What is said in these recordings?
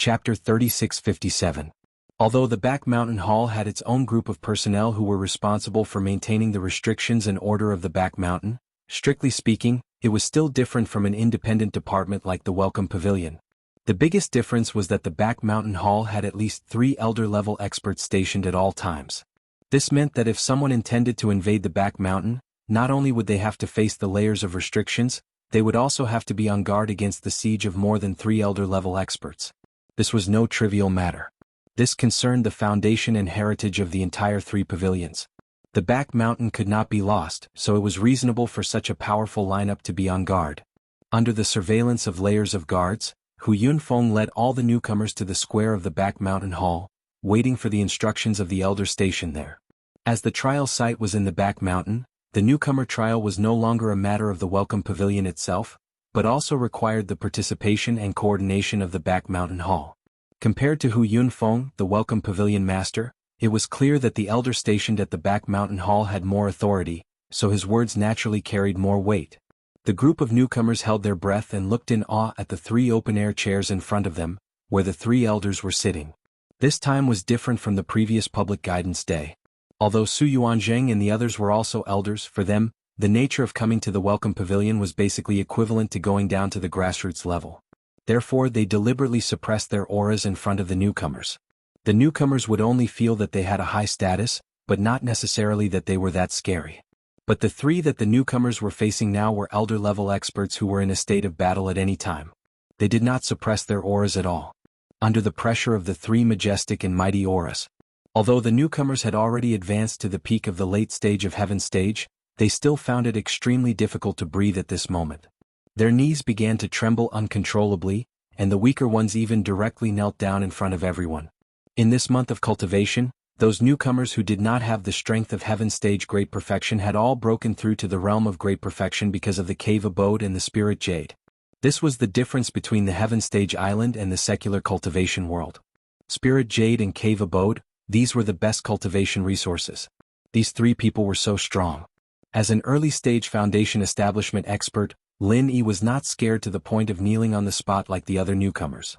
Chapter 3657. Although the Back Mountain Hall had its own group of personnel who were responsible for maintaining the restrictions and order of the Back Mountain, strictly speaking, it was still different from an independent department like the Welcome Pavilion. The biggest difference was that the Back Mountain Hall had at least 3 elder-level experts stationed at all times. This meant that if someone intended to invade the Back Mountain, not only would they have to face the layers of restrictions, they would also have to be on guard against the siege of more than 3 elder-level experts. This was no trivial matter. This concerned the foundation and heritage of the entire 3 pavilions. The Back Mountain could not be lost, so it was reasonable for such a powerful lineup to be on guard. Under the surveillance of layers of guards, Hu Yunfeng led all the newcomers to the square of the Back Mountain Hall, waiting for the instructions of the elder stationed there. As the trial site was in the Back Mountain, the newcomer trial was no longer a matter of the Welcome Pavilion itself, but also required the participation and coordination of the Back Mountain Hall. Compared to Hu Yunfeng, the Welcome Pavilion master, it was clear that the elder stationed at the Back Mountain Hall had more authority, so his words naturally carried more weight. The group of newcomers held their breath and looked in awe at the 3 open-air chairs in front of them, where the 3 elders were sitting. This time was different from the previous public guidance day. Although Su Yuanzheng and the others were also elders, for them, the nature of coming to the Welcome Pavilion was basically equivalent to going down to the grassroots level. Therefore, they deliberately suppressed their auras in front of the newcomers. The newcomers would only feel that they had a high status, but not necessarily that they were that scary. But the 3 that the newcomers were facing now were elder-level experts who were in a state of battle at any time. They did not suppress their auras at all. Under the pressure of the 3 majestic and mighty auras, although the newcomers had already advanced to the peak of the late stage of Heaven stage, they still found it extremely difficult to breathe at this moment. Their knees began to tremble uncontrollably, and the weaker ones even directly knelt down in front of everyone. In this month of cultivation, those newcomers who did not have the strength of Heaven stage Great Perfection had all broken through to the realm of Great Perfection because of the Cave Abode and the Spirit Jade. This was the difference between the Heaven stage island and the secular cultivation world. Spirit Jade and Cave Abode, these were the best cultivation resources. These 3 people were so strong. As an early-stage foundation establishment expert, Lin Yi was not scared to the point of kneeling on the spot like the other newcomers.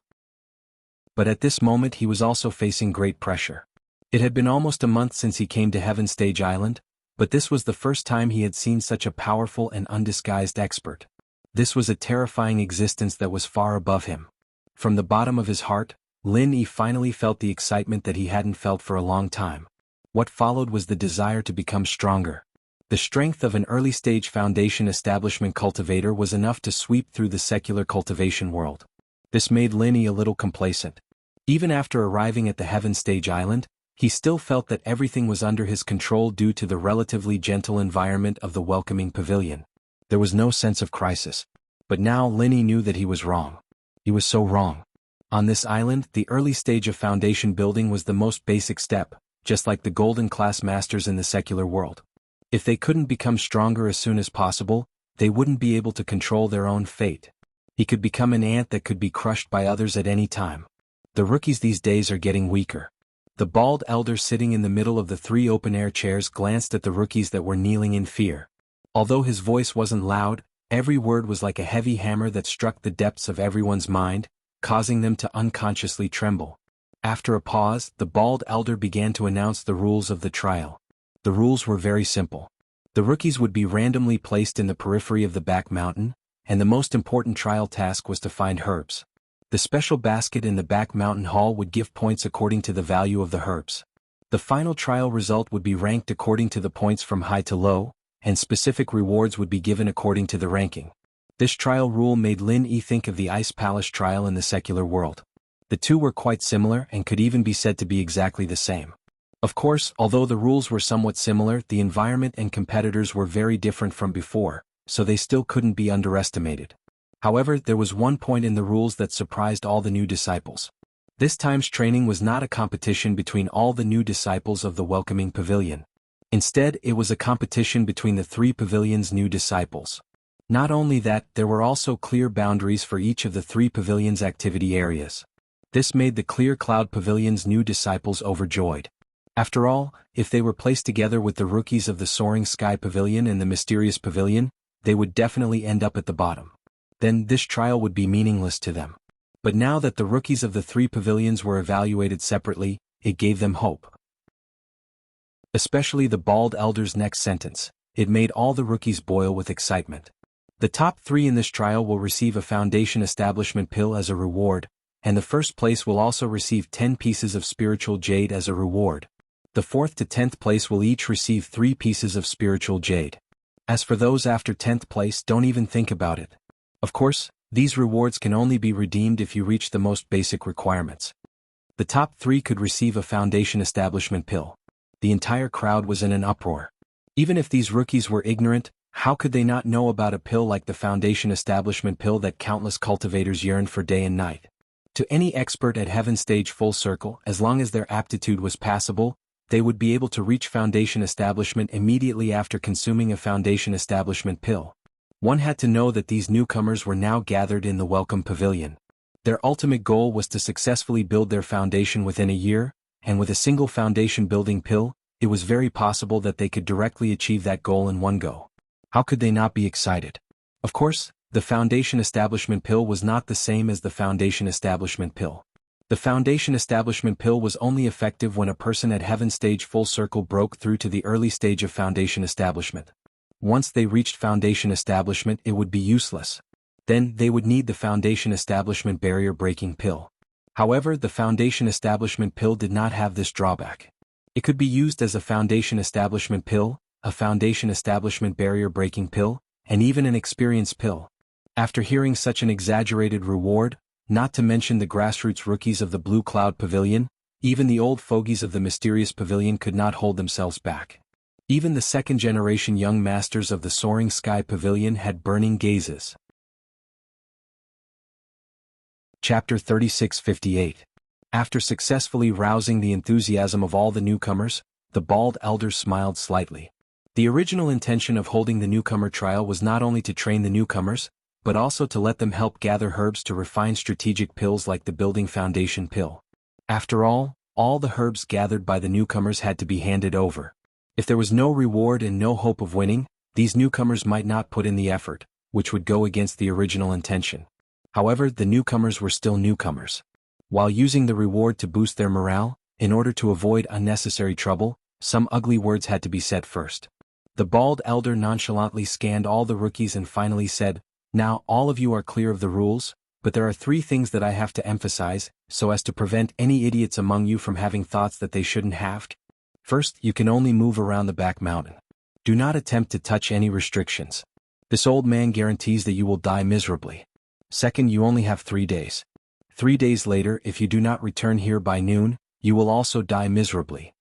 But at this moment he was also facing great pressure. It had been almost a month since he came to Heaven Stage Island, but this was the first time he had seen such a powerful and undisguised expert. This was a terrifying existence that was far above him. From the bottom of his heart, Lin Yi finally felt the excitement that he hadn't felt for a long time. What followed was the desire to become stronger. The strength of an early-stage foundation establishment cultivator was enough to sweep through the secular cultivation world. This made Lin Yi a little complacent. Even after arriving at the Heaven Stage Island, he still felt that everything was under his control due to the relatively gentle environment of the welcoming pavilion. There was no sense of crisis. But now Lin Yi knew that he was wrong. He was so wrong. On this island, the early stage of foundation building was the most basic step, just like the golden class masters in the secular world. If they couldn't become stronger as soon as possible, they wouldn't be able to control their own fate. He could become an ant that could be crushed by others at any time. The rookies these days are getting weaker. The bald elder sitting in the middle of the 3 open-air chairs glanced at the rookies that were kneeling in fear. Although his voice wasn't loud, every word was like a heavy hammer that struck the depths of everyone's mind, causing them to unconsciously tremble. After a pause, the bald elder began to announce the rules of the trial. The rules were very simple. The rookies would be randomly placed in the periphery of the Back Mountain, and the most important trial task was to find herbs. The special basket in the Back Mountain Hall would give points according to the value of the herbs. The final trial result would be ranked according to the points from high to low, and specific rewards would be given according to the ranking. This trial rule made Lin Yi think of the Ice Palace trial in the secular world. The 2 were quite similar and could even be said to be exactly the same. Of course, although the rules were somewhat similar, the environment and competitors were very different from before, so they still couldn't be underestimated. However, there was one point in the rules that surprised all the new disciples. This time's training was not a competition between all the new disciples of the welcoming pavilion. Instead, it was a competition between the 3 pavilions' new disciples. Not only that, there were also clear boundaries for each of the 3 pavilions' activity areas. This made the Clear Cloud Pavilion's new disciples overjoyed. After all, if they were placed together with the rookies of the Soaring Sky Pavilion and the Mysterious Pavilion, they would definitely end up at the bottom. Then this trial would be meaningless to them. But now that the rookies of the three pavilions were evaluated separately, it gave them hope. Especially the bald elder's next sentence. It made all the rookies boil with excitement. The top 3 in this trial will receive a Foundation Establishment pill as a reward, and the first place will also receive 10 pieces of spiritual jade as a reward. The 4th to 10th place will each receive 3 pieces of spiritual jade. As for those after 10th place, don't even think about it. Of course, these rewards can only be redeemed if you reach the most basic requirements. The top 3 could receive a Foundation Establishment pill. The entire crowd was in an uproar. Even if these rookies were ignorant, how could they not know about a pill like the Foundation Establishment pill that countless cultivators yearned for day and night? To any expert at Heaven Stage Full Circle, as long as their aptitude was passable, they would be able to reach Foundation Establishment immediately after consuming a Foundation Establishment pill. One had to know that these newcomers were now gathered in the Welcome Pavilion. Their ultimate goal was to successfully build their foundation within a year, and with a single foundation building pill, it was very possible that they could directly achieve that goal in one go. How could they not be excited? Of course, the Foundation Establishment pill was not the same as the Foundation Establishment pill. The Foundation Establishment pill was only effective when a person at Heaven Stage Full Circle broke through to the early stage of Foundation Establishment. Once they reached Foundation Establishment, it would be useless. Then, they would need the Foundation Establishment barrier breaking pill. However, the Foundation Establishment pill did not have this drawback. It could be used as a Foundation Establishment pill, a Foundation Establishment barrier breaking pill, and even an experience pill. After hearing such an exaggerated reward, not to mention the grassroots rookies of the Blue Cloud Pavilion, even the old fogies of the Mysterious Pavilion could not hold themselves back. Even the second-generation young masters of the Soaring Sky Pavilion had burning gazes. Chapter 3658. After successfully rousing the enthusiasm of all the newcomers, the bald elder smiled slightly. The original intention of holding the newcomer trial was not only to train the newcomers, but also to let them help gather herbs to refine strategic pills like the Building Foundation pill. After all the herbs gathered by the newcomers had to be handed over. If there was no reward and no hope of winning, these newcomers might not put in the effort, which would go against the original intention. However, the newcomers were still newcomers. While using the reward to boost their morale, in order to avoid unnecessary trouble, some ugly words had to be said first. The bald elder nonchalantly scanned all the rookies and finally said, "Now all of you are clear of the rules, but there are 3 things that I have to emphasize, so as to prevent any idiots among you from having thoughts that they shouldn't have. First, you can only move around the back mountain. Do not attempt to touch any restrictions. This old man guarantees that you will die miserably. Second, you only have 3 days. 3 days later, if you do not return here by noon, you will also die miserably.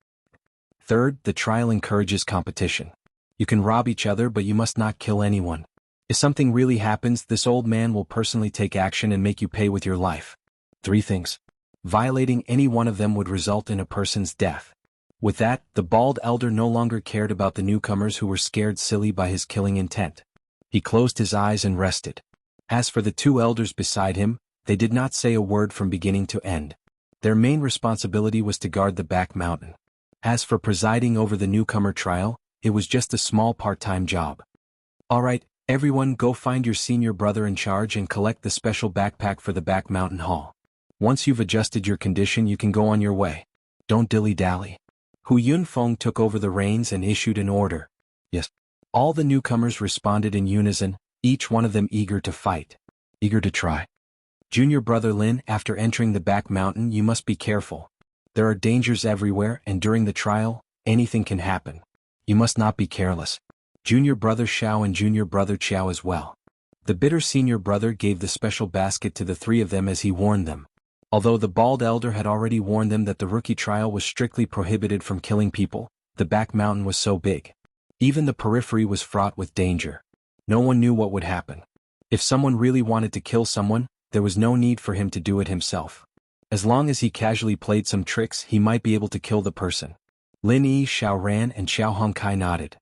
Third, the trial encourages competition. You can rob each other, but you must not kill anyone. If something really happens, this old man will personally take action and make you pay with your life. 3 things. Violating any one of them would result in a person's death." With that, the bald elder no longer cared about the newcomers who were scared silly by his killing intent. He closed his eyes and rested. As for the 2 elders beside him, they did not say a word from beginning to end. Their main responsibility was to guard the back mountain. As for presiding over the newcomer trial, it was just a small part-time job. "Alright, everyone, go find your senior brother in charge and collect the special backpack for the back mountain hall. Once you've adjusted your condition, you can go on your way. Don't dilly-dally." Hu Yunfeng took over the reins and issued an order. "Yes." All the newcomers responded in unison, each one of them eager to fight. Eager to try. "Junior brother Lin, after entering the back mountain, you must be careful. There are dangers everywhere, and during the trial, anything can happen. You must not be careless. Junior brother Xiao and junior brother Qiao as well." The bitter senior brother gave the special basket to the 3 of them as he warned them. Although the bald elder had already warned them that the rookie trial was strictly prohibited from killing people, the back mountain was so big. Even the periphery was fraught with danger. No one knew what would happen. If someone really wanted to kill someone, there was no need for him to do it himself. As long as he casually played some tricks, he might be able to kill the person. Lin Yi, Xiao Ran and Xiao Hongkai nodded.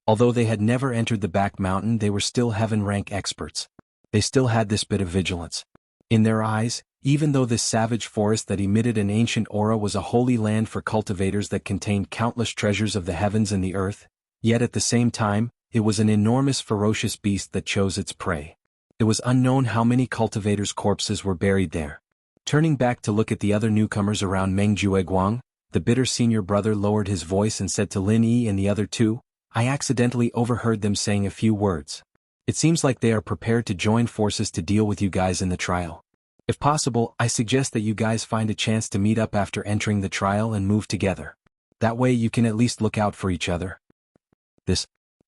Although they had never entered the back mountain, they were still heaven-rank experts. They still had this bit of vigilance. In their eyes, even though this savage forest that emitted an ancient aura was a holy land for cultivators that contained countless treasures of the heavens and the earth, yet at the same time, it was an enormous ferocious beast that chose its prey. It was unknown how many cultivators' corpses were buried there. Turning back to look at the other newcomers around Meng Jueguang, the bitter senior brother lowered his voice and said to Lin Yi and the other two, "I accidentally overheard them saying a few words. It seems like they are prepared to join forces to deal with you guys in the trial. If possible, I suggest that you guys find a chance to meet up after entering the trial and move together. That way you can at least look out for each other."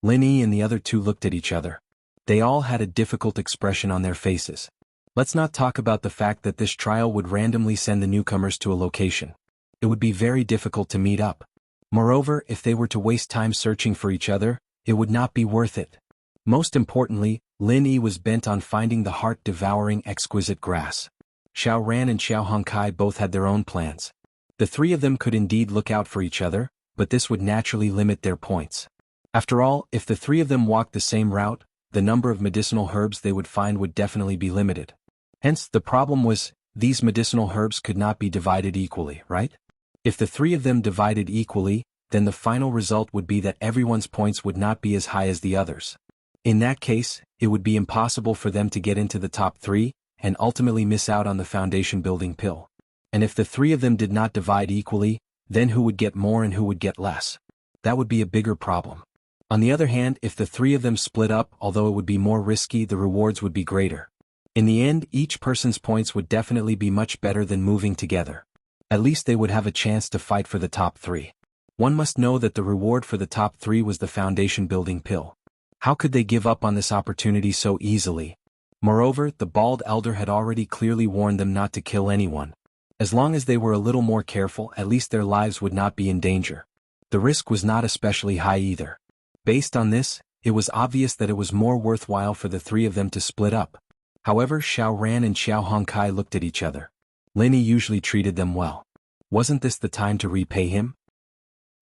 Lin Yi and the other two looked at each other. They all had a difficult expression on their faces. Let's not talk about the fact that this trial would randomly send the newcomers to a location. It would be very difficult to meet up. Moreover, if they were to waste time searching for each other, it would not be worth it. Most importantly, Lin Yi was bent on finding the heart-devouring exquisite grass. Xiao Ran and Xiao Hongkai both had their own plans. The three of them could indeed look out for each other, but this would naturally limit their points. After all, if the three of them walked the same route, the number of medicinal herbs they would find would definitely be limited. Hence, the problem was, these medicinal herbs could not be divided equally, right? If the three of them divided equally, then the final result would be that everyone's points would not be as high as the others. In that case, it would be impossible for them to get into the top three, and ultimately miss out on the foundation-building pill. And if the three of them did not divide equally, then who would get more and who would get less? That would be a bigger problem. On the other hand, if the three of them split up, although it would be more risky, the rewards would be greater. In the end, each person's points would definitely be much better than moving together. At least they would have a chance to fight for the top three. One must know that the reward for the top three was the foundation-building pill. How could they give up on this opportunity so easily? Moreover, the bald elder had already clearly warned them not to kill anyone. As long as they were a little more careful, at least their lives would not be in danger. The risk was not especially high either. Based on this, it was obvious that it was more worthwhile for the three of them to split up. However, Xiao Ran and Xiao Hongkai looked at each other. Lin Yi usually treated them well. Wasn't this the time to repay him?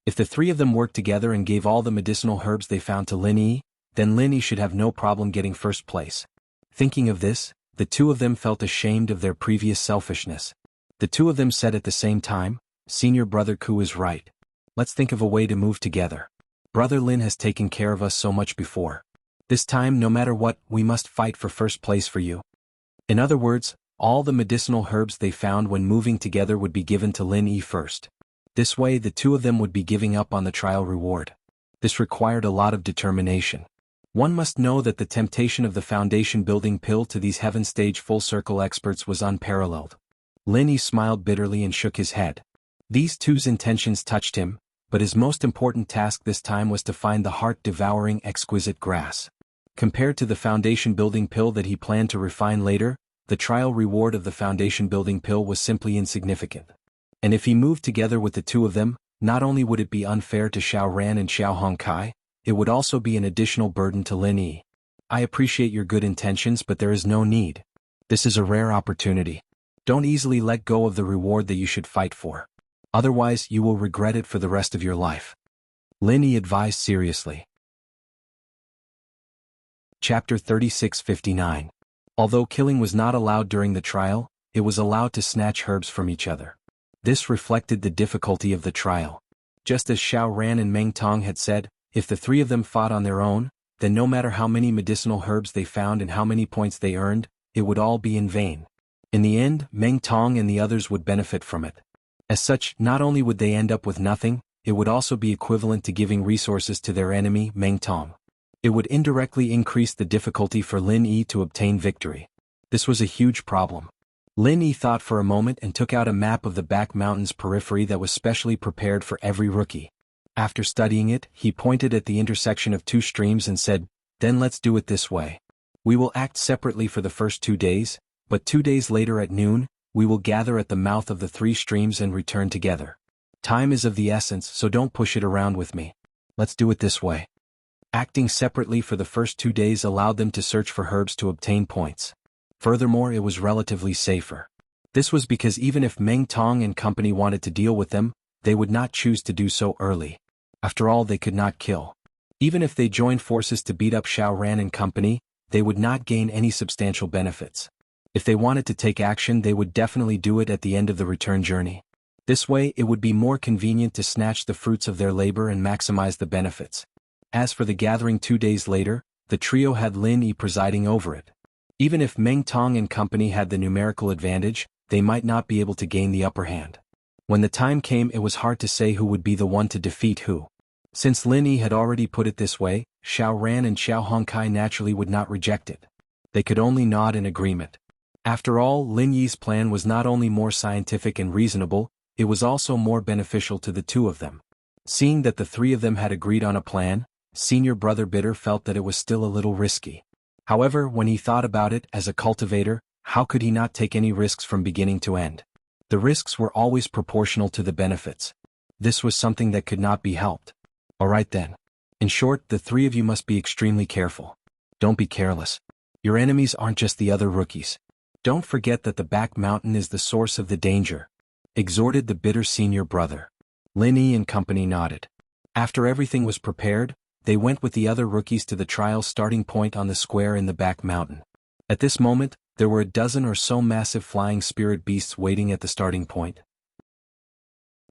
If the three of them worked together and gave all the medicinal herbs they found to Lin Yi, then Lin Yi should have no problem getting first place. Thinking of this, the two of them felt ashamed of their previous selfishness. The two of them said at the same time, "Senior brother Ku is right. Let's think of a way to move together. Brother Lin has taken care of us so much before. This time, no matter what, we must fight for first place for you." In other words, all the medicinal herbs they found when moving together would be given to Lin Yi first. This way, the two of them would be giving up on the trial reward. This required a lot of determination. One must know that the temptation of the foundation-building pill to these heaven stage full-circle experts was unparalleled. Lin Yi smiled bitterly and shook his head. These two's intentions touched him, but his most important task this time was to find the heart-devouring exquisite grass. Compared to the foundation-building pill that he planned to refine later, the trial reward of the foundation-building pill was simply insignificant. And if he moved together with the two of them, not only would it be unfair to Xiao Ran and Xiao Hongkai, it would also be an additional burden to Lin Yi. I appreciate your good intentions, but there is no need. This is a rare opportunity. Don't easily let go of the reward that you should fight for. Otherwise, you will regret it for the rest of your life. Lin Yi advised seriously. Chapter 3659. Although killing was not allowed during the trial, it was allowed to snatch herbs from each other. This reflected the difficulty of the trial. Just as Xiao Ran and Meng Tong had said, if the three of them fought on their own, then no matter how many medicinal herbs they found and how many points they earned, it would all be in vain. In the end, Meng Tong and the others would benefit from it. As such, not only would they end up with nothing, it would also be equivalent to giving resources to their enemy, Meng Tong. It would indirectly increase the difficulty for Lin Yi to obtain victory. This was a huge problem. Lin Yi thought for a moment and took out a map of the back mountain's periphery that was specially prepared for every rookie. After studying it, he pointed at the intersection of two streams and said, "Then let's do it this way. We will act separately for the first 2 days, but 2 days later at noon, we will gather at the mouth of the 3 streams and return together. Time is of the essence, so don't push it around with me. Let's do it this way." Acting separately for the first 2 days allowed them to search for herbs to obtain points. Furthermore, it was relatively safer. This was because even if Meng Tong and company wanted to deal with them, they would not choose to do so early. After all, they could not kill. Even if they joined forces to beat up Xiao Ran and company, they would not gain any substantial benefits. If they wanted to take action, they would definitely do it at the end of the return journey. This way, it would be more convenient to snatch the fruits of their labor and maximize the benefits. As for the gathering 2 days later, the trio had Lin Yi presiding over it. Even if Meng Tong and company had the numerical advantage, they might not be able to gain the upper hand. When the time came, it was hard to say who would be the one to defeat who. Since Lin Yi had already put it this way, Xiao Ran and Xiao Hongkai naturally would not reject it. They could only nod in agreement. After all, Lin Yi's plan was not only more scientific and reasonable, it was also more beneficial to the two of them. Seeing that the three of them had agreed on a plan, Senior Brother Bitter felt that it was still a little risky. However, when he thought about it, as a cultivator, how could he not take any risks from beginning to end? The risks were always proportional to the benefits. This was something that could not be helped. Alright then. In short, the three of you must be extremely careful. Don't be careless. Your enemies aren't just the other rookies. Don't forget that the back mountain is the source of the danger, exhorted the bitter senior brother. Lin Yi and company nodded. After everything was prepared, they went with the other rookies to the trial starting point on the square in the back mountain. At this moment, there were a dozen or so massive flying spirit beasts waiting at the starting point.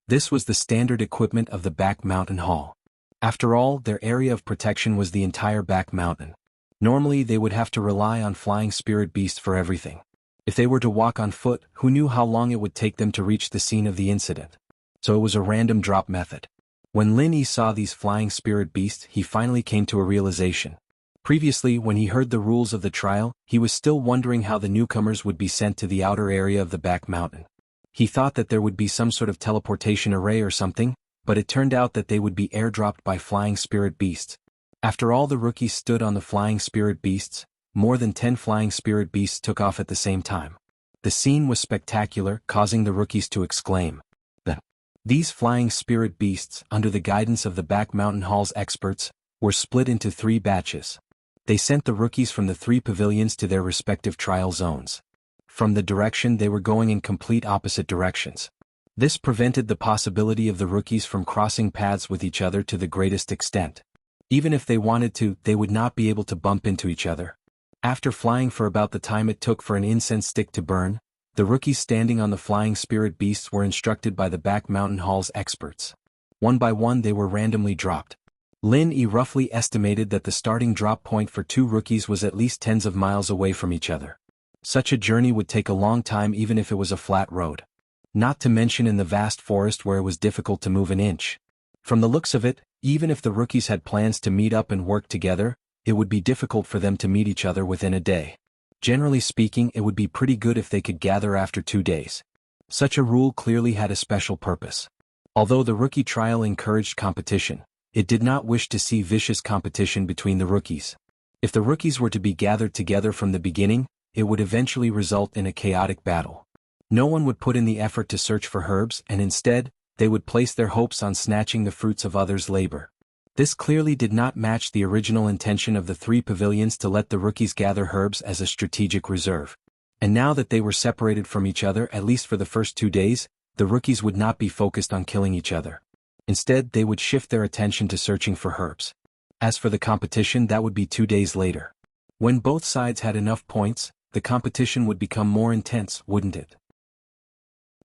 This was the standard equipment of the back mountain hall. After all, their area of protection was the entire back mountain. Normally they would have to rely on flying spirit beasts for everything. If they were to walk on foot, who knew how long it would take them to reach the scene of the incident? So it was a random drop method. When Lin Yi saw these flying spirit beasts, he finally came to a realization. Previously, when he heard the rules of the trial, he was still wondering how the newcomers would be sent to the outer area of the back mountain. He thought that there would be some sort of teleportation array or something, but it turned out that they would be airdropped by flying spirit beasts. After all the rookies stood on the flying spirit beasts, more than 10 flying spirit beasts took off at the same time. The scene was spectacular, causing the rookies to exclaim. These flying spirit beasts, under the guidance of the back mountain hall's experts, were split into 3 batches. They sent the rookies from the 3 pavilions to their respective trial zones. From the direction they were going in complete opposite directions. This prevented the possibility of the rookies from crossing paths with each other to the greatest extent. Even if they wanted to, they would not be able to bump into each other. After flying for about the time it took for an incense stick to burn, the rookies standing on the flying spirit beasts were instructed by the back mountain hall's experts. One by one they were randomly dropped. Lin Yi roughly estimated that the starting drop point for 2 rookies was at least tens of miles away from each other. Such a journey would take a long time even if it was a flat road. Not to mention in the vast forest where it was difficult to move an inch. From the looks of it, even if the rookies had plans to meet up and work together, it would be difficult for them to meet each other within a day. Generally speaking, it would be pretty good if they could gather after 2 days. Such a rule clearly had a special purpose. Although the rookie trial encouraged competition, it did not wish to see vicious competition between the rookies. If the rookies were to be gathered together from the beginning, it would eventually result in a chaotic battle. No one would put in the effort to search for herbs, and instead, they would place their hopes on snatching the fruits of others' labor. This clearly did not match the original intention of the 3 pavilions to let the rookies gather herbs as a strategic reserve. And now that they were separated from each other at least for the first 2 days, the rookies would not be focused on killing each other. Instead, they would shift their attention to searching for herbs. As for the competition, that would be 2 days later. When both sides had enough points, the competition would become more intense, wouldn't it?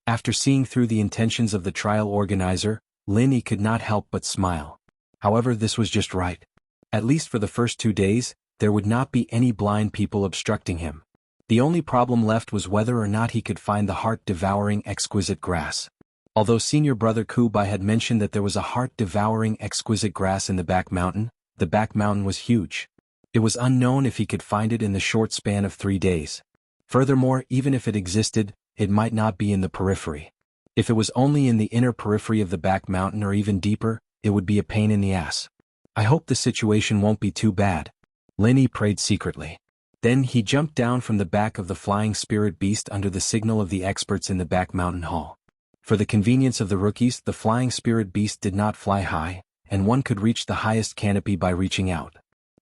After seeing through the intentions of the trial organizer, Lin Yi could not help but smile. However, this was just right. At least for the first 2 days, there would not be any blind people obstructing him. The only problem left was whether or not he could find the heart-devouring exquisite grass. Although Senior Brother Kubai had mentioned that there was a heart-devouring exquisite grass in the back mountain was huge. It was unknown if he could find it in the short span of 3 days. Furthermore, even if it existed, it might not be in the periphery. If it was only in the inner periphery of the back mountain or even deeper, it would be a pain in the ass. I hope the situation won't be too bad. Lin Yi prayed secretly. Then he jumped down from the back of the flying spirit beast under the signal of the experts in the back mountain hall. For the convenience of the rookies, the flying spirit beast did not fly high, and one could reach the highest canopy by reaching out.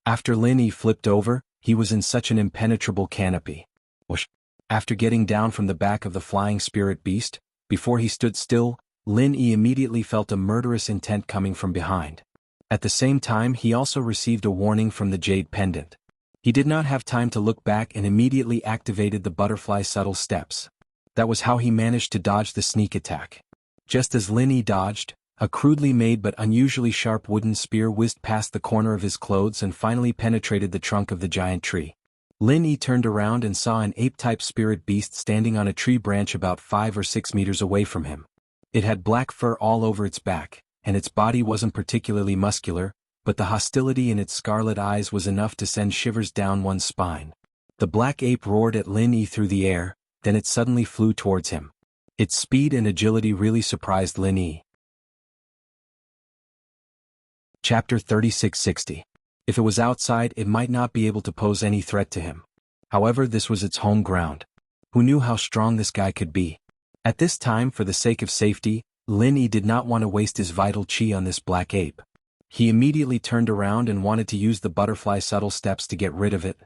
After Lin Yi flipped over, he was in such an impenetrable canopy. Whoosh. After getting down from the back of the flying spirit beast, before he stood still, Lin Yi immediately felt a murderous intent coming from behind. At the same time, he also received a warning from the jade pendant. He did not have time to look back and immediately activated the butterfly subtle steps. That was how he managed to dodge the sneak attack. Just as Lin Yi dodged, a crudely made but unusually sharp wooden spear whizzed past the corner of his clothes and finally penetrated the trunk of the giant tree. Lin Yi turned around and saw an ape-type spirit beast standing on a tree branch about 5 or 6 meters away from him. It had black fur all over its back, and its body wasn't particularly muscular, but the hostility in its scarlet eyes was enough to send shivers down one's spine. The black ape roared at Lin Yi through the air, then it suddenly flew towards him. Its speed and agility really surprised Lin Yi. Chapter 3660. If it was outside, it might not be able to pose any threat to him. However, this was its home ground. Who knew how strong this guy could be? At this time, for the sake of safety, Lin Yi did not want to waste his vital chi on this black ape. He immediately turned around and wanted to use the butterfly subtle steps to get rid of it.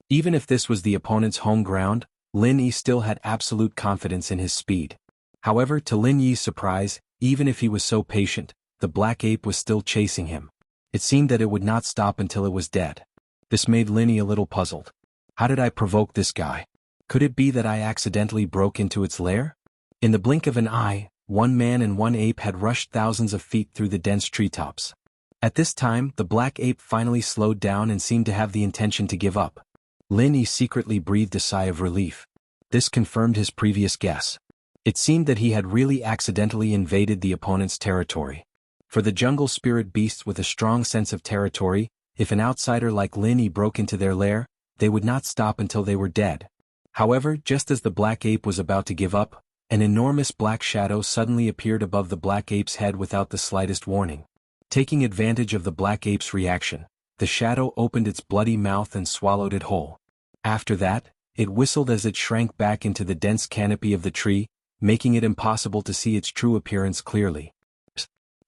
Even if this was the opponent's home ground, Lin Yi still had absolute confidence in his speed. However, to Lin Yi's surprise, even if he was so patient, the black ape was still chasing him. It seemed that it would not stop until it was dead. This made Lin Yi a little puzzled. How did I provoke this guy? Could it be that I accidentally broke into its lair? In the blink of an eye, one man and one ape had rushed thousands of feet through the dense treetops. At this time, the black ape finally slowed down and seemed to have the intention to give up. Lin Yi secretly breathed a sigh of relief. This confirmed his previous guess. It seemed that he had really accidentally invaded the opponent's territory. For the jungle spirit beasts with a strong sense of territory, if an outsider like Lin Yi broke into their lair, they would not stop until they were dead. However, just as the black ape was about to give up, an enormous black shadow suddenly appeared above the black ape's head without the slightest warning. Taking advantage of the black ape's reaction, the shadow opened its bloody mouth and swallowed it whole. After that, it whistled as it shrank back into the dense canopy of the tree, making it impossible to see its true appearance clearly.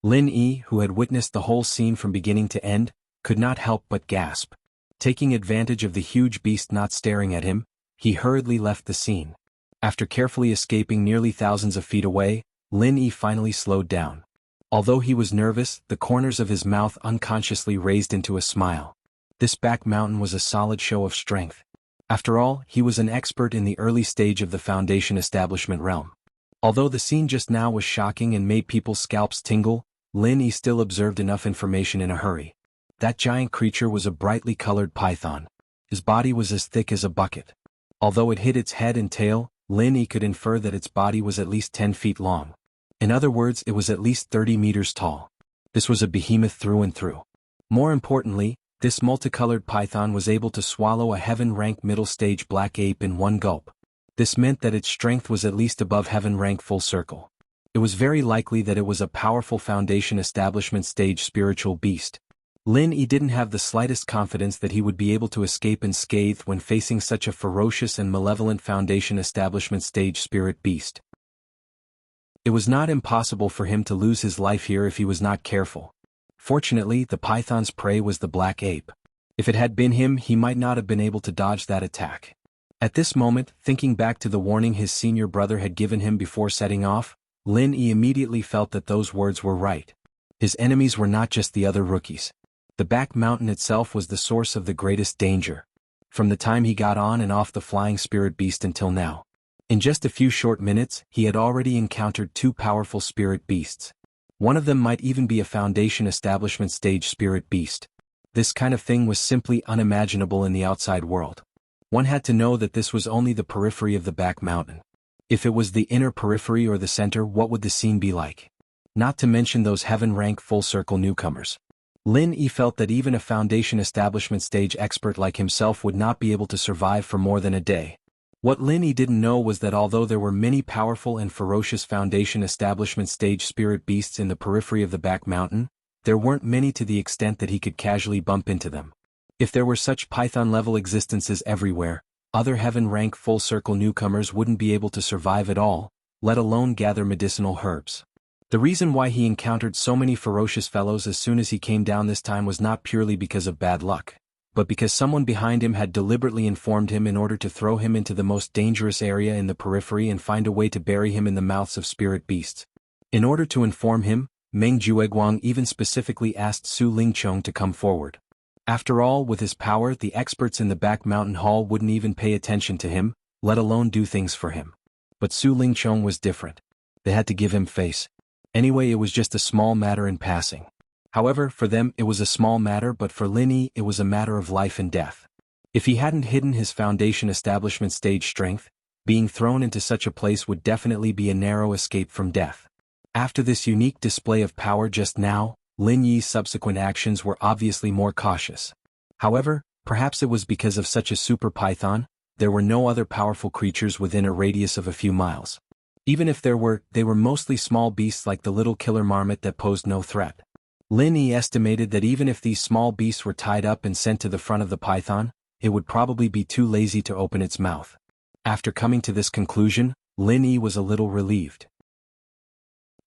Lin Yi, who had witnessed the whole scene from beginning to end, could not help but gasp. Taking advantage of the huge beast not staring at him, he hurriedly left the scene. After carefully escaping nearly thousands of feet away, Lin Yi finally slowed down. Although he was nervous, the corners of his mouth unconsciously raised into a smile. This back mountain was a solid show of strength. After all, he was an expert in the early stage of the Foundation establishment realm. Although the scene just now was shocking and made people's scalps tingle, Lin Yi still observed enough information in a hurry. That giant creature was a brightly colored python. His body was as thick as a bucket. Although it hid its head and tail, Lin Yi could infer that its body was at least 10 feet long. In other words, it was at least 30 meters tall. This was a behemoth through and through. More importantly, this multicolored python was able to swallow a heaven-rank middle-stage black ape in one gulp. This meant that its strength was at least above heaven-rank full circle. It was very likely that it was a powerful Foundation establishment stage spiritual beast. Lin Yi didn't have the slightest confidence that he would be able to escape unscathed when facing such a ferocious and malevolent Foundation establishment stage spirit beast. It was not impossible for him to lose his life here if he was not careful. Fortunately, the python's prey was the black ape. If it had been him, he might not have been able to dodge that attack. At this moment, thinking back to the warning his senior brother had given him before setting off, Lin Yi immediately felt that those words were right. His enemies were not just the other rookies. The back mountain itself was the source of the greatest danger. From the time he got on and off the flying spirit beast until now. In just a few short minutes, he had already encountered 2 powerful spirit beasts. One of them might even be a Foundation establishment stage spirit beast. This kind of thing was simply unimaginable in the outside world. One had to know that this was only the periphery of the back mountain. If it was the inner periphery or the center, what would the scene be like? Not to mention those heaven-rank full-circle newcomers. Lin Yi felt that even a Foundation establishment stage expert like himself would not be able to survive for more than a day. What Lin Yi didn't know was that although there were many powerful and ferocious Foundation establishment stage spirit beasts in the periphery of the back mountain, there weren't many to the extent that he could casually bump into them. If there were such python-level existences everywhere, other heaven-rank full-circle newcomers wouldn't be able to survive at all, let alone gather medicinal herbs. The reason why he encountered so many ferocious fellows as soon as he came down this time was not purely because of bad luck, but because someone behind him had deliberately informed him in order to throw him into the most dangerous area in the periphery and find a way to bury him in the mouths of spirit beasts. In order to inform him, Meng Jueguang even specifically asked Su Lingchong to come forward. After all, with his power, the experts in the back mountain hall wouldn't even pay attention to him, let alone do things for him. But Su Lingchong was different. They had to give him face. Anyway, it was just a small matter in passing. However, for them it was a small matter, but for Lin Yi it was a matter of life and death. If he hadn't hidden his foundation establishment stage strength, being thrown into such a place would definitely be a narrow escape from death. After this unique display of power just now, Lin Yi's subsequent actions were obviously more cautious. However, perhaps it was because of such a super python, there were no other powerful creatures within a radius of a few miles. Even if there were, they were mostly small beasts like the little killer marmot that posed no threat. Lin Yi estimated that even if these small beasts were tied up and sent to the front of the python, it would probably be too lazy to open its mouth. After coming to this conclusion, Lin Yi was a little relieved.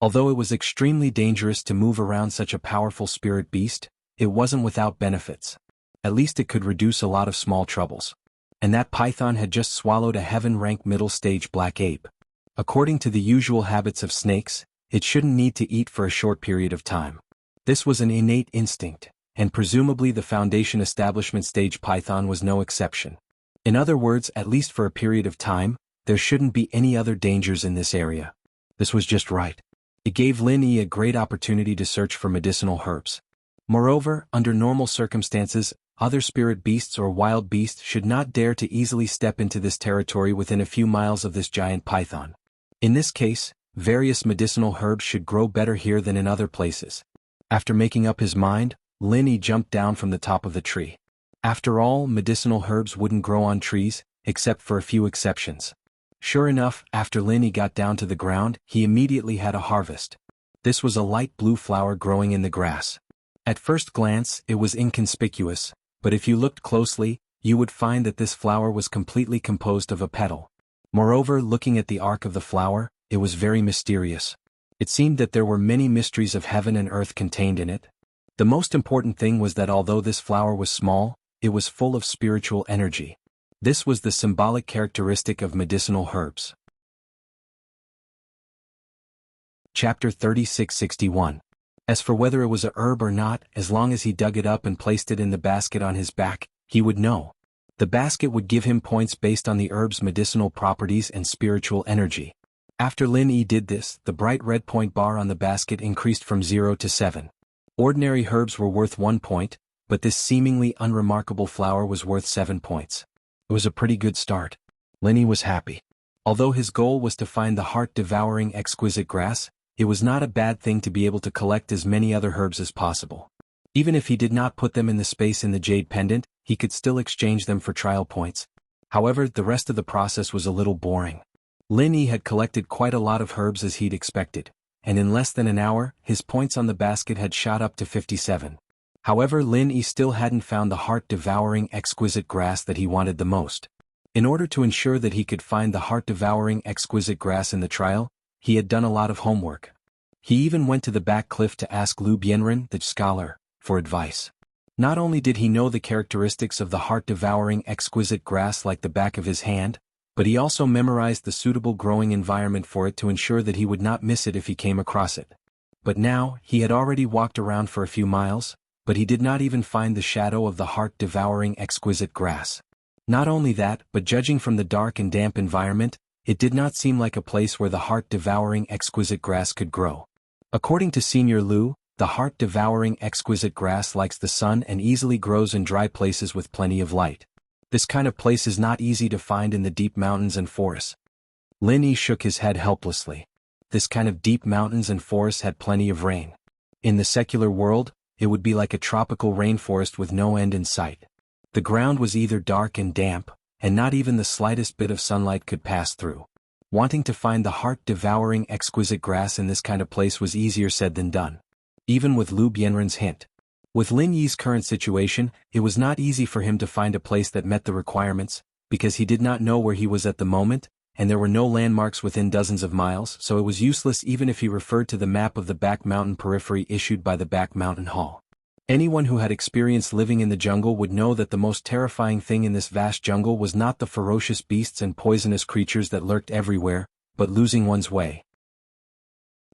Although it was extremely dangerous to move around such a powerful spirit beast, it wasn't without benefits. At least it could reduce a lot of small troubles. And that python had just swallowed a heaven-rank middle-stage black ape. According to the usual habits of snakes, it shouldn't need to eat for a short period of time. This was an innate instinct, and presumably the foundation establishment stage python was no exception. In other words, at least for a period of time, there shouldn't be any other dangers in this area. This was just right. It gave Lin Yi a great opportunity to search for medicinal herbs. Moreover, under normal circumstances, other spirit beasts or wild beasts should not dare to easily step into this territory within a few miles of this giant python. In this case, various medicinal herbs should grow better here than in other places. After making up his mind, Lin Yi jumped down from the top of the tree. After all, medicinal herbs wouldn't grow on trees, except for a few exceptions. Sure enough, after Lin Yi got down to the ground, he immediately had a harvest. This was a light blue flower growing in the grass. At first glance, it was inconspicuous, but if you looked closely, you would find that this flower was completely composed of a petal. Moreover, looking at the arc of the flower, it was very mysterious. It seemed that there were many mysteries of heaven and earth contained in it. The most important thing was that although this flower was small, it was full of spiritual energy. This was the symbolic characteristic of medicinal herbs. Chapter 3661. As for whether it was a herb or not, as long as he dug it up and placed it in the basket on his back, he would know. The basket would give him points based on the herb's medicinal properties and spiritual energy. After Lin Yi did this, the bright red point bar on the basket increased from 0 to 7. Ordinary herbs were worth 1 point, but this seemingly unremarkable flower was worth 7 points. It was a pretty good start. Lin Yi was happy. Although his goal was to find the heart-devouring exquisite grass, it was not a bad thing to be able to collect as many other herbs as possible. Even if he did not put them in the space in the jade pendant, he could still exchange them for trial points. However, the rest of the process was a little boring. Lin Yi had collected quite a lot of herbs as he'd expected, and in less than an hour, his points on the basket had shot up to 57. However, Lin Yi still hadn't found the heart-devouring exquisite grass that he wanted the most. In order to ensure that he could find the heart-devouring exquisite grass in the trial, he had done a lot of homework. He even went to the back cliff to ask Lu Bianren, the scholar, for advice. Not only did he know the characteristics of the heart-devouring exquisite grass like the back of his hand, but he also memorized the suitable growing environment for it to ensure that he would not miss it if he came across it. But now, he had already walked around for a few miles, but he did not even find the shadow of the heart-devouring exquisite grass. Not only that, but judging from the dark and damp environment, it did not seem like a place where the heart-devouring exquisite grass could grow. According to Senior Lu, the heart-devouring exquisite grass likes the sun and easily grows in dry places with plenty of light. This kind of place is not easy to find in the deep mountains and forests. Lin Yi shook his head helplessly. This kind of deep mountains and forests had plenty of rain. In the secular world, it would be like a tropical rainforest with no end in sight. The ground was either dark and damp, and not even the slightest bit of sunlight could pass through. Wanting to find the heart-devouring exquisite grass in this kind of place was easier said than done. Even with Lu Bianren's hint. With Lin Yi's current situation, it was not easy for him to find a place that met the requirements, because he did not know where he was at the moment, and there were no landmarks within dozens of miles, so it was useless even if he referred to the map of the Back Mountain periphery issued by the Back Mountain Hall. Anyone who had experience living in the jungle would know that the most terrifying thing in this vast jungle was not the ferocious beasts and poisonous creatures that lurked everywhere, but losing one's way.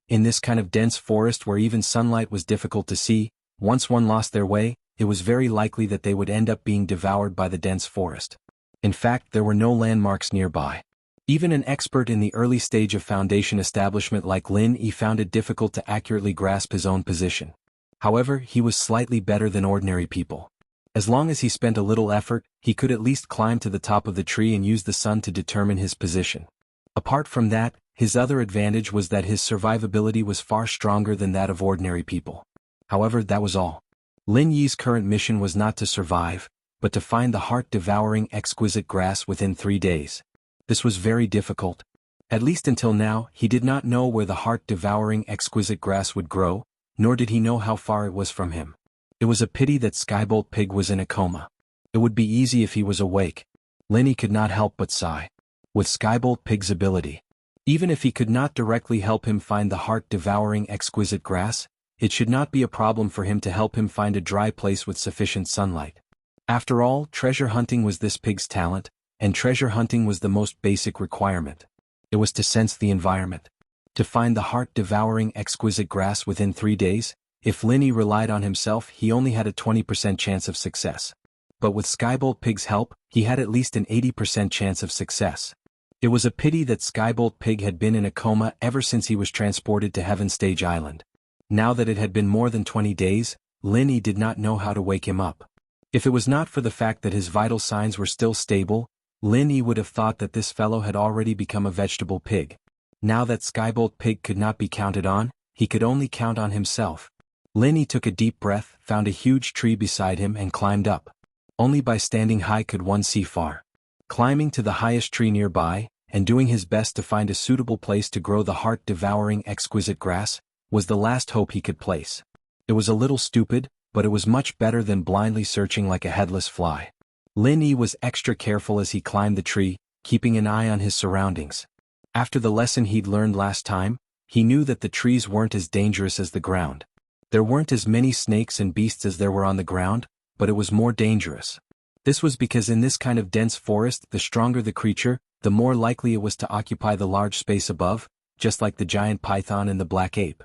In this kind of dense forest where even sunlight was difficult to see, once one lost their way, it was very likely that they would end up being devoured by the dense forest. In fact, there were no landmarks nearby. Even an expert in the early stage of foundation establishment like Lin Yi found it difficult to accurately grasp his own position. However, he was slightly better than ordinary people. As long as he spent a little effort, he could at least climb to the top of the tree and use the sun to determine his position. Apart from that, his other advantage was that his survivability was far stronger than that of ordinary people. However, that was all. Lin Yi's current mission was not to survive, but to find the heart-devouring exquisite grass within 3 days. This was very difficult. At least until now, he did not know where the heart-devouring exquisite grass would grow, nor did he know how far it was from him. It was a pity that Skybolt Pig was in a coma. It would be easy if he was awake. Linny could not help but sigh. With Skybolt Pig's ability, even if he could not directly help him find the heart-devouring exquisite grass, it should not be a problem for him to help him find a dry place with sufficient sunlight. After all, treasure hunting was this pig's talent, and treasure hunting was the most basic requirement. It was to sense the environment. To find the heart-devouring exquisite grass within 3 days, if Linny relied on himself, he only had a 20% chance of success. But with Skybolt Pig's help, he had at least an 80% chance of success. It was a pity that Skybolt Pig had been in a coma ever since he was transported to Heaven Stage Island. Now that it had been more than 20 days, Linny did not know how to wake him up. If it was not for the fact that his vital signs were still stable, Linny would have thought that this fellow had already become a vegetable pig. Now that Skybolt Pig could not be counted on, he could only count on himself. Linny took a deep breath, found a huge tree beside him and climbed up. Only by standing high could one see far. Climbing to the highest tree nearby, and doing his best to find a suitable place to grow the heart-devouring exquisite grass, was the last hope he could place. It was a little stupid, but it was much better than blindly searching like a headless fly. Linny was extra careful as he climbed the tree, keeping an eye on his surroundings. After the lesson he'd learned last time, he knew that the trees weren't as dangerous as the ground. There weren't as many snakes and beasts as there were on the ground, but it was more dangerous. This was because in this kind of dense forest, the stronger the creature, the more likely it was to occupy the large space above, just like the giant python and the black ape.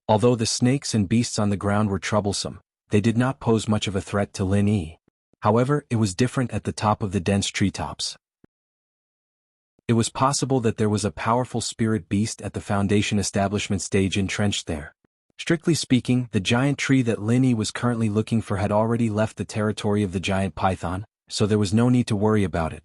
Although the snakes and beasts on the ground were troublesome, they did not pose much of a threat to Lin Yi. However, it was different at the top of the dense treetops. It was possible that there was a powerful spirit beast at the Foundation establishment stage entrenched there. Strictly speaking, the giant tree that Lin Yi was currently looking for had already left the territory of the giant python, so there was no need to worry about it.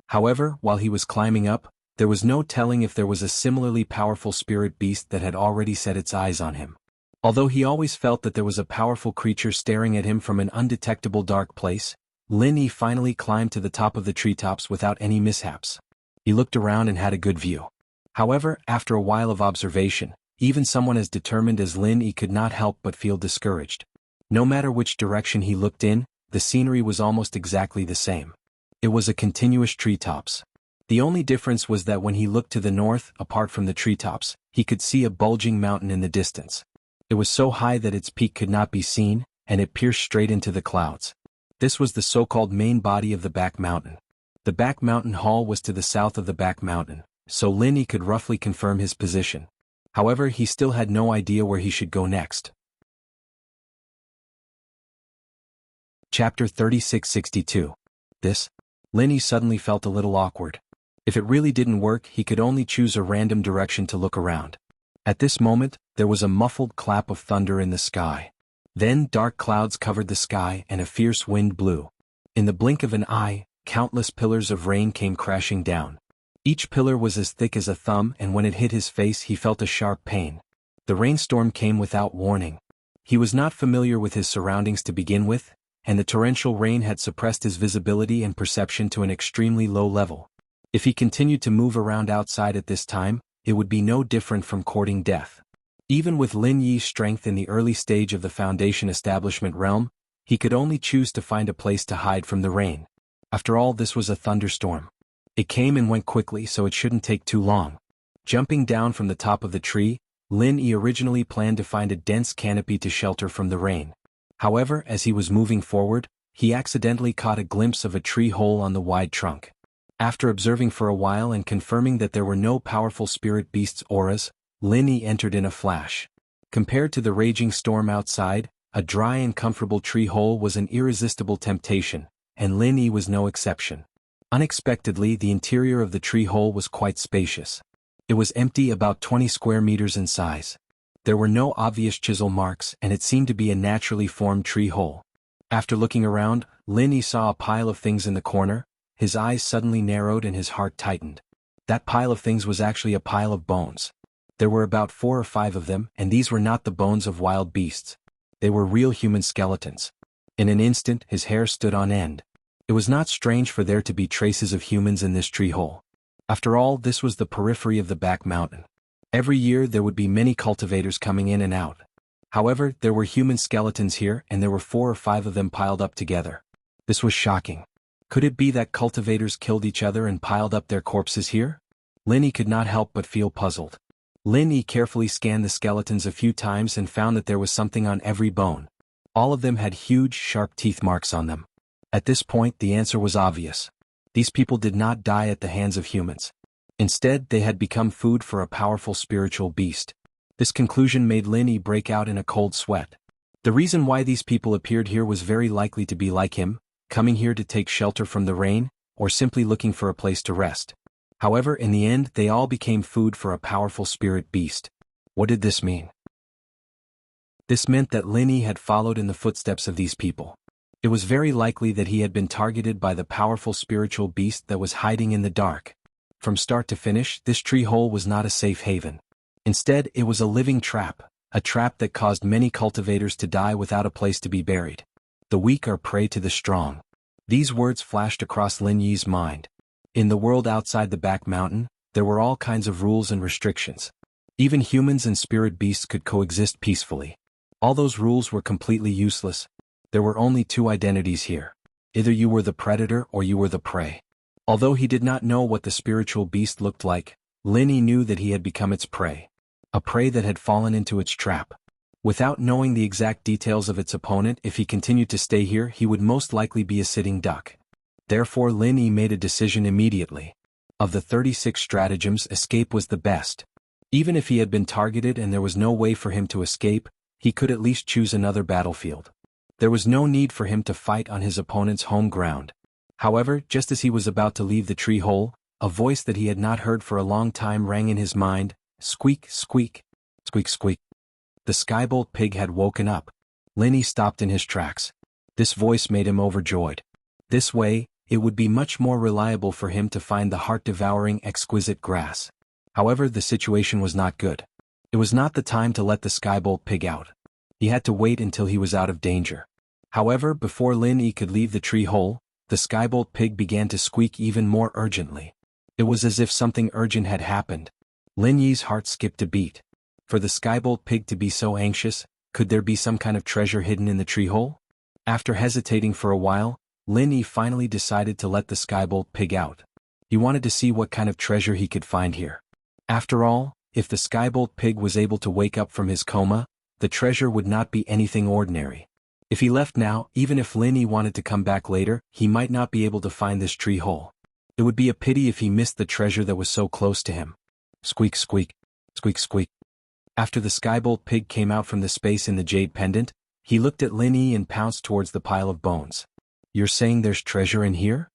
However, while he was climbing up, there was no telling if there was a similarly powerful spirit beast that had already set its eyes on him. Although he always felt that there was a powerful creature staring at him from an undetectable dark place, Lin Yi finally climbed to the top of the treetops without any mishaps. He looked around and had a good view. However, after a while of observation, even someone as determined as Lin Yi could not help but feel discouraged. No matter which direction he looked in, the scenery was almost exactly the same. It was a continuous treetops. The only difference was that when he looked to the north, apart from the treetops, he could see a bulging mountain in the distance. It was so high that its peak could not be seen, and it pierced straight into the clouds. This was the so-called main body of the back mountain. The back mountain hall was to the south of the back mountain, so Lin Yi could roughly confirm his position. However, he still had no idea where he should go next. Chapter 3662. Lin Yi suddenly felt a little awkward. If it really didn't work, he could only choose a random direction to look around. At this moment, there was a muffled clap of thunder in the sky. Then dark clouds covered the sky and a fierce wind blew. In the blink of an eye, countless pillars of rain came crashing down. Each pillar was as thick as a thumb, and when it hit his face he felt a sharp pain. The rainstorm came without warning. He was not familiar with his surroundings to begin with, and the torrential rain had suppressed his visibility and perception to an extremely low level. If he continued to move around outside at this time, it would be no different from courting death. Even with Lin Yi's strength in the early stage of the Foundation establishment realm, he could only choose to find a place to hide from the rain. After all, this was a thunderstorm. It came and went quickly, so it shouldn't take too long. Jumping down from the top of the tree, Lin Yi originally planned to find a dense canopy to shelter from the rain. However, as he was moving forward, he accidentally caught a glimpse of a tree hole on the wide trunk. After observing for a while and confirming that there were no powerful spirit beasts' auras, Lin Yi entered in a flash. Compared to the raging storm outside, a dry and comfortable tree hole was an irresistible temptation, and Lin Yi was no exception. Unexpectedly, the interior of the tree hole was quite spacious. It was empty, about 20 square meters in size. There were no obvious chisel marks, and it seemed to be a naturally formed tree hole. After looking around, Linny saw a pile of things in the corner. His eyes suddenly narrowed and his heart tightened. That pile of things was actually a pile of bones. There were about 4 or 5 of them, and these were not the bones of wild beasts. They were real human skeletons. In an instant, his hair stood on end. It was not strange for there to be traces of humans in this tree hole. After all, this was the periphery of the back mountain. Every year there would be many cultivators coming in and out. However, there were human skeletons here, and there were 4 or 5 of them piled up together. This was shocking. Could it be that cultivators killed each other and piled up their corpses here? Linny could not help but feel puzzled. Linny carefully scanned the skeletons a few times and found that there was something on every bone. All of them had huge, sharp teeth marks on them. At this point, the answer was obvious. These people did not die at the hands of humans. Instead, they had become food for a powerful spiritual beast. This conclusion made Linny break out in a cold sweat. The reason why these people appeared here was very likely to be like him, coming here to take shelter from the rain, or simply looking for a place to rest. However, in the end, they all became food for a powerful spirit beast. What did this mean? This meant that Linny had followed in the footsteps of these people. It was very likely that he had been targeted by the powerful spiritual beast that was hiding in the dark. From start to finish, this tree hole was not a safe haven. Instead, it was a living trap, a trap that caused many cultivators to die without a place to be buried. The weak are prey to the strong. These words flashed across Lin Yi's mind. In the world outside the back mountain, there were all kinds of rules and restrictions. Even humans and spirit beasts could coexist peacefully. All those rules were completely useless. There were only 2 identities here. Either you were the predator or you were the prey. Although he did not know what the spiritual beast looked like, Linny knew that he had become its prey. A prey that had fallen into its trap. Without knowing the exact details of its opponent, if he continued to stay here, he would most likely be a sitting duck. Therefore, Linny made a decision immediately. Of the 36 stratagems, escape was the best. Even if he had been targeted and there was no way for him to escape, he could at least choose another battlefield. There was no need for him to fight on his opponent's home ground. However, just as he was about to leave the tree hole, a voice that he had not heard for a long time rang in his mind. Squeak, squeak, squeak, squeak. The skybolt pig had woken up. Linny stopped in his tracks. This voice made him overjoyed. This way, it would be much more reliable for him to find the heart-devouring exquisite grass. However, the situation was not good. It was not the time to let the skybolt pig out. He had to wait until he was out of danger. However, before Linny could leave the tree hole, the skybolt pig began to squeak even more urgently. It was as if something urgent had happened. Lin Yi's heart skipped a beat. For the skybolt pig to be so anxious, could there be some kind of treasure hidden in the tree hole? After hesitating for a while, Lin Yi finally decided to let the skybolt pig out. He wanted to see what kind of treasure he could find here. After all, if the skybolt pig was able to wake up from his coma, the treasure would not be anything ordinary. If he left now, even if Lin Yi wanted to come back later, he might not be able to find this tree hole. It would be a pity if he missed the treasure that was so close to him. Squeak, squeak, squeak, squeak. After the skybolt pig came out from the space in the jade pendant, he looked at Lin Yi and pounced towards the pile of bones. You're saying there's treasure in here?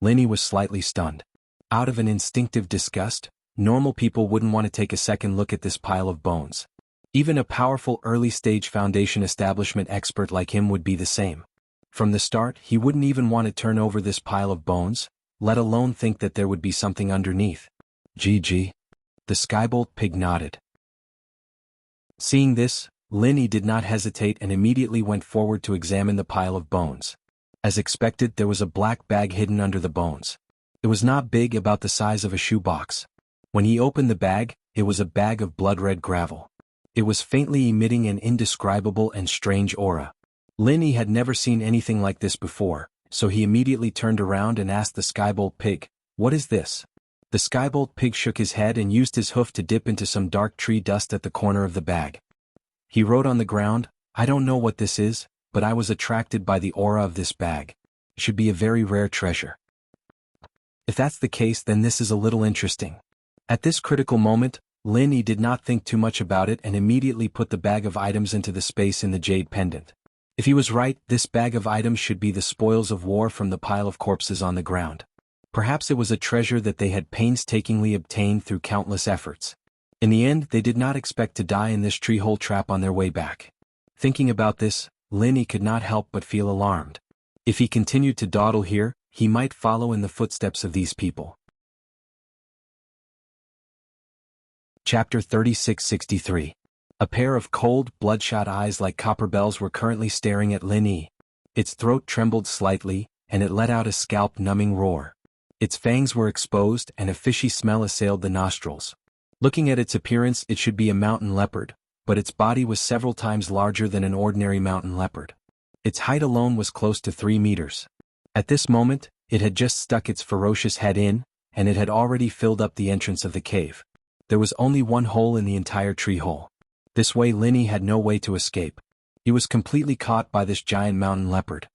Lin Yi was slightly stunned. Out of an instinctive disgust, normal people wouldn't want to take a second look at this pile of bones. Even a powerful early-stage foundation establishment expert like him would be the same. From the start, he wouldn't even want to turn over this pile of bones, let alone think that there would be something underneath. GG. The skybolt pig nodded. Seeing this, Lin Yi did not hesitate and immediately went forward to examine the pile of bones. As expected, there was a black bag hidden under the bones. It was not big, about the size of a shoebox. When he opened the bag, it was a bag of blood-red gravel. It was faintly emitting an indescribable and strange aura. Lin Yi had never seen anything like this before, so he immediately turned around and asked the skybolt pig, "What is this?" The skybolt pig shook his head and used his hoof to dip into some dark tree dust at the corner of the bag. He wrote on the ground, "I don't know what this is, but I was attracted by the aura of this bag. It should be a very rare treasure. If that's the case, then this is a little interesting." At this critical moment, Lin Yi did not think too much about it and immediately put the bag of items into the space in the jade pendant. If he was right, this bag of items should be the spoils of war from the pile of corpses on the ground. Perhaps it was a treasure that they had painstakingly obtained through countless efforts. In the end, they did not expect to die in this tree hole trap on their way back. Thinking about this, Linny could not help but feel alarmed. If he continued to dawdle here, he might follow in the footsteps of these people. Chapter 3663. A pair of cold, bloodshot eyes like copper bells were currently staring at Linny. Its throat trembled slightly, and it let out a scalp-numbing roar. Its fangs were exposed and a fishy smell assailed the nostrils. Looking at its appearance, it should be a mountain leopard, but its body was several times larger than an ordinary mountain leopard. Its height alone was close to 3 meters. At this moment, it had just stuck its ferocious head in, and it had already filled up the entrance of the cave. There was only one hole in the entire tree hole. This way Linny had no way to escape. He was completely caught by this giant mountain leopard.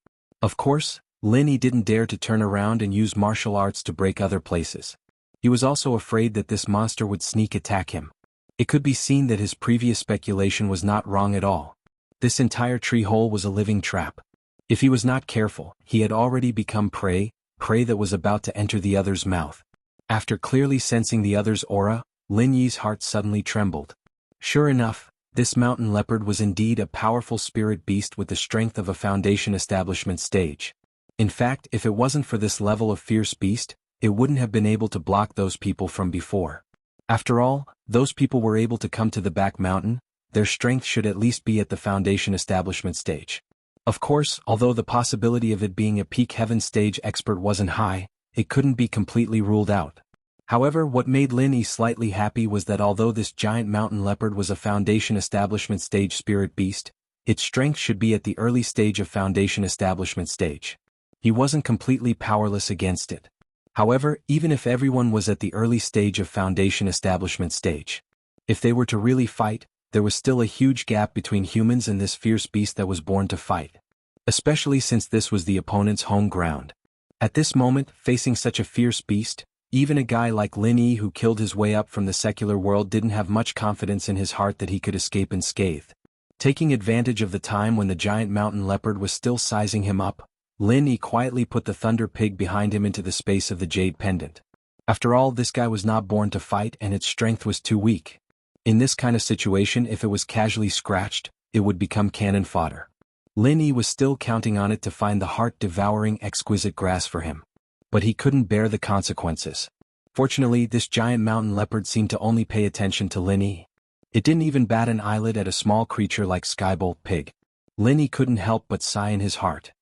Of course, Linny didn't dare to turn around and use martial arts to break other places. He was also afraid that this monster would sneak attack him. It could be seen that his previous speculation was not wrong at all. This entire tree hole was a living trap. If he was not careful, he had already become prey that was about to enter the other's mouth. After clearly sensing the other's aura, Linny's heart suddenly trembled. Sure enough, this mountain leopard was indeed a powerful spirit beast with the strength of a Foundation establishment stage. In fact, if it wasn't for this level of fierce beast, it wouldn't have been able to block those people from before. After all, those people were able to come to the back mountain, their strength should at least be at the Foundation establishment stage. Of course, although the possibility of it being a peak heaven stage expert wasn't high, it couldn't be completely ruled out. However, what made Linny slightly happy was that although this giant mountain leopard was a Foundation establishment stage spirit beast, its strength should be at the early stage of Foundation establishment stage. He wasn't completely powerless against it. However, even if everyone was at the early stage of Foundation establishment stage, if they were to really fight, there was still a huge gap between humans and this fierce beast that was born to fight. Especially since this was the opponent's home ground. At this moment, facing such a fierce beast, even a guy like Linny who killed his way up from the secular world didn't have much confidence in his heart that he could escape unscathed. Taking advantage of the time when the giant mountain leopard was still sizing him up, Linny quietly put the thunder pig behind him into the space of the jade pendant. After all, this guy was not born to fight and its strength was too weak. In this kind of situation, if it was casually scratched, it would become cannon fodder. Linny was still counting on it to find the heart-devouring exquisite grass for him. But he couldn't bear the consequences. Fortunately, this giant mountain leopard seemed to only pay attention to Linny. It didn't even bat an eyelid at a small creature like Skybolt Pig. Linny couldn't help but sigh in his heart.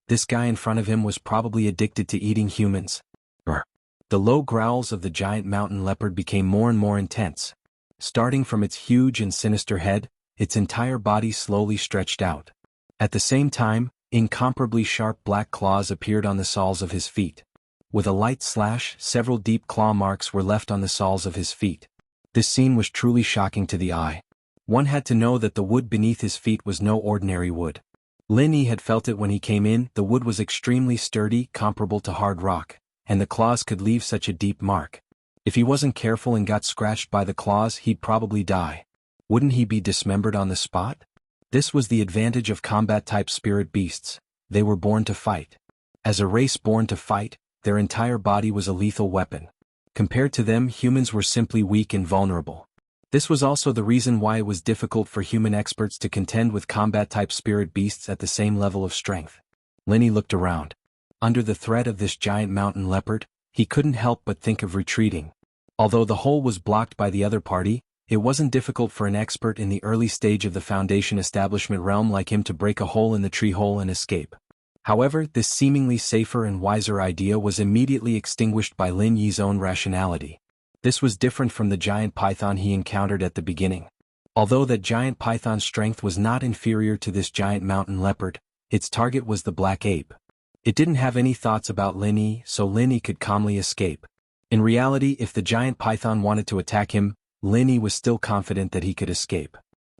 This guy in front of him was probably addicted to eating humans. The low growls of the giant mountain leopard became more and more intense. Starting from its huge and sinister head, its entire body slowly stretched out. At the same time, incomparably sharp black claws appeared on the soles of his feet. With a light slash, several deep claw marks were left on the soles of his feet. This scene was truly shocking to the eye. One had to know that the wood beneath his feet was no ordinary wood. Linny had felt it when he came in. The wood was extremely sturdy, comparable to hard rock, and the claws could leave such a deep mark. If he wasn't careful and got scratched by the claws, he'd probably die. Wouldn't he be dismembered on the spot? This was the advantage of combat-type spirit beasts. They were born to fight. As a race born to fight, their entire body was a lethal weapon. Compared to them, humans were simply weak and vulnerable. This was also the reason why it was difficult for human experts to contend with combat-type spirit beasts at the same level of strength. Linny looked around. Under the threat of this giant mountain leopard, he couldn't help but think of retreating. Although the hole was blocked by the other party, it wasn't difficult for an expert in the early stage of the Foundation establishment realm like him to break a hole in the tree hole and escape. However, this seemingly safer and wiser idea was immediately extinguished by Lin Yi's own rationality. This was different from the giant python he encountered at the beginning. Although that giant python's strength was not inferior to this giant mountain leopard, its target was the black ape. It didn't have any thoughts about Lin Yi, so Lin Yi could calmly escape. In reality, if the giant python wanted to attack him, Lin Yi was still confident that he could escape.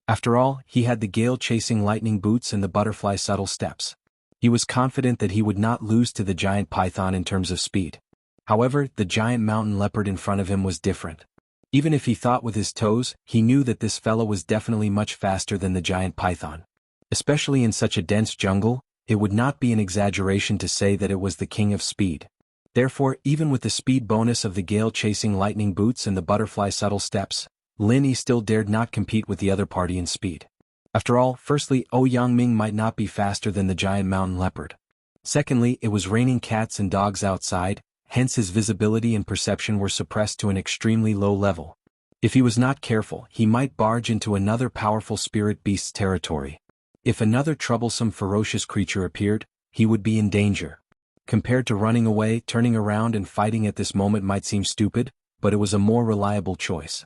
After all, he had the gale-chasing lightning boots and the butterfly subtle steps. He was confident that he would not lose to the giant python in terms of speed. However, the giant mountain leopard in front of him was different. Even if he thought with his toes, he knew that this fellow was definitely much faster than the giant python. Especially in such a dense jungle, it would not be an exaggeration to say that it was the king of speed. Therefore, even with the speed bonus of the gale-chasing lightning boots and the butterfly subtle steps, Lin Yi still dared not compete with the other party in speed. After all, firstly, Yangming might not be faster than the giant mountain leopard. Secondly, it was raining cats and dogs outside, hence his visibility and perception were suppressed to an extremely low level. If he was not careful, he might barge into another powerful spirit beast's territory. If another troublesome ferocious creature appeared, he would be in danger. Compared to running away, turning around and fighting at this moment might seem stupid, but it was a more reliable choice.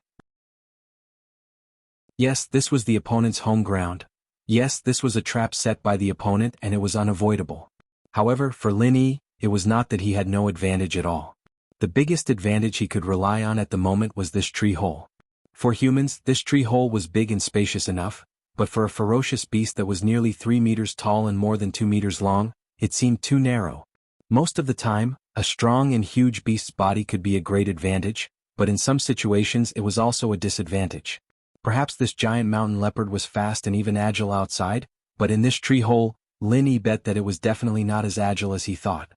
Yes, this was the opponent's home ground. Yes, this was a trap set by the opponent and it was unavoidable. However, for Lin Yi, it was not that he had no advantage at all. The biggest advantage he could rely on at the moment was this tree hole. For humans, this tree hole was big and spacious enough, but for a ferocious beast that was nearly 3 meters tall and more than 2 meters long, it seemed too narrow. Most of the time, a strong and huge beast's body could be a great advantage, but in some situations it was also a disadvantage. Perhaps this giant mountain leopard was fast and even agile outside, but in this tree hole, Lin Yi bet that it was definitely not as agile as he thought.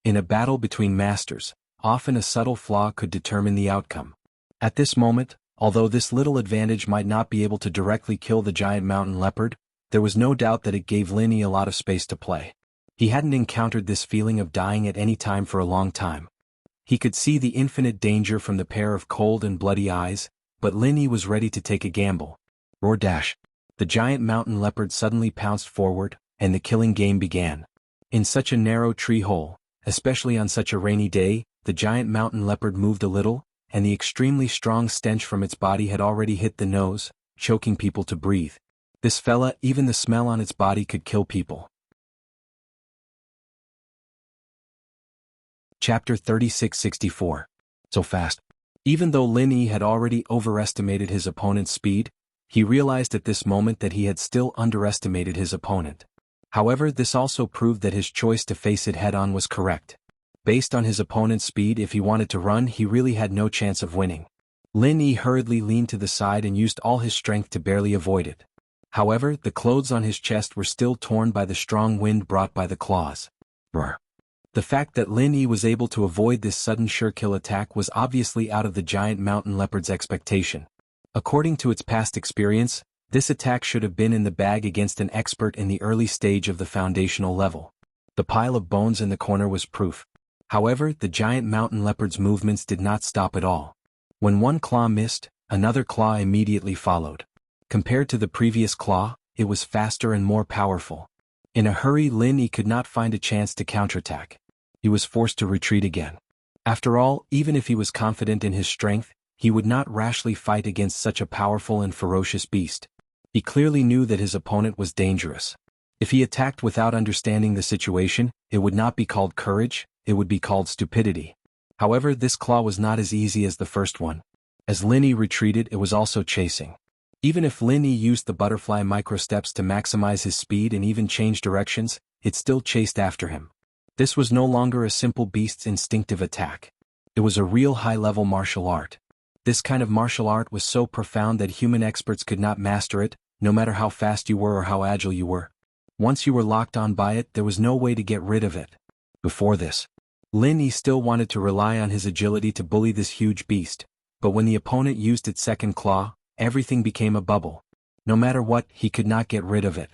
In a battle between masters, often a subtle flaw could determine the outcome. At this moment, although this little advantage might not be able to directly kill the giant mountain leopard, there was no doubt that it gave Lin Yi a lot of space to play. He hadn't encountered this feeling of dying at any time for a long time. He could see the infinite danger from the pair of cold and bloody eyes, but Lin Yi was ready to take a gamble. Roar dash. The giant mountain leopard suddenly pounced forward, and the killing game began. In such a narrow tree hole, especially on such a rainy day, the giant mountain leopard moved a little, and the extremely strong stench from its body had already hit the nose, choking people to breathe. This fella, even the smell on its body could kill people. Chapter 3664. So fast. Even though Lin Yi had already overestimated his opponent's speed, he realized at this moment that he had still underestimated his opponent. However, this also proved that his choice to face it head-on was correct. Based on his opponent's speed, if he wanted to run, he really had no chance of winning. Lin Yi hurriedly leaned to the side and used all his strength to barely avoid it. However, the clothes on his chest were still torn by the strong wind brought by the claws. Brr. The fact that Lin Yi was able to avoid this sudden sure-kill attack was obviously out of the giant mountain leopard's expectation. According to its past experience, this attack should have been in the bag against an expert in the early stage of the foundational level. The pile of bones in the corner was proof. However, the giant mountain leopard's movements did not stop at all. When one claw missed, another claw immediately followed. Compared to the previous claw, it was faster and more powerful. In a hurry, Lin Yi could not find a chance to counterattack. He was forced to retreat again. After all, even if he was confident in his strength, he would not rashly fight against such a powerful and ferocious beast. He clearly knew that his opponent was dangerous. If he attacked without understanding the situation, it would not be called courage, it would be called stupidity. However, this claw was not as easy as the first one. As Lin Yi retreated, it was also chasing. Even if Lin Yi used the butterfly microsteps to maximize his speed and even change directions, it still chased after him. This was no longer a simple beast's instinctive attack. It was a real high-level martial art. This kind of martial art was so profound that human experts could not master it, no matter how fast you were or how agile you were. Once you were locked on by it, there was no way to get rid of it. Before this, Lin Yi still wanted to rely on his agility to bully this huge beast, but when the opponent used its second claw, everything became a bubble. No matter what, he could not get rid of it.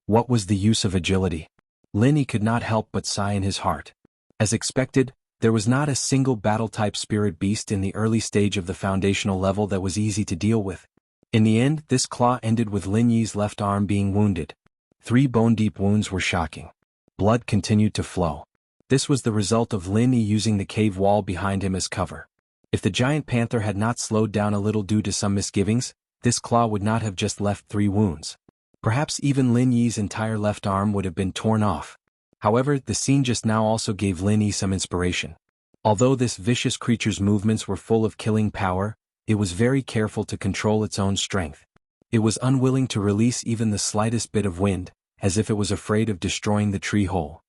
What was the use of agility? Lin Yi could not help but sigh in his heart. As expected, there was not a single battle-type spirit beast in the early stage of the foundational level that was easy to deal with. In the end, this claw ended with Lin Yi's left arm being wounded. 3 bone-deep wounds were shocking. Blood continued to flow. This was the result of Lin Yi using the cave wall behind him as cover. If the giant panther had not slowed down a little due to some misgivings, this claw would not have just left 3 wounds. Perhaps even Lin Yi's entire left arm would have been torn off. However, the scene just now also gave Lin Yi some inspiration. Although this vicious creature's movements were full of killing power, it was very careful to control its own strength. It was unwilling to release even the slightest bit of wind, as if it was afraid of destroying the tree hole.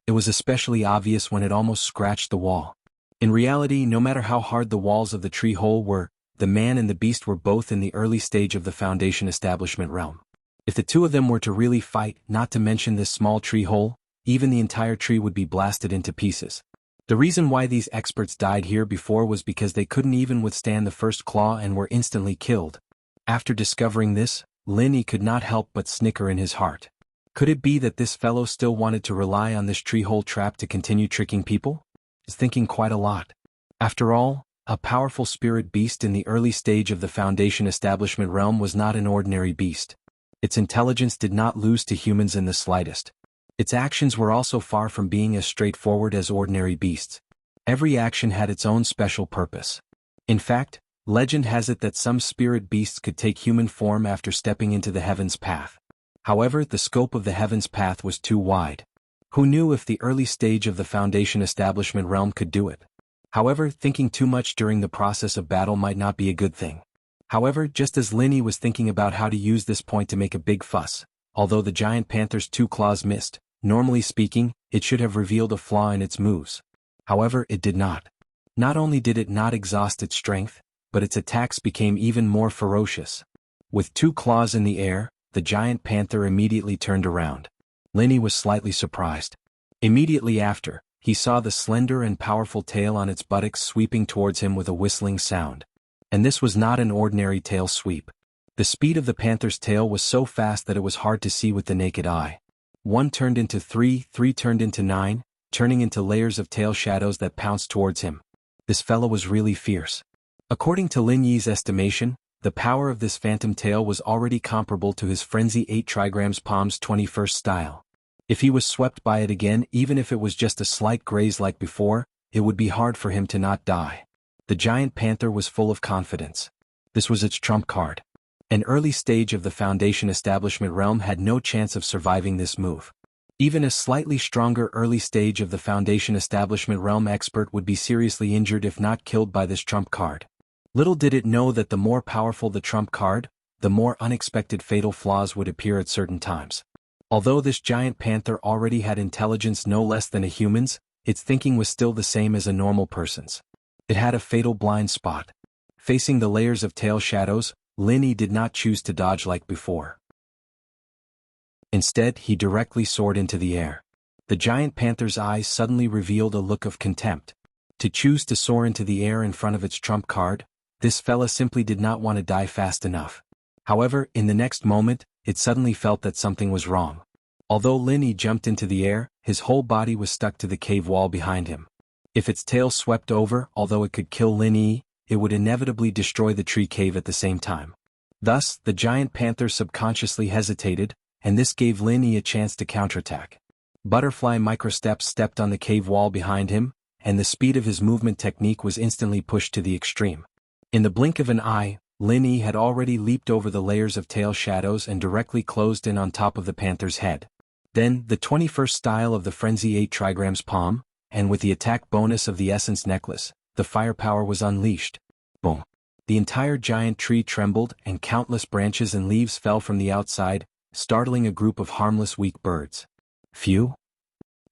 It was especially obvious when it almost scratched the wall. In reality, no matter how hard the walls of the tree hole were, the man and the beast were both in the early stage of the foundation establishment realm. If the two of them were to really fight, not to mention this small tree hole, even the entire tree would be blasted into pieces. The reason why these experts died here before was because they couldn't even withstand the first claw and were instantly killed. After discovering this, Linny could not help but snicker in his heart. Could it be that this fellow still wanted to rely on this tree-hole trap to continue tricking people? He's thinking quite a lot. After all, a powerful spirit beast in the early stage of the Foundation establishment realm was not an ordinary beast. Its intelligence did not lose to humans in the slightest. Its actions were also far from being as straightforward as ordinary beasts. Every action had its own special purpose. In fact, legend has it that some spirit beasts could take human form after stepping into the Heaven's Path. However, the scope of the Heaven's Path was too wide. Who knew if the early stage of the Foundation establishment realm could do it? However, thinking too much during the process of battle might not be a good thing. However, just as Linny was thinking about how to use this point to make a big fuss, although the giant panther's 2 claws missed, normally speaking, it should have revealed a flaw in its moves. However, it did not. Not only did it not exhaust its strength, but its attacks became even more ferocious. With 2 claws in the air, the giant panther immediately turned around. Linny was slightly surprised. Immediately after, he saw the slender and powerful tail on its buttocks sweeping towards him with a whistling sound. And this was not an ordinary tail sweep. The speed of the panther's tail was so fast that it was hard to see with the naked eye. 1 turned into 3, 3 turned into 9, turning into layers of tail shadows that pounced towards him. This fellow was really fierce. According to Lin Yi's estimation, the power of this phantom tail was already comparable to his Frenzy 8 trigrams Palm's 21st style. If he was swept by it again, even if it was just a slight graze like before, it would be hard for him to not die. The giant panther was full of confidence. This was its trump card. An early stage of the Foundation establishment realm had no chance of surviving this move. Even a slightly stronger early stage of the Foundation establishment realm expert would be seriously injured if not killed by this trump card. Little did it know that the more powerful the trump card, the more unexpected fatal flaws would appear at certain times. Although this giant panther already had intelligence no less than a human's, its thinking was still the same as a normal person's. It had a fatal blind spot. Facing the layers of tail shadows, Linny did not choose to dodge like before. Instead, he directly soared into the air. The giant panther's eyes suddenly revealed a look of contempt. To choose to soar into the air in front of its trump card, this fella simply did not want to die fast enough. However, in the next moment, it suddenly felt that something was wrong. Although Linny jumped into the air, his whole body was stuck to the cave wall behind him. If its tail swept over, although it could kill Linny, it would inevitably destroy the tree cave at the same time. Thus, the giant panther subconsciously hesitated, and this gave Linny a chance to counterattack. Butterfly microsteps stepped on the cave wall behind him, and the speed of his movement technique was instantly pushed to the extreme. In the blink of an eye, Linny had already leaped over the layers of tail shadows and directly closed in on top of the panther's head. Then, the 21st style of the Frenzy 8 trigrams Palm, and with the attack bonus of the Essence Necklace, the firepower was unleashed. Boom! The entire giant tree trembled and countless branches and leaves fell from the outside, startling a group of harmless weak birds. Phew!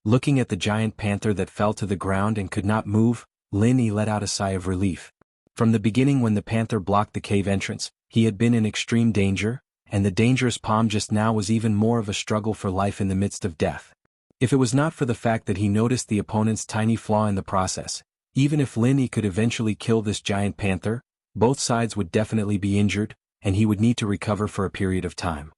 Looking at the giant panther that fell to the ground and could not move, Linny let out a sigh of relief. From the beginning, when the panther blocked the cave entrance, he had been in extreme danger, and the dangerous Palm just now was even more of a struggle for life in the midst of death. If it was not for the fact that he noticed the opponent's tiny flaw in the process, even if Linny could eventually kill this giant panther, both sides would definitely be injured, and he would need to recover for a period of time.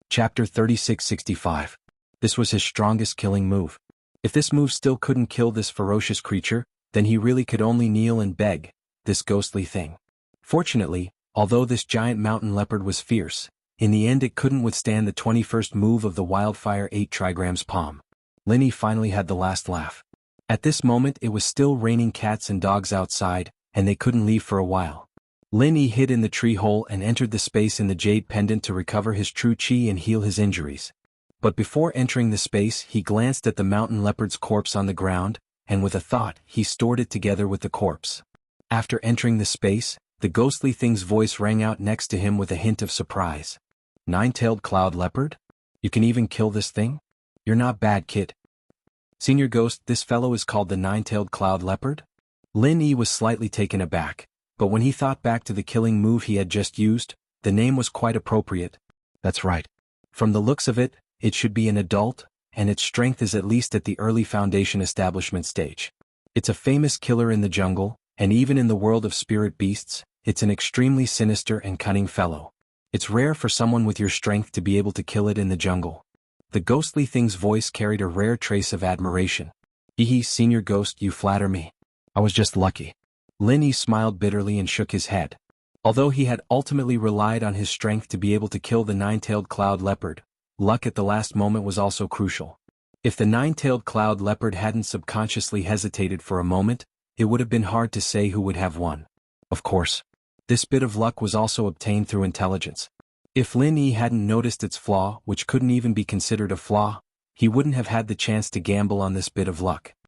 Chapter 3665. This was his strongest killing move. If this move still couldn't kill this ferocious creature, then he really could only kneel and beg, this ghostly thing. Fortunately, although this giant mountain leopard was fierce, in the end it couldn't withstand the 21st move of the Wildfire 8 trigrams Palm. Linny finally had the last laugh. At this moment it was still raining cats and dogs outside, and they couldn't leave for a while. Linny hid in the tree hole and entered the space in the jade pendant to recover his true chi and heal his injuries. But before entering the space, he glanced at the mountain leopard's corpse on the ground, and with a thought, he stored it together with the corpse. After entering the space, the ghostly thing's voice rang out next to him with a hint of surprise. Nine-tailed cloud leopard? You can even kill this thing? You're not bad, kid. Senior Ghost, this fellow is called the nine-tailed cloud leopard? Lin Yi was slightly taken aback, but when he thought back to the killing move he had just used, the name was quite appropriate. That's right. From the looks of it, it should be an adult, and its strength is at least at the early Foundation establishment stage. It's a famous killer in the jungle, and even in the world of spirit beasts, it's an extremely sinister and cunning fellow. It's rare for someone with your strength to be able to kill it in the jungle. The ghostly thing's voice carried a rare trace of admiration. Senior ghost, you flatter me. I was just lucky. Lin Yi smiled bitterly and shook his head. Although he had ultimately relied on his strength to be able to kill the nine-tailed cloud leopard, luck at the last moment was also crucial. If the nine-tailed cloud leopard hadn't subconsciously hesitated for a moment, it would have been hard to say who would have won. Of course, this bit of luck was also obtained through intelligence. If Lin Yi hadn't noticed its flaw, which couldn't even be considered a flaw, he wouldn't have had the chance to gamble on this bit of luck.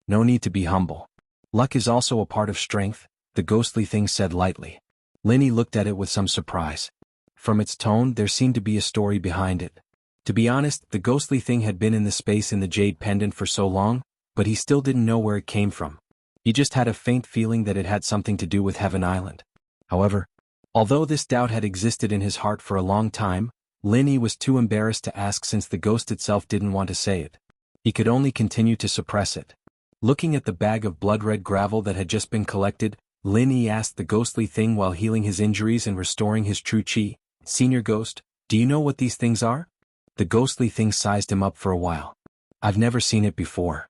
No need to be humble. Luck is also a part of strength, the ghostly thing said lightly. Lin Yi looked at it with some surprise. From its tone, there seemed to be a story behind it. To be honest, the ghostly thing had been in the space in the jade pendant for so long, but he still didn't know where it came from. He just had a faint feeling that it had something to do with Heaven Island. However, although this doubt had existed in his heart for a long time, Lin Yi was too embarrassed to ask since the ghost itself didn't want to say it. He could only continue to suppress it. Looking at the bag of blood-red gravel that had just been collected, Lin Yi asked the ghostly thing while healing his injuries and restoring his true chi, "Senior ghost, do you know what these things are?" The ghostly thing sized him up for a while. "I've never seen it before.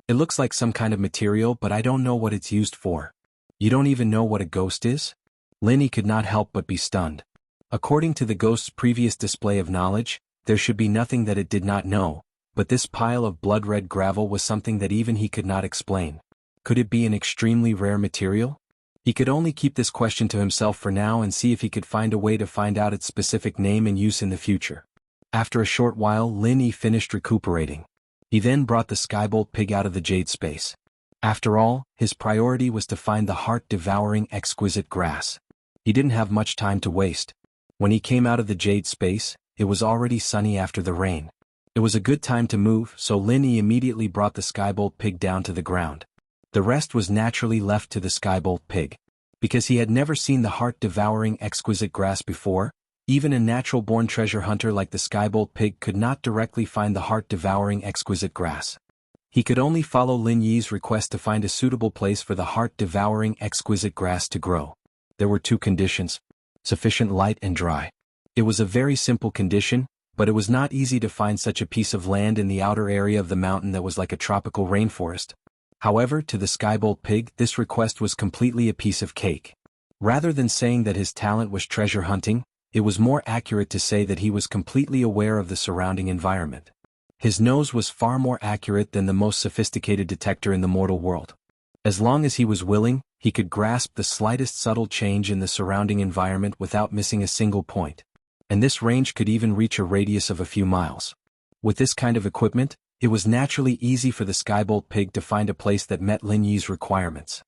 It looks like some kind of material, but I don't know what it's used for." "You don't even know what a ghost is?" Lin Yi could not help but be stunned. According to the ghost's previous display of knowledge, there should be nothing that it did not know, but this pile of blood-red gravel was something that even he could not explain. Could it be an extremely rare material? He could only keep this question to himself for now and see if he could find a way to find out its specific name and use in the future. After a short while, Lin Yi finished recuperating. He then brought the skybolt pig out of the jade space. After all, his priority was to find the heart-devouring exquisite grass. He didn't have much time to waste. When he came out of the jade space, it was already sunny after the rain. It was a good time to move, so Lin Yi immediately brought the skybolt pig down to the ground. The rest was naturally left to the skybolt pig. Because he had never seen the heart-devouring exquisite grass before, even a natural-born treasure hunter like the skybolt pig could not directly find the heart-devouring exquisite grass. He could only follow Lin Yi's request to find a suitable place for the heart-devouring exquisite grass to grow. There were two conditions: sufficient light and dry. It was a very simple condition, but it was not easy to find such a piece of land in the outer area of the mountain that was like a tropical rainforest. However, to the skybolt pig, this request was completely a piece of cake. Rather than saying that his talent was treasure hunting, it was more accurate to say that he was completely aware of the surrounding environment. His nose was far more accurate than the most sophisticated detector in the mortal world. As long as he was willing, he could grasp the slightest subtle change in the surrounding environment without missing a single point. And this range could even reach a radius of a few miles. With this kind of equipment, it was naturally easy for the skybolt pig to find a place that met Lin Yi's requirements.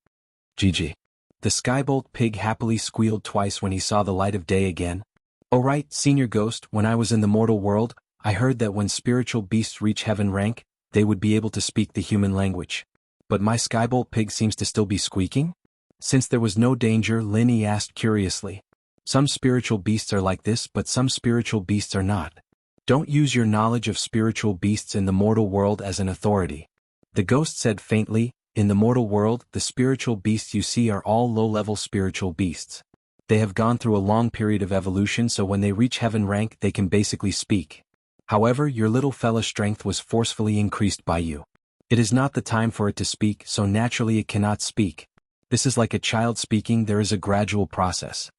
GG. The skybolt pig happily squealed twice when he saw the light of day again. "Oh right, Senior Ghost, when I was in the mortal world, I heard that when spiritual beasts reach heaven rank, they would be able to speak the human language. But my skybolt pig seems to still be squeaking?" Since there was no danger, Lin Yi asked curiously. "Some spiritual beasts are like this, but some spiritual beasts are not. Don't use your knowledge of spiritual beasts in the mortal world as an authority." The ghost said faintly, "In the mortal world, the spiritual beasts you see are all low-level spiritual beasts. They have gone through a long period of evolution, so when they reach heaven rank they can basically speak. However, your little fella's strength was forcefully increased by you. It is not the time for it to speak, so naturally it cannot speak. This is like a child speaking, there is a gradual process.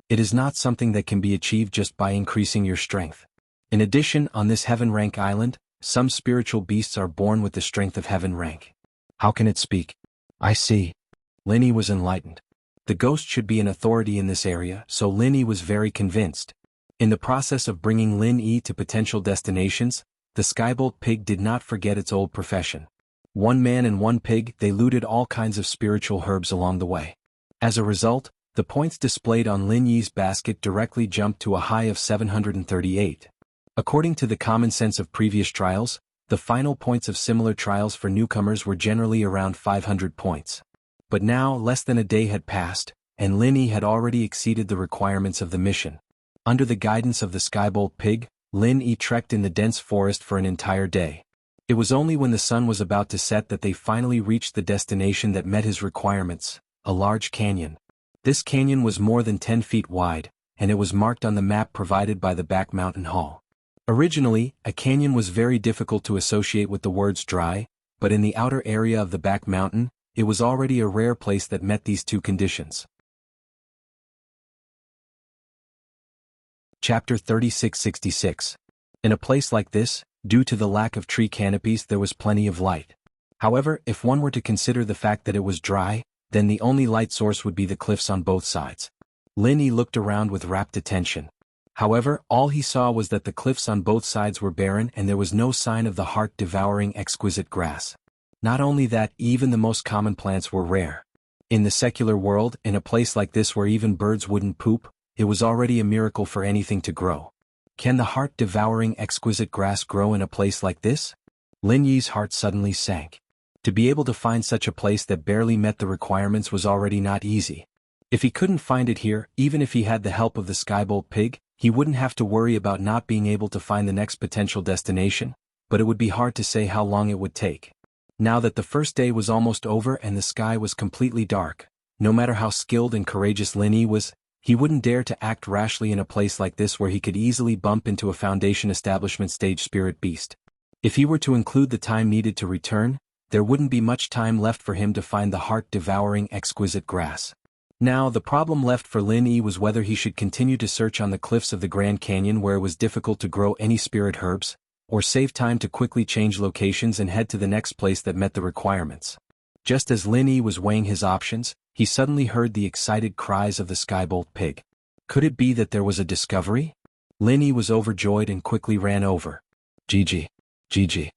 It is not something that can be achieved just by increasing your strength. In addition, on this heaven rank island, some spiritual beasts are born with the strength of heaven rank." "How can it speak?" "I see." Lin Yi was enlightened. The ghost should be an authority in this area, so Lin Yi was very convinced. In the process of bringing Lin Yi to potential destinations, the skybolt pig did not forget its old profession. One man and one pig, they looted all kinds of spiritual herbs along the way. As a result, the points displayed on Lin Yi's basket directly jumped to a high of 738. According to the common sense of previous trials, the final points of similar trials for newcomers were generally around 500 points. But now, less than a day had passed, and Lin Yi had already exceeded the requirements of the mission. Under the guidance of the skybolt pig, Lin Yi trekked in the dense forest for an entire day. It was only when the sun was about to set that they finally reached the destination that met his requirements, a large canyon. This canyon was more than 10 feet wide, and it was marked on the map provided by the back mountain hall. Originally, a canyon was very difficult to associate with the words dry, but in the outer area of the back mountain, it was already a rare place that met these two conditions. Chapter 3666. In a place like this, due to the lack of tree canopies, there was plenty of light. However, if one were to consider the fact that it was dry, then the only light source would be the cliffs on both sides. Lin Yi looked around with rapt attention. However, all he saw was that the cliffs on both sides were barren and there was no sign of the heart-devouring exquisite grass. Not only that, even the most common plants were rare. In the secular world, in a place like this where even birds wouldn't poop, it was already a miracle for anything to grow. Can the heart-devouring exquisite grass grow in a place like this? Lin Yi's heart suddenly sank. To be able to find such a place that barely met the requirements was already not easy. If he couldn't find it here, even if he had the help of the Skybolt pig, he wouldn't have to worry about not being able to find the next potential destination, but it would be hard to say how long it would take. Now that the first day was almost over and the sky was completely dark, no matter how skilled and courageous Lin Yi was, he wouldn't dare to act rashly in a place like this where he could easily bump into a Foundation establishment stage spirit beast. If he were to include the time needed to return, there wouldn't be much time left for him to find the heart-devouring exquisite grass. Now, the problem left for Lin Yi was whether he should continue to search on the cliffs of the Grand Canyon where it was difficult to grow any spirit herbs, or save time to quickly change locations and head to the next place that met the requirements. Just as Lin Yi was weighing his options, he suddenly heard the excited cries of the Skybolt pig. Could it be that there was a discovery? Lin Yi was overjoyed and quickly ran over. Gigi. Gigi.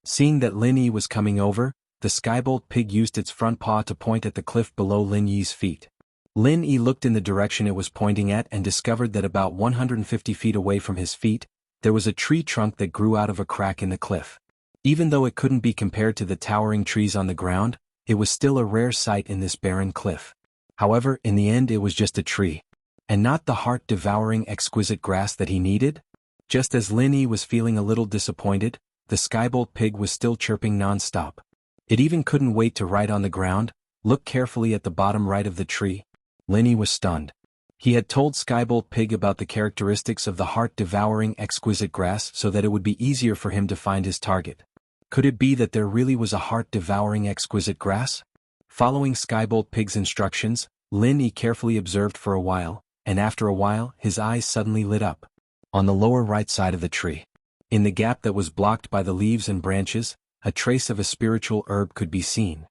Seeing that Lin Yi was coming over, the Skybolt pig used its front paw to point at the cliff below Lin Yi's feet. Lin Yi looked in the direction it was pointing at and discovered that about 150 feet away from his feet, there was a tree trunk that grew out of a crack in the cliff. Even though it couldn't be compared to the towering trees on the ground, it was still a rare sight in this barren cliff. However, in the end it was just a tree. And not the heart-devouring exquisite grass that he needed? Just as Lin Yi was feeling a little disappointed, the Skybolt pig was still chirping non-stop. It even couldn't wait to write on the ground, look carefully at the bottom right of the tree. Lin Yi was stunned. He had told Skybolt pig about the characteristics of the heart-devouring exquisite grass so that it would be easier for him to find his target. Could it be that there really was a heart-devouring exquisite grass? Following Skybolt pig's instructions, Lin Yi carefully observed for a while, and after a while his eyes suddenly lit up. On the lower right side of the tree, in the gap that was blocked by the leaves and branches, a trace of a spiritual herb could be seen.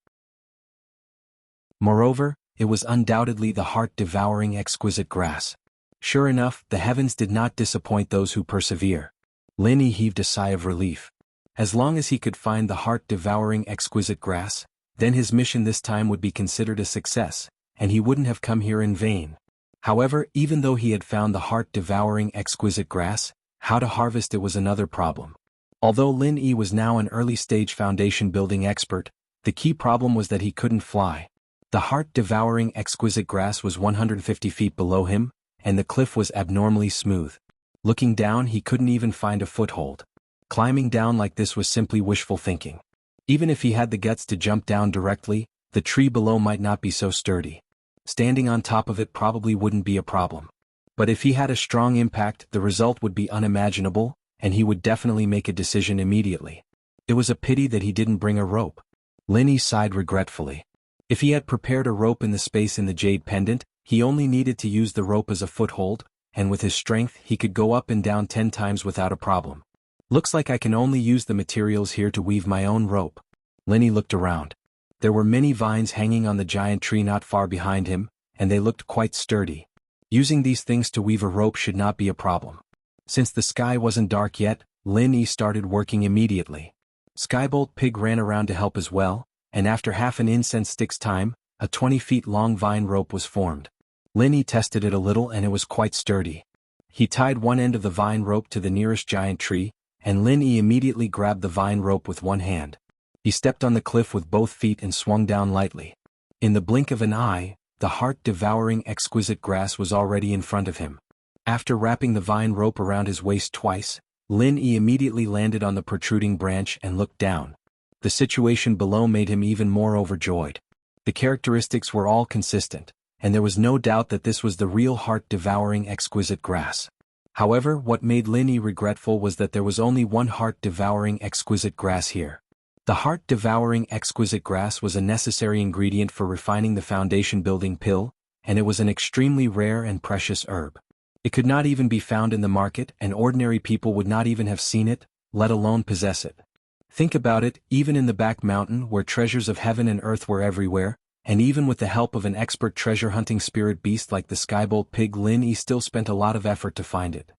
Moreover, it was undoubtedly the heart-devouring exquisite grass. Sure enough, the heavens did not disappoint those who persevere. Lin Yi heaved a sigh of relief. As long as he could find the heart-devouring exquisite grass, then his mission this time would be considered a success, and he wouldn't have come here in vain. However, even though he had found the heart-devouring exquisite grass, how to harvest it was another problem. Although Lin Yi was now an early-stage foundation building expert, the key problem was that he couldn't fly. The heart-devouring exquisite grass was 150 feet below him, and the cliff was abnormally smooth. Looking down, he couldn't even find a foothold. Climbing down like this was simply wishful thinking. Even if he had the guts to jump down directly, the tree below might not be so sturdy. Standing on top of it probably wouldn't be a problem. But if he had a strong impact, the result would be unimaginable, and he would definitely make a decision immediately. It was a pity that he didn't bring a rope. Lin Yi sighed regretfully. If he had prepared a rope in the space in the jade pendant, he only needed to use the rope as a foothold, and with his strength he could go up and down 10 times without a problem. Looks like I can only use the materials here to weave my own rope. Lin Yi looked around. There were many vines hanging on the giant tree not far behind him, and they looked quite sturdy. Using these things to weave a rope should not be a problem. Since the sky wasn't dark yet, Lin Yi started working immediately. Skybolt pig ran around to help as well, and after half an incense stick's time, a 20 feet long vine rope was formed. Lin Yi tested it a little and it was quite sturdy. He tied one end of the vine rope to the nearest giant tree, and Lin Yi immediately grabbed the vine rope with one hand. He stepped on the cliff with both feet and swung down lightly. In the blink of an eye, the heart-devouring exquisite grass was already in front of him. After wrapping the vine rope around his waist twice, Lin Yi immediately landed on the protruding branch and looked down. The situation below made him even more overjoyed. The characteristics were all consistent, and there was no doubt that this was the real heart-devouring exquisite grass. However, what made Lin Yi regretful was that there was only one heart-devouring exquisite grass here. The heart-devouring exquisite grass was a necessary ingredient for refining the foundation-building pill, and it was an extremely rare and precious herb. It could not even be found in the market, and ordinary people would not even have seen it, let alone possess it. Think about it, even in the back mountain where treasures of heaven and earth were everywhere, and even with the help of an expert treasure-hunting spirit beast like the skybolt pig, Lin Yi still spent a lot of effort to find it.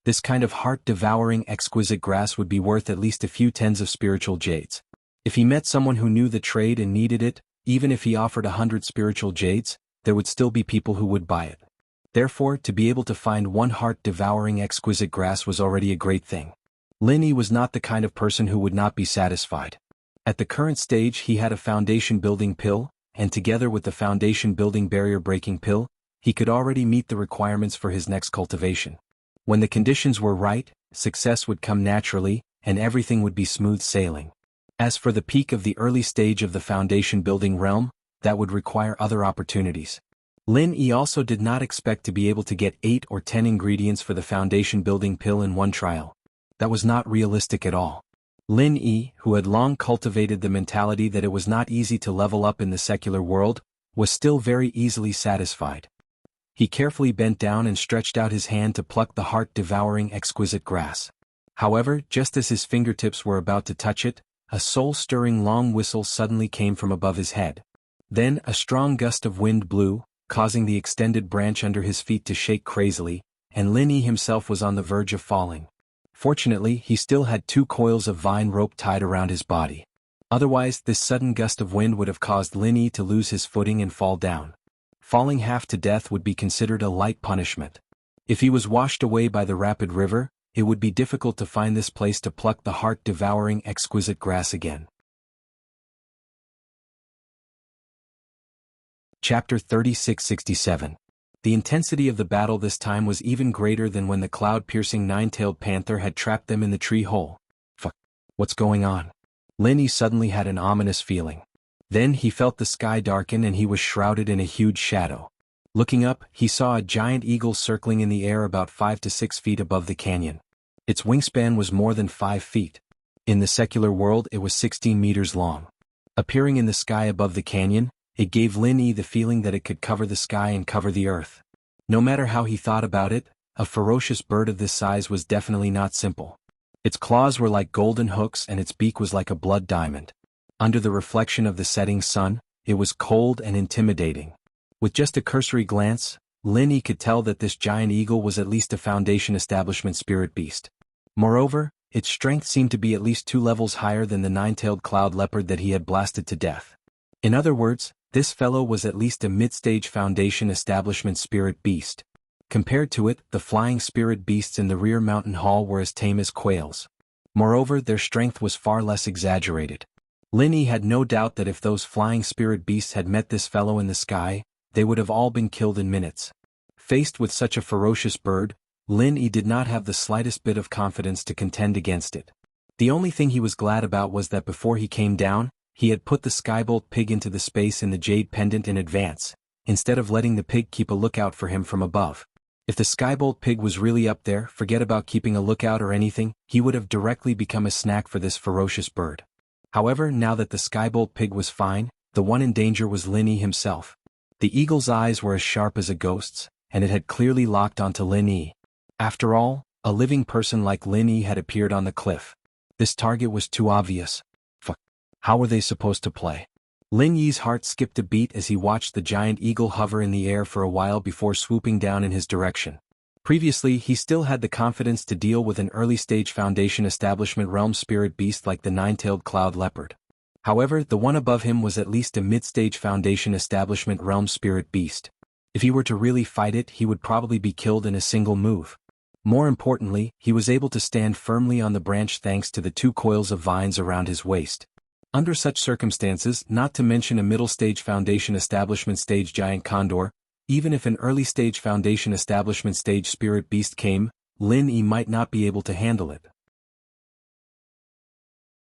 This kind of heart-devouring exquisite grass would be worth at least a few tens of spiritual jades. If he met someone who knew the trade and needed it, even if he offered 100 spiritual jades, there would still be people who would buy it. Therefore, to be able to find one heart-devouring exquisite grass was already a great thing. Lin Yi was not the kind of person who would not be satisfied. At the current stage he had a foundation-building pill, and together with the foundation-building barrier-breaking pill, he could already meet the requirements for his next cultivation. When the conditions were right, success would come naturally, and everything would be smooth sailing. As for the peak of the early stage of the foundation-building realm, that would require other opportunities. Lin Yi also did not expect to be able to get 8 or 10 ingredients for the foundation-building pill in one trial. That was not realistic at all. Lin Yi, who had long cultivated the mentality that it was not easy to level up in the secular world, was still very easily satisfied. He carefully bent down and stretched out his hand to pluck the heart-devouring exquisite grass. However, just as his fingertips were about to touch it, a soul-stirring long whistle suddenly came from above his head. Then a strong gust of wind blew, causing the extended branch under his feet to shake crazily, and Lin Yi himself was on the verge of falling. Fortunately, he still had 2 coils of vine rope tied around his body. Otherwise, this sudden gust of wind would have caused Lin Yi to lose his footing and fall down. Falling half to death would be considered a light punishment. If he was washed away by the rapid river, it would be difficult to find this place to pluck the heart-devouring exquisite grass again. Chapter 3667. The intensity of the battle this time was even greater than when the cloud-piercing nine-tailed panther had trapped them in the tree hole. Fuck. What's going on? Lin Yi suddenly had an ominous feeling. Then he felt the sky darken and he was shrouded in a huge shadow. Looking up, he saw a giant eagle circling in the air about 5 to 6 feet above the canyon. Its wingspan was more than 5 feet. In the secular world it was 16 meters long. Appearing in the sky above the canyon, it gave Lin Yi the feeling that it could cover the sky and cover the earth. No matter how he thought about it, a ferocious bird of this size was definitely not simple. Its claws were like golden hooks and its beak was like a blood diamond. Under the reflection of the setting sun, it was cold and intimidating. With just a cursory glance, Lin Yi could tell that this giant eagle was at least a Foundation Establishment spirit beast. Moreover, its strength seemed to be at least 2 levels higher than the 9-tailed cloud leopard that he had blasted to death. In other words, this fellow was at least a mid-stage Foundation Establishment spirit beast. Compared to it, the flying spirit beasts in the rear mountain hall were as tame as quails. Moreover, their strength was far less exaggerated. Lin Yi had no doubt that if those flying spirit beasts had met this fellow in the sky, they would have all been killed in minutes. Faced with such a ferocious bird, Lin Yi did not have the slightest bit of confidence to contend against it. The only thing he was glad about was that before he came down, he had put the skybolt pig into the space in the jade pendant in advance, instead of letting the pig keep a lookout for him from above. If the skybolt pig was really up there, forget about keeping a lookout or anything, he would have directly become a snack for this ferocious bird. However, now that the skybolt pig was fine, the one in danger was Lin Yi himself. The eagle's eyes were as sharp as a ghost's, and it had clearly locked onto Lin Yi. After all, a living person like Lin Yi had appeared on the cliff. This target was too obvious. How were they supposed to play? Lin Yi's heart skipped a beat as he watched the giant eagle hover in the air for a while before swooping down in his direction. Previously, he still had the confidence to deal with an early-stage Foundation Establishment realm spirit beast like the 9-tailed cloud leopard. However, the one above him was at least a mid-stage Foundation Establishment realm spirit beast. If he were to really fight it, he would probably be killed in a single move. More importantly, he was able to stand firmly on the branch thanks to the 2 coils of vines around his waist. Under such circumstances, not to mention a middle-stage Foundation Establishment stage giant condor, even if an early-stage Foundation Establishment stage spirit beast came, Lin Yi might not be able to handle it.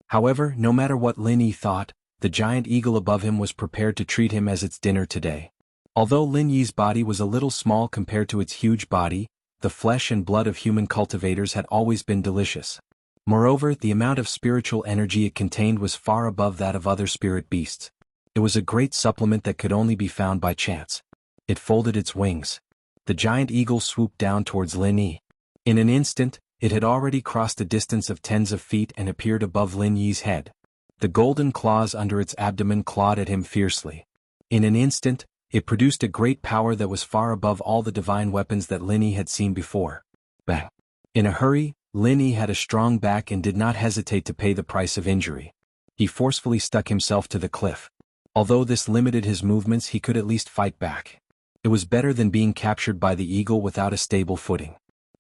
However, no matter what Lin Yi thought, the giant eagle above him was prepared to treat him as its dinner today. Although Lin Yi's body was a little small compared to its huge body, the flesh and blood of human cultivators had always been delicious. Moreover, the amount of spiritual energy it contained was far above that of other spirit beasts. It was a great supplement that could only be found by chance. It folded its wings. The giant eagle swooped down towards Lin Yi. In an instant, it had already crossed a distance of tens of feet and appeared above Lin Yi's head. The golden claws under its abdomen clawed at him fiercely. In an instant, it produced a great power that was far above all the divine weapons that Lin Yi had seen before. Bang! In a hurry, Lin Yi had a strong back and did not hesitate to pay the price of injury. He forcefully stuck himself to the cliff. Although this limited his movements, he could at least fight back. It was better than being captured by the eagle without a stable footing.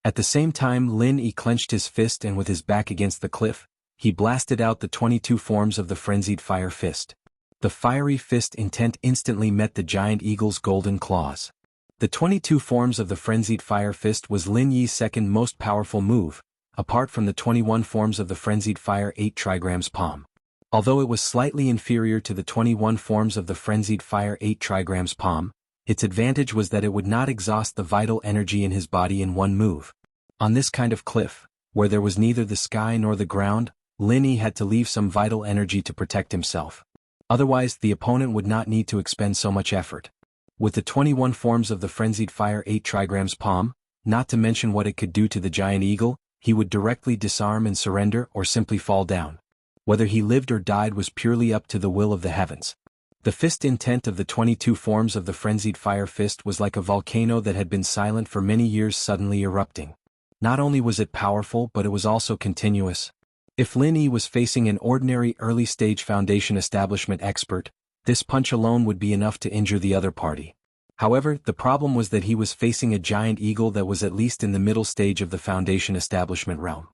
At the same time, Lin Yi clenched his fist and with his back against the cliff, he blasted out the 22 forms of the frenzied fire fist. The fiery fist intent instantly met the giant eagle's golden claws. The 22 forms of the frenzied fire fist was Lin Yi's second most powerful move, apart from the 21 forms of the frenzied fire 8 trigrams palm. Although it was slightly inferior to the 21 forms of the frenzied fire 8 trigrams palm, its advantage was that it would not exhaust the vital energy in his body in one move. On this kind of cliff, where there was neither the sky nor the ground, Lin Yi had to leave some vital energy to protect himself. Otherwise, the opponent would not need to expend so much effort. With the 21 forms of the frenzied fire 8 trigrams palm, not to mention what it could do to the giant eagle, he would directly disarm and surrender or simply fall down. Whether he lived or died was purely up to the will of the heavens. The fist intent of the 22 forms of the frenzied fire fist was like a volcano that had been silent for many years suddenly erupting. Not only was it powerful, but it was also continuous. If Lin Yi was facing an ordinary early-stage foundation establishment expert, this punch alone would be enough to injure the other party. However, the problem was that he was facing a giant eagle that was at least in the middle stage of the foundation establishment realm.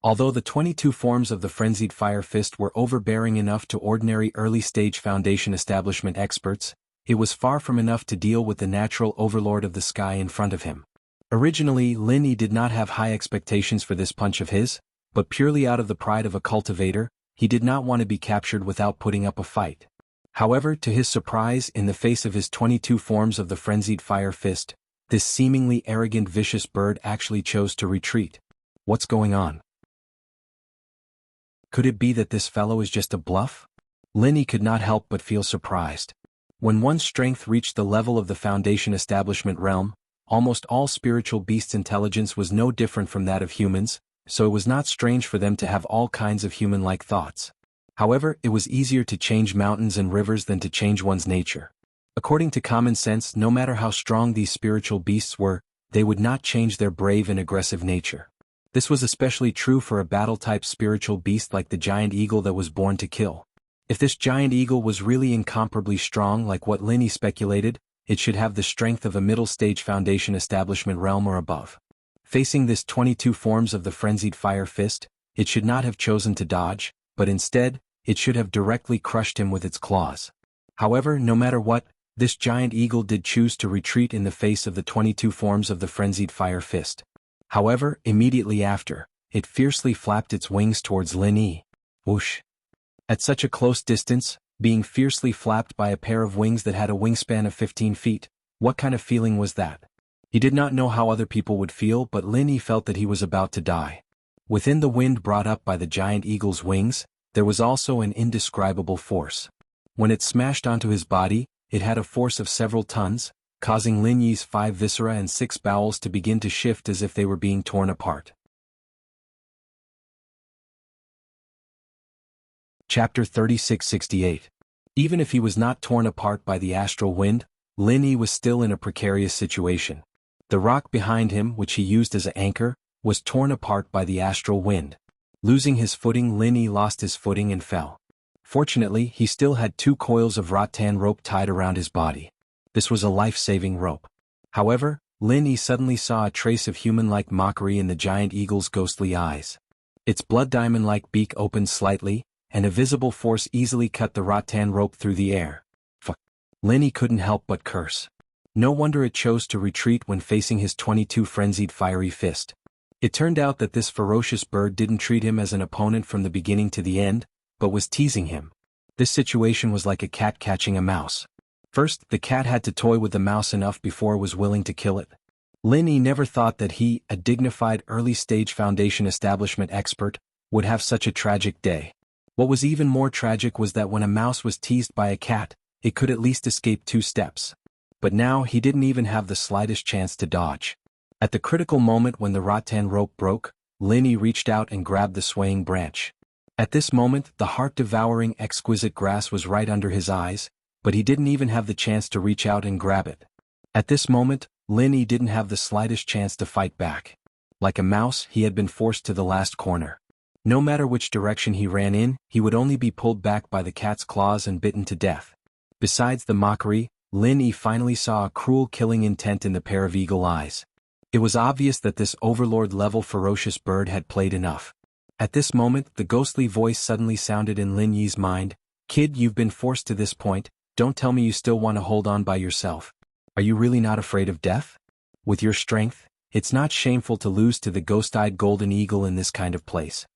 Although the 22 forms of the frenzied fire fist were overbearing enough to ordinary early-stage foundation establishment experts, it was far from enough to deal with the natural overlord of the sky in front of him. Originally, Lin Yi did not have high expectations for this punch of his, but purely out of the pride of a cultivator, he did not want to be captured without putting up a fight. However, to his surprise, in the face of his 22 forms of the frenzied fire fist, this seemingly arrogant vicious bird actually chose to retreat. What's going on? Could it be that this fellow is just a bluff? Lin Yi could not help but feel surprised. When one's strength reached the level of the foundation establishment realm, almost all spiritual beasts' intelligence was no different from that of humans, so it was not strange for them to have all kinds of human-like thoughts. However, it was easier to change mountains and rivers than to change one's nature. According to common sense, no matter how strong these spiritual beasts were, they would not change their brave and aggressive nature. This was especially true for a battle-type spiritual beast like the giant eagle that was born to kill. If this giant eagle was really incomparably strong like what Lin Yi speculated, it should have the strength of a middle-stage foundation establishment realm or above. Facing this 22 forms of the frenzied fire fist, it should not have chosen to dodge, but instead, it should have directly crushed him with its claws. However, no matter what, this giant eagle did choose to retreat in the face of the 22 forms of the frenzied fire fist. However, immediately after, it fiercely flapped its wings towards Lin Yi. Whoosh! At such a close distance, being fiercely flapped by a pair of wings that had a wingspan of 15 feet, what kind of feeling was that? He did not know how other people would feel, but Lin Yi felt that he was about to die. Within the wind brought up by the giant eagle's wings, there was also an indescribable force. When it smashed onto his body, it had a force of several tons, causing Lin Yi's 5 viscera and 6 bowels to begin to shift as if they were being torn apart. Chapter 3668. Even if he was not torn apart by the astral wind, Lin Yi was still in a precarious situation. The rock behind him, which he used as an anchor, was torn apart by the astral wind. Losing his footing, Lin Yi lost his footing and fell. Fortunately, he still had 2 coils of rattan rope tied around his body. This was a life-saving rope. However, Lin Yi suddenly saw a trace of human-like mockery in the giant eagle's ghostly eyes. Its blood diamond-like beak opened slightly, and a visible force easily cut the rattan rope through the air. Fuck. Lin Yi couldn't help but curse. No wonder it chose to retreat when facing his 22 frenzied fiery fist. It turned out that this ferocious bird didn't treat him as an opponent from the beginning to the end, but was teasing him. This situation was like a cat catching a mouse. First, the cat had to toy with the mouse enough before it was willing to kill it. Lin Yi never thought that he, a dignified early-stage Foundation establishment expert, would have such a tragic day. What was even more tragic was that when a mouse was teased by a cat, it could at least escape 2 steps. But now he didn't even have the slightest chance to dodge. At the critical moment when the rattan rope broke, Lin Yi reached out and grabbed the swaying branch. At this moment, the heart-devouring exquisite grass was right under his eyes, but he didn't even have the chance to reach out and grab it. At this moment, Lin Yi didn't have the slightest chance to fight back. Like a mouse, he had been forced to the last corner. No matter which direction he ran in, he would only be pulled back by the cat's claws and bitten to death. Besides the mockery, Lin Yi finally saw a cruel killing intent in the pair of eagle eyes. It was obvious that this overlord-level ferocious bird had played enough. At this moment, the ghostly voice suddenly sounded in Lin Yi's mind. "Kid, you've been forced to this point, don't tell me you still want to hold on by yourself. Are you really not afraid of death? With your strength, it's not shameful to lose to the ghost-eyed golden eagle in this kind of place."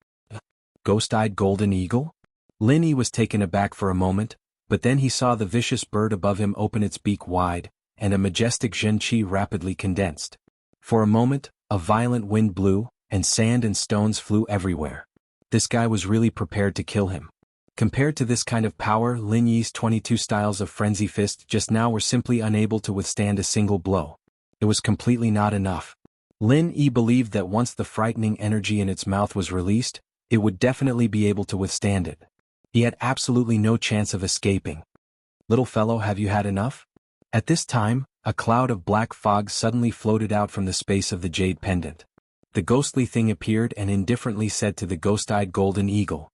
Ghost-eyed golden eagle? Lin Yi was taken aback for a moment, but then he saw the vicious bird above him open its beak wide, and a majestic zhenqi rapidly condensed. For a moment, a violent wind blew, and sand and stones flew everywhere. This guy was really prepared to kill him. Compared to this kind of power, Lin Yi's 22 styles of frenzy fist just now were simply unable to withstand a single blow. It was completely not enough. Lin Yi believed that once the frightening energy in its mouth was released, it would definitely be able to withstand it. He had absolutely no chance of escaping. "Little fellow, have you had enough?" At this time, a cloud of black fog suddenly floated out from the space of the jade pendant. The ghostly thing appeared and indifferently said to the ghost-eyed golden eagle.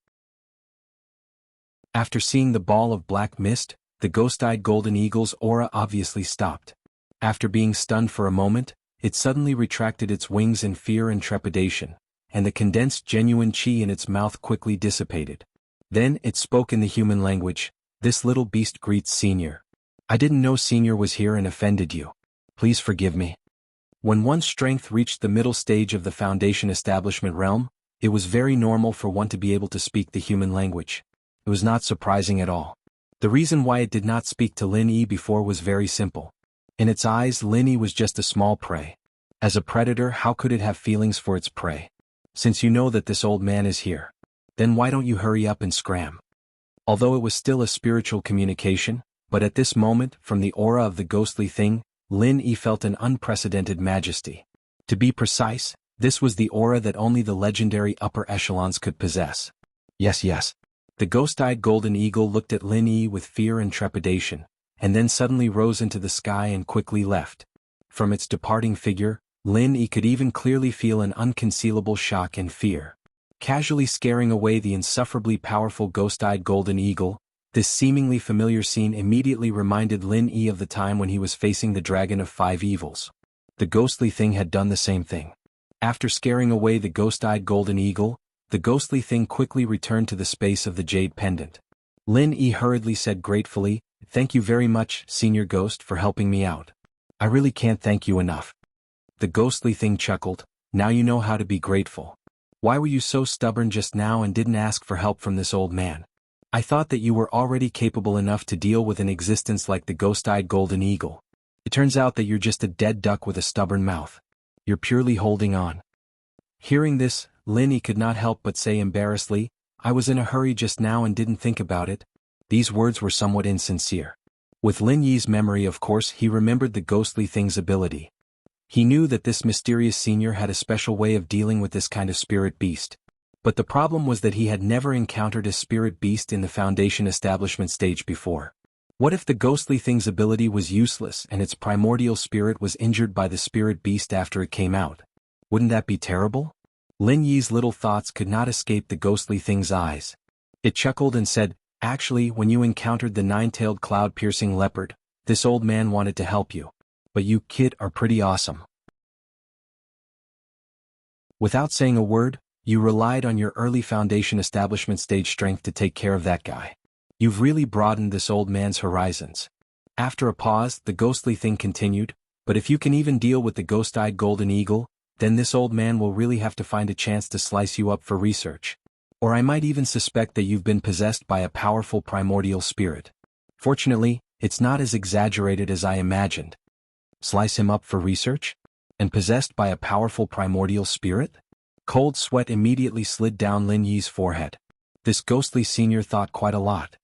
After seeing the ball of black mist, the ghost-eyed golden eagle's aura obviously stopped. After being stunned for a moment, it suddenly retracted its wings in fear and trepidation, and the condensed genuine chi in its mouth quickly dissipated. Then it spoke in the human language. "This little beast greets Senior. I didn't know Senior was here and offended you. Please forgive me." When one's strength reached the middle stage of the Foundation establishment realm, it was very normal for one to be able to speak the human language. It was not surprising at all. The reason why it did not speak to Lin Yi before was very simple. In its eyes, Lin Yi was just a small prey. As a predator, how could it have feelings for its prey? "Since you know that this old man is here, then why don't you hurry up and scram?" Although it was still a spiritual communication, but at this moment, from the aura of the ghostly thing, Lin Yi felt an unprecedented majesty. To be precise, this was the aura that only the legendary upper echelons could possess. Yes. The ghost-eyed golden eagle looked at Lin Yi with fear and trepidation, and then suddenly rose into the sky and quickly left. From its departing figure, Lin Yi could even clearly feel an unconcealable shock and fear. Casually scaring away the insufferably powerful ghost-eyed golden eagle, this seemingly familiar scene immediately reminded Lin Yi of the time when he was facing the Dragon of Five Evils. The ghostly thing had done the same thing. After scaring away the ghost-eyed golden eagle, the ghostly thing quickly returned to the space of the jade pendant. Lin Yi hurriedly said gratefully, "Thank you very much, Senior Ghost, for helping me out. I really can't thank you enough." The ghostly thing chuckled, "Now you know how to be grateful. Why were you so stubborn just now and didn't ask for help from this old man? I thought that you were already capable enough to deal with an existence like the ghost-eyed golden eagle. It turns out that you're just a dead duck with a stubborn mouth. You're purely holding on." Hearing this, Lin Yi could not help but say embarrassedly, "I was in a hurry just now and didn't think about it." These words were somewhat insincere. With Lin Yi's memory, of course, he remembered the ghostly thing's ability. He knew that this mysterious senior had a special way of dealing with this kind of spirit beast. But the problem was that he had never encountered a spirit beast in the Foundation establishment stage before. What if the ghostly thing's ability was useless and its primordial spirit was injured by the spirit beast after it came out? Wouldn't that be terrible? Lin Yi's little thoughts could not escape the ghostly thing's eyes. It chuckled and said, "Actually, when you encountered the nine-tailed cloud-piercing leopard, this old man wanted to help you. But you, kid, are pretty awesome. Without saying a word, you relied on your early Foundation establishment stage strength to take care of that guy. You've really broadened this old man's horizons." After a pause, the ghostly thing continued, "But if you can even deal with the ghost-eyed golden eagle, then this old man will really have to find a chance to slice you up for research. Or I might even suspect that you've been possessed by a powerful primordial spirit. Fortunately, it's not as exaggerated as I imagined. Slice him up for research? And possessed by a powerful primordial spirit? Cold sweat immediately slid down Lin Yi's forehead. This ghostly senior thought quite a lot.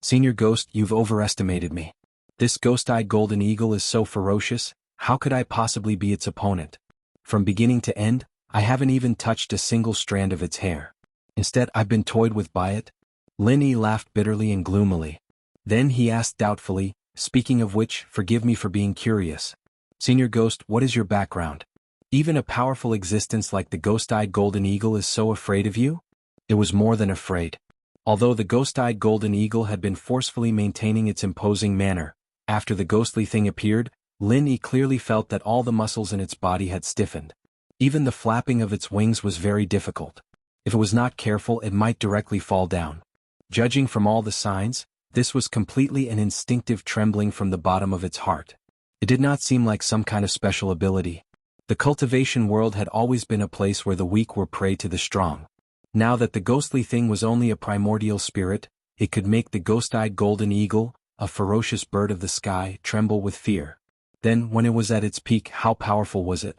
Senior Ghost, you've overestimated me. This ghost-eyed golden eagle is so ferocious, how could I possibly be its opponent? From beginning to end, I haven't even touched a single strand of its hair. Instead, I've been toyed with by it. Lin Yi laughed bitterly and gloomily. Then he asked doubtfully, speaking of which, forgive me for being curious. Senior Ghost, what is your background? Even a powerful existence like the ghost-eyed golden eagle is so afraid of you? It was more than afraid. Although the ghost-eyed golden eagle had been forcefully maintaining its imposing manner, after the ghostly thing appeared, Lin Yi clearly felt that all the muscles in its body had stiffened. Even the flapping of its wings was very difficult. If it was not careful, it might directly fall down. Judging from all the signs, this was completely an instinctive trembling from the bottom of its heart. It did not seem like some kind of special ability. The cultivation world had always been a place where the weak were prey to the strong. Now that the ghostly thing was only a primordial spirit, it could make the ghost-eyed golden eagle, a ferocious bird of the sky, tremble with fear. Then, when it was at its peak, how powerful was it?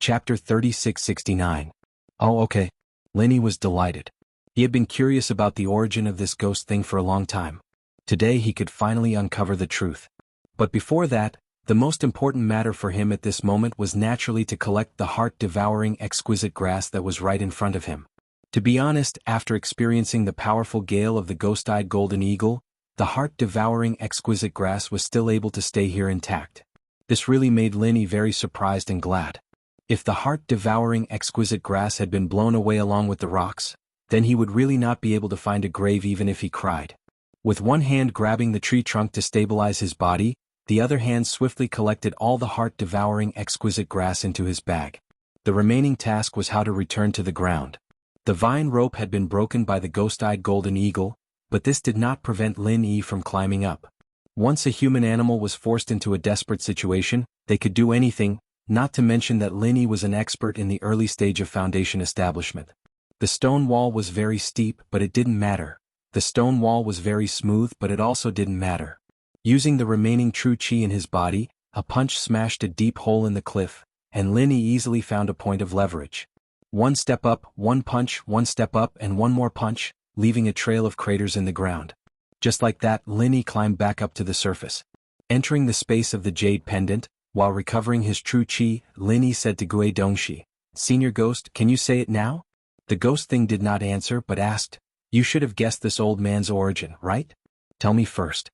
Chapter 3669. Oh, okay. Lin Yi was delighted. He had been curious about the origin of this ghost thing for a long time. Today he could finally uncover the truth. But before that, the most important matter for him at this moment was naturally to collect the heart-devouring exquisite grass that was right in front of him. To be honest, after experiencing the powerful gale of the ghost-eyed golden eagle, the heart-devouring exquisite grass was still able to stay here intact. This really made Lin Yi very surprised and glad. If the heart-devouring exquisite grass had been blown away along with the rocks, then he would really not be able to find a grave even if he cried. With one hand grabbing the tree trunk to stabilize his body, the other hand swiftly collected all the heart-devouring exquisite grass into his bag. The remaining task was how to return to the ground. The vine rope had been broken by the ghost-eyed golden eagle, but this did not prevent Lin Yi from climbing up. Once a human animal was forced into a desperate situation, they could do anything, not to mention that Lin Yi was an expert in the early stage of foundation establishment. The stone wall was very steep, but it didn't matter. The stone wall was very smooth, but it also didn't matter. Using the remaining true chi in his body, a punch smashed a deep hole in the cliff, and Lin Yi easily found a point of leverage. One step up, one punch, one step up, and one more punch, leaving a trail of craters in the ground. Just like that, Lin Yi climbed back up to the surface. Entering the space of the jade pendant, while recovering his true chi, Lin Yi said to Gui Dongxi, "Senior Ghost, can you say it now?" The ghost thing did not answer but asked, "You should have guessed this old man's origin, right? Tell me first."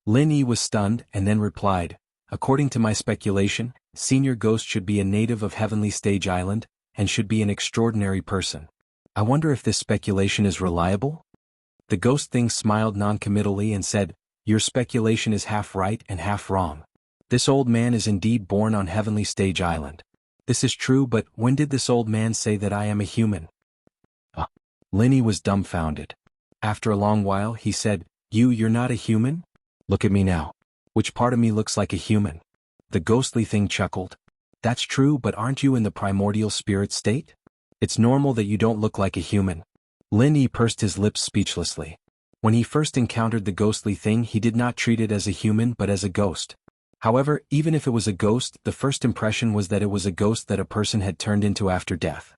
Lin Yi was stunned and then replied, "According to my speculation, Senior Ghost should be a native of Heavenly Stage Island, and should be an extraordinary person. I wonder if this speculation is reliable?" The ghost thing smiled non-committally and said, "Your speculation is half right and half wrong. This old man is indeed born on Heavenly Stage Island. This is true, but when did this old man say that I am a human?" Lin Yi was dumbfounded. After a long while, he said, You're not a human? Look at me now. Which part of me looks like a human?" The ghostly thing chuckled. "That's true, but aren't you in the primordial spirit state? It's normal that you don't look like a human." Lin Yi pursed his lips speechlessly. When he first encountered the ghostly thing, he did not treat it as a human but as a ghost. However, even if it was a ghost, the first impression was that it was a ghost that a person had turned into after death.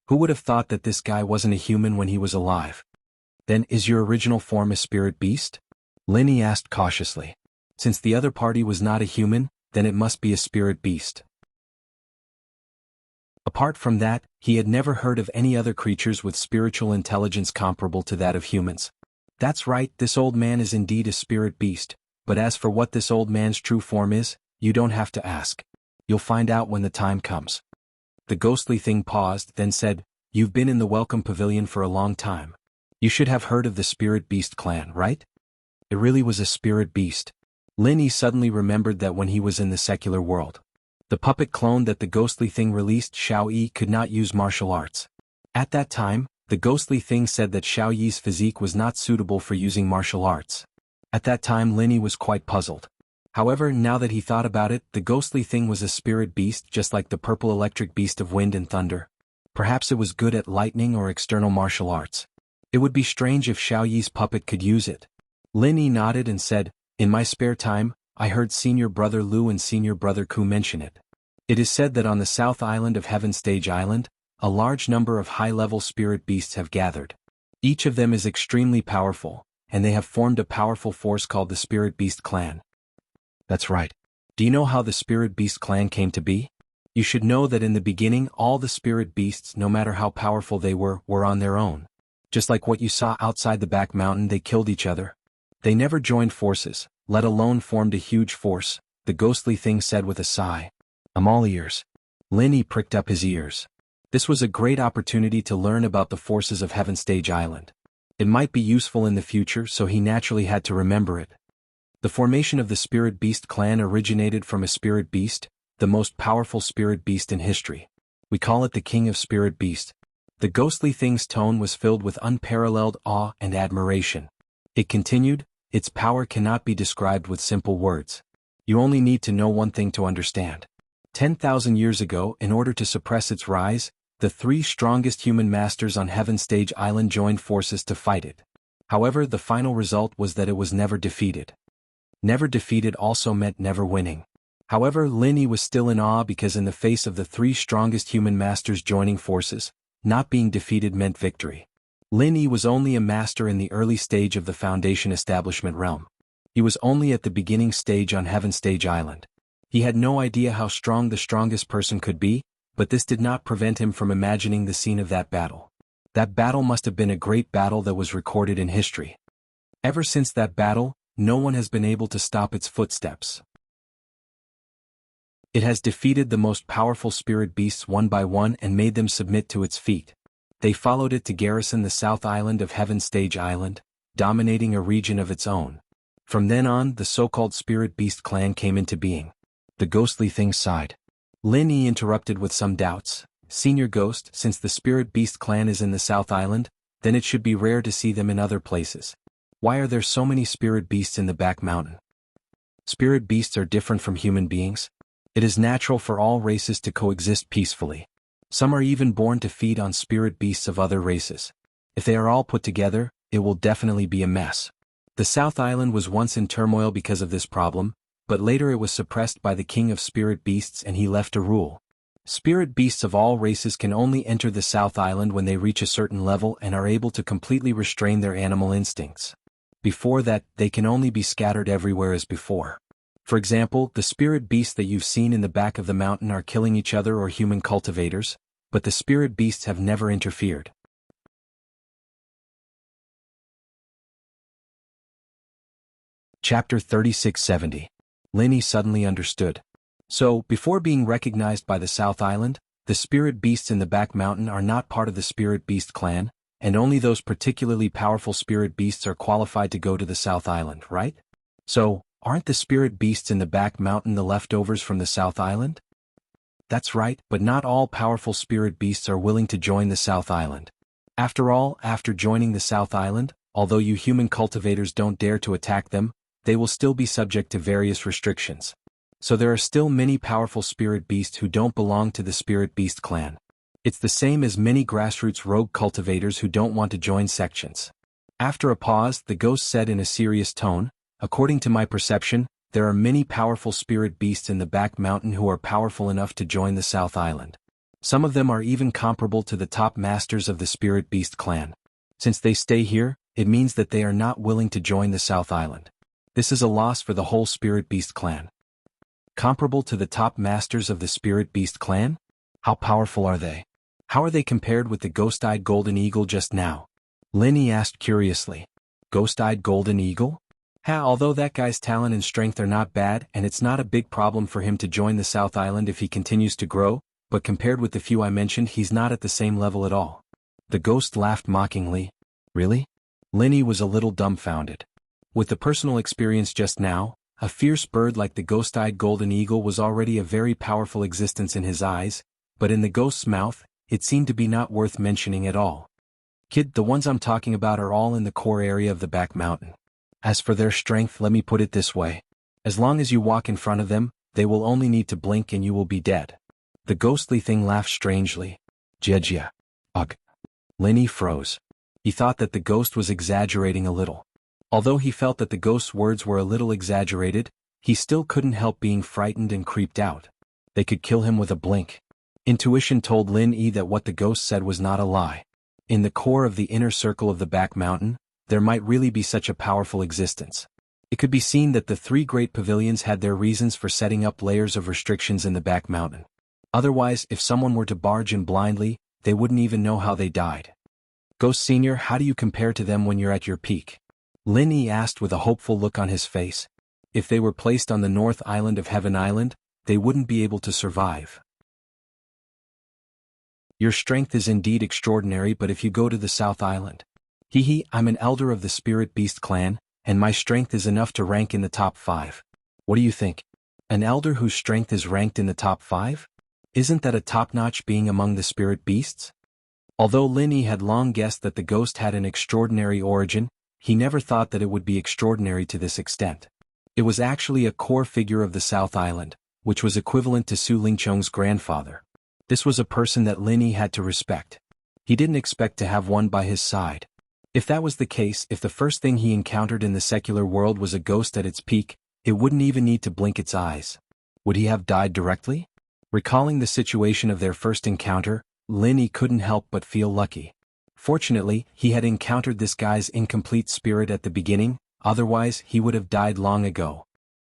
Who would have thought that this guy wasn't a human when he was alive? "Then is your original form a spirit beast?" Lin Yi asked cautiously. Since the other party was not a human, then it must be a spirit beast. Apart from that, he had never heard of any other creatures with spiritual intelligence comparable to that of humans. "That's right, this old man is indeed a spirit beast, but as for what this old man's true form is, you don't have to ask. You'll find out when the time comes." The ghostly thing paused, then said, "You've been in the Welcome Pavilion for a long time. You should have heard of the Spirit Beast clan, right?" It really was a spirit beast. Lin Yi suddenly remembered that when he was in the secular world, the puppet clone that the ghostly thing released, Xiao Yi, could not use martial arts. At that time, the ghostly thing said that Xiao Yi's physique was not suitable for using martial arts. At that time Lin Yi was quite puzzled. However, now that he thought about it, the ghostly thing was a spirit beast just like the purple electric beast of wind and thunder. Perhaps it was good at lightning or external martial arts. It would be strange if Xiao Yi's puppet could use it. Lin Yi nodded and said, "In my spare time, I heard Senior Brother Lu and Senior Brother Ku mention it. It is said that on the south island of Heaven Stage Island, a large number of high-level spirit beasts have gathered. Each of them is extremely powerful, and they have formed a powerful force called the Spirit Beast Clan." That's right. Do you know how the Spirit Beast Clan came to be? You should know that in the beginning all the spirit beasts, no matter how powerful they were on their own. Just like what you saw outside the back mountain, they killed each other. They never joined forces, let alone formed a huge force, the ghostly thing said with a sigh. "I'm all ears." Lin Yi pricked up his ears. This was a great opportunity to learn about the forces of Heaven Stage Island. It might be useful in the future, so he naturally had to remember it. The formation of the Spirit Beast Clan originated from a spirit beast, the most powerful spirit beast in history. We call it the King of Spirit Beasts. The ghostly thing's tone was filled with unparalleled awe and admiration. It continued, "Its power cannot be described with simple words. You only need to know one thing to understand. 10,000 years ago, in order to suppress its rise, the three strongest human masters on Heaven Stage Island joined forces to fight it. However, the final result was that it was never defeated." Never defeated also meant never winning. However, Lin Yi was still in awe because in the face of the three strongest human masters joining forces, not being defeated meant victory. Lin Yi was only a master in the early stage of the Foundation establishment realm. He was only at the beginning stage on Heaven Stage Island. He had no idea how strong the strongest person could be, but this did not prevent him from imagining the scene of that battle. That battle must have been a great battle that was recorded in history. Ever since that battle, no one has been able to stop its footsteps. It has defeated the most powerful spirit beasts one by one and made them submit to its feet. They followed it to garrison the south island of Heaven Stage Island, dominating a region of its own. From then on, the so-called Spirit Beast Clan came into being. The ghostly thing sighed. Lin Yi interrupted with some doubts. "Senior Ghost, since the Spirit Beast Clan is in the South Island, then it should be rare to see them in other places. Why are there so many spirit beasts in the back mountain?" Spirit beasts are different from human beings. It is natural for all races to coexist peacefully. Some are even born to feed on spirit beasts of other races. If they are all put together, it will definitely be a mess. The South Island was once in turmoil because of this problem, but later it was suppressed by the King of Spirit Beasts and he left to rule. Spirit beasts of all races can only enter the South Island when they reach a certain level and are able to completely restrain their animal instincts. Before that, they can only be scattered everywhere as before. For example, the spirit beasts that you've seen in the back of the mountain are killing each other or human cultivators, but the spirit beasts have never interfered. Chapter 3670. Lin Yi suddenly understood. So, before being recognized by the South Island, the spirit beasts in the back mountain are not part of the Spirit Beast Clan, and only those particularly powerful spirit beasts are qualified to go to the South Island, right? So, aren't the spirit beasts in the back mountain the leftovers from the South Island? That's right, but not all powerful spirit beasts are willing to join the South Island. After all, after joining the South Island, although you human cultivators don't dare to attack them, they will still be subject to various restrictions. So there are still many powerful spirit beasts who don't belong to the Spirit Beast Clan. It's the same as many grassroots rogue cultivators who don't want to join sections. After a pause, the ghost said in a serious tone, "According to my perception, there are many powerful spirit beasts in the back mountain who are powerful enough to join the South Island. Some of them are even comparable to the top masters of the Spirit Beast Clan. Since they stay here, it means that they are not willing to join the South Island. This is a loss for the whole Spirit Beast Clan." Comparable to the top masters of the Spirit Beast Clan? How powerful are they? How are they compared with the ghost-eyed golden eagle just now? Lin Yi asked curiously. Ghost-eyed golden eagle? Although that guy's talent and strength are not bad and it's not a big problem for him to join the South Island if he continues to grow, but compared with the few I mentioned he's not at the same level at all. The ghost laughed mockingly. Really? Lin Yi was a little dumbfounded. With the personal experience just now, a fierce bird like the ghost-eyed golden eagle was already a very powerful existence in his eyes, but in the ghost's mouth, it seemed to be not worth mentioning at all. Kid, the ones I'm talking about are all in the core area of the back mountain. As for their strength, let me put it this way. As long as you walk in front of them, they will only need to blink and you will be dead. The ghostly thing laughed strangely. Jejia. Ugh. Linny froze. He thought that the ghost was exaggerating a little. Although he felt that the ghost's words were a little exaggerated, he still couldn't help being frightened and creeped out. They could kill him with a blink. Intuition told Lin Yi that what the ghost said was not a lie. In the core of the inner circle of the back mountain, there might really be such a powerful existence. It could be seen that the three great pavilions had their reasons for setting up layers of restrictions in the back mountain. Otherwise, if someone were to barge in blindly, they wouldn't even know how they died. Ghost Senior, how do you compare to them when you're at your peak? Lin Yi asked with a hopeful look on his face. If they were placed on the North Island of Heaven Island, they wouldn't be able to survive. Your strength is indeed extraordinary, but if you go to the South Island. I'm an elder of the Spirit Beast clan, and my strength is enough to rank in the top 5. What do you think? An elder whose strength is ranked in the top 5? Isn't that a top-notch being among the Spirit Beasts? Although Lin Yi had long guessed that the ghost had an extraordinary origin, he never thought that it would be extraordinary to this extent. It was actually a core figure of the South Island, which was equivalent to Su Lingchong's grandfather. This was a person that Lin Yi had to respect. He didn't expect to have one by his side. If that was the case, if the first thing he encountered in the secular world was a ghost at its peak, it wouldn't even need to blink its eyes. Would he have died directly? Recalling the situation of their first encounter, Lin Yi couldn't help but feel lucky. Fortunately, he had encountered this guy's incomplete spirit at the beginning, otherwise he would have died long ago.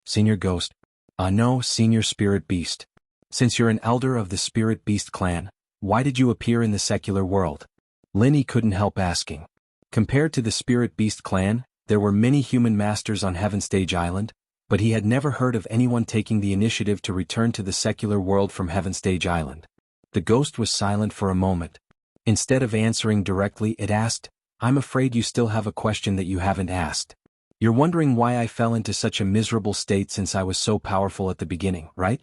Senior Ghost. No, Senior Spirit Beast. Since you're an elder of the Spirit Beast clan, why did you appear in the secular world? Lin Yi couldn't help asking. Compared to the Spirit Beast clan, there were many human masters on Heaven Stage Island, but he had never heard of anyone taking the initiative to return to the secular world from Heaven Stage Island. The ghost was silent for a moment. Instead of answering directly, it asked, I'm afraid you still have a question that you haven't asked. You're wondering why I fell into such a miserable state since I was so powerful at the beginning, right?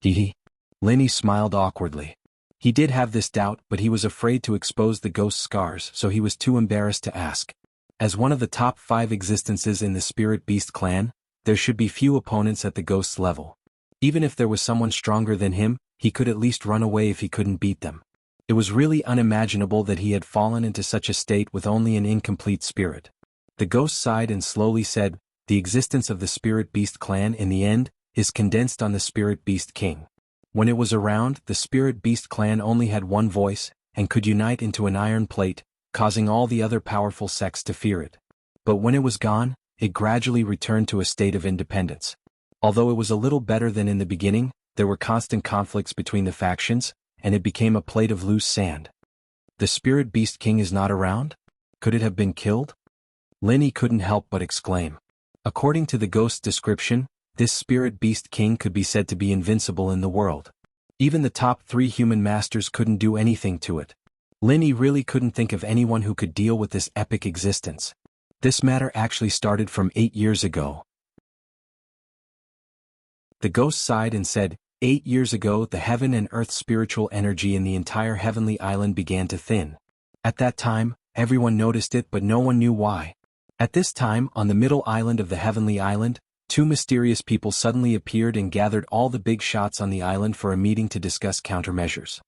Hee. Lin Yi smiled awkwardly. He did have this doubt, but he was afraid to expose the ghost's scars, so he was too embarrassed to ask. As one of the top 5 existences in the Spirit Beast clan, there should be few opponents at the ghost's level. Even if there was someone stronger than him, he could at least run away if he couldn't beat them. It was really unimaginable that he had fallen into such a state with only an incomplete spirit. The ghost sighed and slowly said, the existence of the Spirit Beast clan in the end is condensed on the Spirit Beast King. When it was around, the Spirit Beast clan only had one voice, and could unite into an iron plate, causing all the other powerful sects to fear it. But when it was gone, it gradually returned to a state of independence. Although it was a little better than in the beginning, there were constant conflicts between the factions, and it became a plate of loose sand. The Spirit Beast King is not around? Could it have been killed? Lin Yi couldn't help but exclaim. According to the ghost's description, this Spirit Beast King could be said to be invincible in the world. Even the top 3 human masters couldn't do anything to it. Lin Yi really couldn't think of anyone who could deal with this epic existence. This matter actually started from 8 years ago. The ghost sighed and said, 8 years ago the heaven and earth spiritual energy in the entire heavenly island began to thin. At that time, everyone noticed it but no one knew why. At this time, on the middle island of the heavenly island, 2 mysterious people suddenly appeared and gathered all the big shots on the island for a meeting to discuss countermeasures.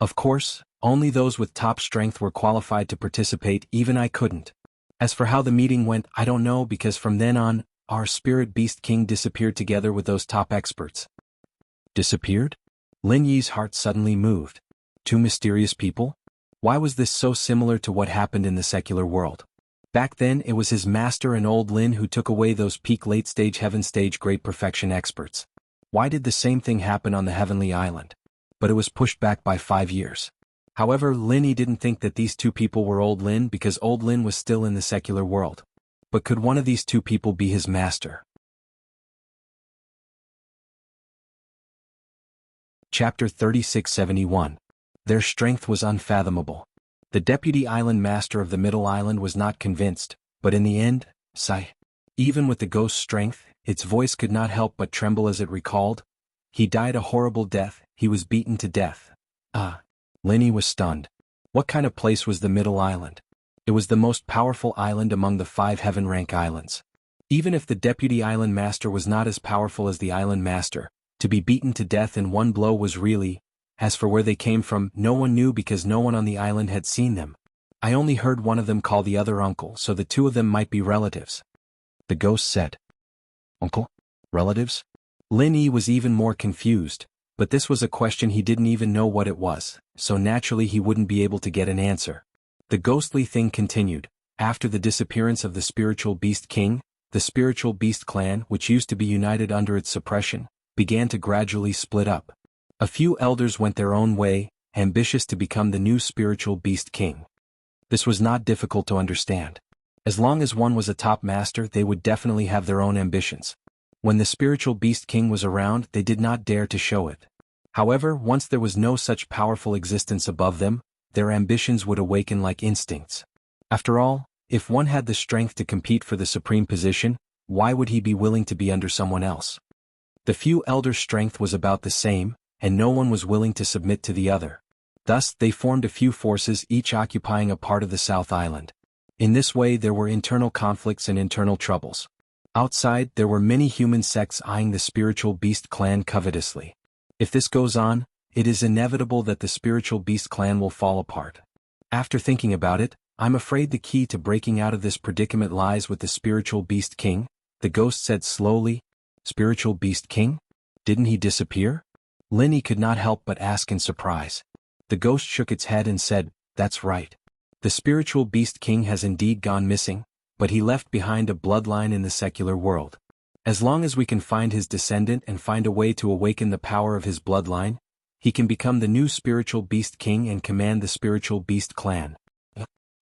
Of course, only those with top strength were qualified to participate, even I couldn't. As for how the meeting went, I don't know because from then on, our Spirit Beast King disappeared together with those top experts. Disappeared? Lin Yi's heart suddenly moved. 2 mysterious people? Why was this so similar to what happened in the secular world? Back then it was his master and old Lin who took away those peak late-stage heaven stage great perfection experts. Why did the same thing happen on the heavenly island? But it was pushed back by 5 years. However, Lin Yi didn't think that these 2 people were old Lin because old Lin was still in the secular world. But could one of these 2 people be his master? Chapter 3671. Their strength was unfathomable. The deputy island master of the middle island was not convinced, but in the end, sigh. Even with the ghost's strength, its voice could not help but tremble as it recalled. He died a horrible death, he was beaten to death. Lin Yi was stunned. What kind of place was the middle island? It was the most powerful island among the 5 heaven rank islands. Even if the deputy island master was not as powerful as the island master, to be beaten to death in one blow was really. As for where they came from, no one knew because no one on the island had seen them. I only heard one of them call the other uncle, so the two of them might be relatives. The ghost said. Uncle? Relatives? Lin Yi was even more confused, but this was a question he didn't even know what it was, so naturally he wouldn't be able to get an answer. The ghostly thing continued. After the disappearance of the spiritual beast king, the spiritual beast clan, which used to be united under its suppression, began to gradually split up. A few elders went their own way, ambitious to become the new spiritual beast king. This was not difficult to understand. As long as one was a top master, they would definitely have their own ambitions. When the spiritual beast king was around, they did not dare to show it. However, once there was no such powerful existence above them, their ambitions would awaken like instincts. After all, if one had the strength to compete for the supreme position, why would he be willing to be under someone else? The few elders' strength was about the same, and no one was willing to submit to the other. Thus, they formed a few forces, each occupying a part of the South Island. In this way there were internal conflicts and internal troubles. Outside, there were many human sects eyeing the spiritual beast clan covetously. If this goes on, it is inevitable that the spiritual beast clan will fall apart. After thinking about it, I'm afraid the key to breaking out of this predicament lies with the spiritual beast king, the ghost said slowly. Spiritual beast king? Didn't he disappear? Lin Yi could not help but ask in surprise. The ghost shook its head and said, that's right. The spiritual beast king has indeed gone missing, but he left behind a bloodline in the secular world. As long as we can find his descendant and find a way to awaken the power of his bloodline, he can become the new spiritual beast king and command the spiritual beast clan.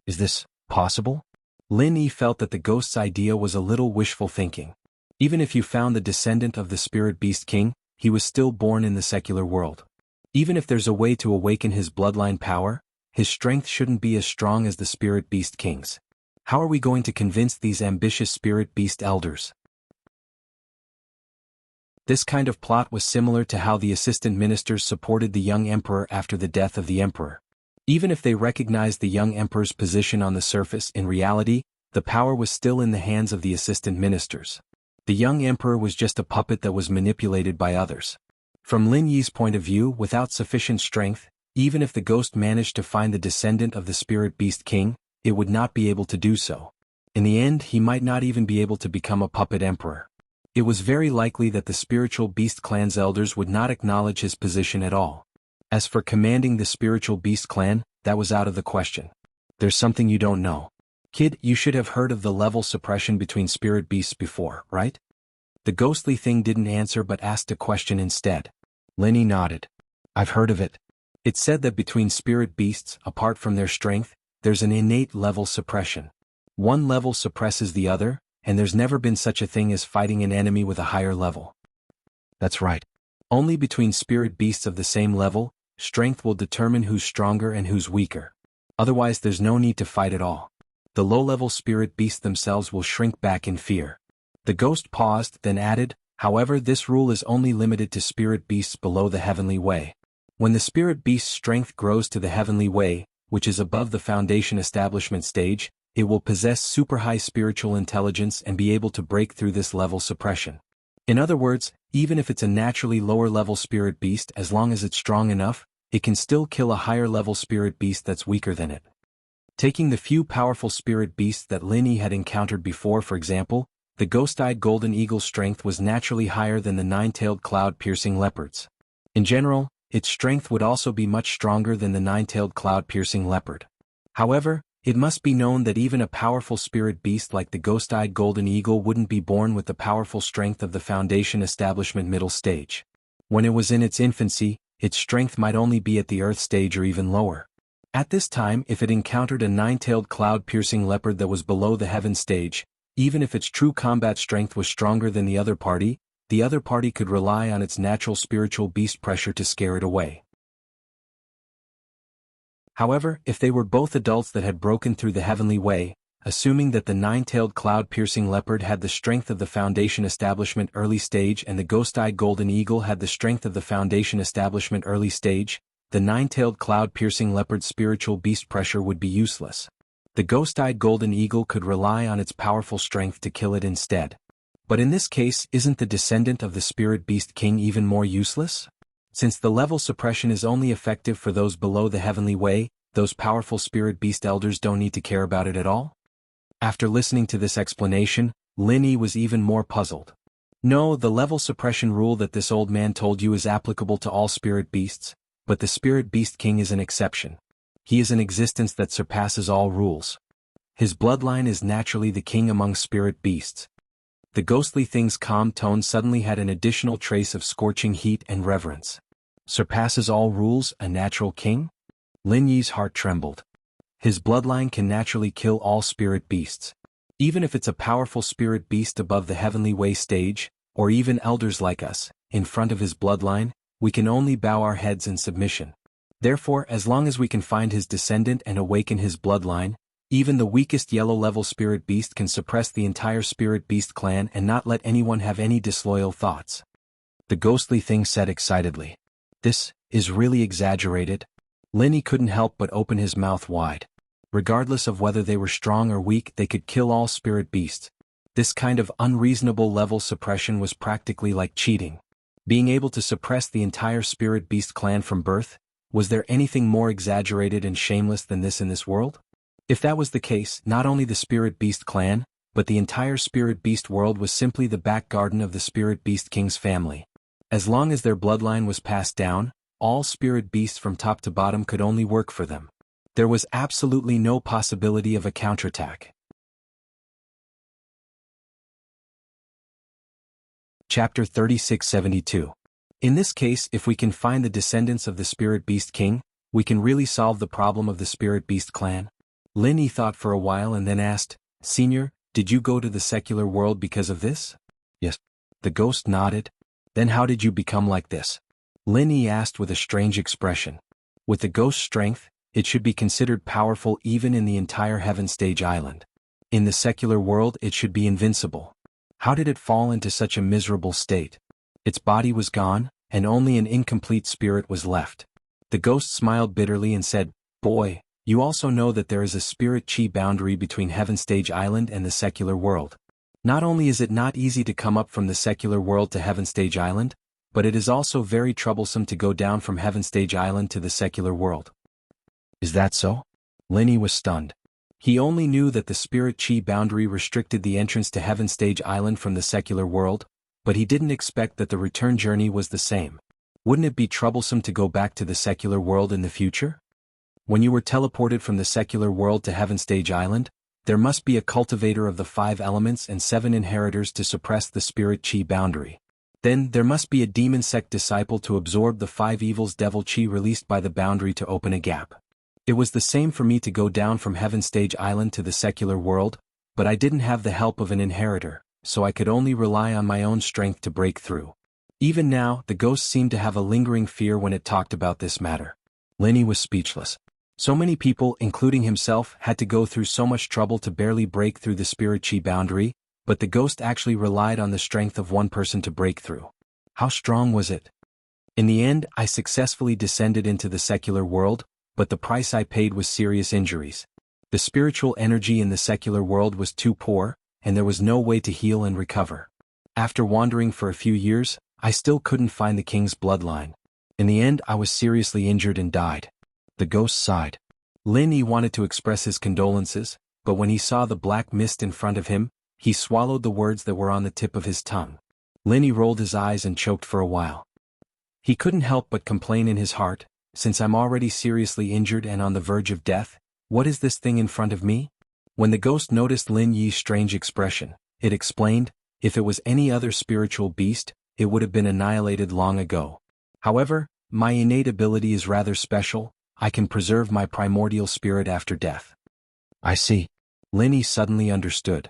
Is this possible? Lin Yi felt that the ghost's idea was a little wishful thinking. Even if you found the descendant of the spirit beast king, he was still born in the secular world. Even if there's a way to awaken his bloodline power, his strength shouldn't be as strong as the spirit beast king's. How are we going to convince these ambitious spirit beast elders? This kind of plot was similar to how the assistant ministers supported the young emperor after the death of the emperor. Even if they recognized the young emperor's position on the surface, in reality, the power was still in the hands of the assistant ministers. The young emperor was just a puppet that was manipulated by others. From Lin Yi's point of view, without sufficient strength, even if the ghost managed to find the descendant of the spirit beast king, it would not be able to do so. In the end, he might not even be able to become a puppet emperor. It was very likely that the spiritual beast clan's elders would not acknowledge his position at all. As for commanding the spiritual beast clan, that was out of the question. There's something you don't know. Kid, you should have heard of the level suppression between spirit beasts before, right? The ghostly thing didn't answer but asked a question instead. Lin Yi nodded. I've heard of it. It said that between spirit beasts, apart from their strength, there's an innate level suppression. One level suppresses the other, and there's never been such a thing as fighting an enemy with a higher level. That's right. Only between spirit beasts of the same level, strength will determine who's stronger and who's weaker. Otherwise there's no need to fight at all. The low-level spirit beasts themselves will shrink back in fear. The ghost paused, then added, however, this rule is only limited to spirit beasts below the heavenly way. When the spirit beast's strength grows to the heavenly way, which is above the foundation establishment stage, it will possess super high spiritual intelligence and be able to break through this level suppression. In other words, even if it's a naturally lower level spirit beast, as long as it's strong enough, it can still kill a higher level spirit beast that's weaker than it. Taking the few powerful spirit beasts that Lin Yi had encountered before, for example, the ghost-eyed golden eagle's strength was naturally higher than the nine-tailed cloud-piercing leopard's. In general, its strength would also be much stronger than the nine-tailed cloud-piercing leopard. However, it must be known that even a powerful spirit beast like the ghost-eyed golden eagle wouldn't be born with the powerful strength of the foundation establishment middle stage. When it was in its infancy, its strength might only be at the earth stage or even lower. At this time, if it encountered a nine-tailed cloud-piercing leopard that was below the heaven stage, even if its true combat strength was stronger than the other party could rely on its natural spiritual beast pressure to scare it away. However, if they were both adults that had broken through the heavenly way, assuming that the nine-tailed cloud-piercing leopard had the strength of the foundation establishment early stage and the ghost-eyed golden eagle had the strength of the foundation establishment early stage, the nine-tailed cloud-piercing leopard's spiritual beast pressure would be useless. The ghost-eyed golden eagle could rely on its powerful strength to kill it instead. But in this case, isn't the descendant of the spirit beast king even more useless? Since the level suppression is only effective for those below the heavenly way, those powerful spirit beast elders don't need to care about it at all? After listening to this explanation, Lin Yi was even more puzzled. No, the level suppression rule that this old man told you is applicable to all spirit beasts, but the spirit beast king is an exception. He is an existence that surpasses all rules. His bloodline is naturally the king among spirit beasts. The ghostly thing's calm tone suddenly had an additional trace of scorching heat and reverence. Surpasses all rules, a natural king? Lin Yi's heart trembled. His bloodline can naturally kill all spirit beasts. Even if it's a powerful spirit beast above the heavenly way stage, or even elders like us, in front of his bloodline, we can only bow our heads in submission. Therefore, as long as we can find his descendant and awaken his bloodline, even the weakest yellow-level spirit beast can suppress the entire spirit beast clan and not let anyone have any disloyal thoughts. The ghostly thing said excitedly. This is really exaggerated. Lin Yi couldn't help but open his mouth wide. Regardless of whether they were strong or weak, they could kill all spirit beasts. This kind of unreasonable level suppression was practically like cheating. Being able to suppress the entire spirit beast clan from birth? Was there anything more exaggerated and shameless than this in this world? If that was the case, not only the spirit beast clan, but the entire spirit beast world was simply the back garden of the spirit beast king's family. As long as their bloodline was passed down, all spirit beasts from top to bottom could only work for them. There was absolutely no possibility of a counterattack. Chapter 3672. In this case, if we can find the descendants of the spirit beast king, we can really solve the problem of the spirit beast clan. Lin Yi thought for a while and then asked, Senior, did you go to the secular world because of this? Yes. The ghost nodded. Then how did you become like this? Lin Yi asked with a strange expression. With the ghost's strength, it should be considered powerful even in the entire heaven stage island. In the secular world, it should be invincible. How did it fall into such a miserable state? Its body was gone, and only an incomplete spirit was left. The ghost smiled bitterly and said, Boy, you also know that there is a spirit chi boundary between Heaven Stage Island and the secular world. Not only is it not easy to come up from the secular world to Heaven Stage Island, but it is also very troublesome to go down from Heaven Stage Island to the secular world. Is that so? Lin Yi was stunned. He only knew that the spirit chi boundary restricted the entrance to Heaven Stage Island from the secular world, but he didn't expect that the return journey was the same. Wouldn't it be troublesome to go back to the secular world in the future? When you were teleported from the secular world to Heaven Stage Island, there must be a cultivator of the 5 elements and 7 inheritors to suppress the spirit chi boundary. Then, there must be a demon sect disciple to absorb the 5 evils devil chi released by the boundary to open a gap. It was the same for me to go down from Heaven Stage Island to the secular world, but I didn't have the help of an inheritor, so I could only rely on my own strength to break through. Even now, the ghost seemed to have a lingering fear when it talked about this matter. Lin Yi was speechless. So many people, including himself, had to go through so much trouble to barely break through the spirit chi boundary, but the ghost actually relied on the strength of one person to break through. How strong was it? In the end, I successfully descended into the secular world, but the price I paid was serious injuries. The spiritual energy in the secular world was too poor, and there was no way to heal and recover. After wandering for a few years, I still couldn't find the king's bloodline. In the end, I was seriously injured and died. The ghost sighed. Lin Yi wanted to express his condolences, but when he saw the black mist in front of him, he swallowed the words that were on the tip of his tongue. Lin Yi rolled his eyes and choked for a while. He couldn't help but complain in his heart, since I'm already seriously injured and on the verge of death, what is this thing in front of me? When the ghost noticed Lin Yi's strange expression, it explained, if it was any other spiritual beast, it would have been annihilated long ago. However, my innate ability is rather special. I can preserve my primordial spirit after death. I see. Lin Yi suddenly understood.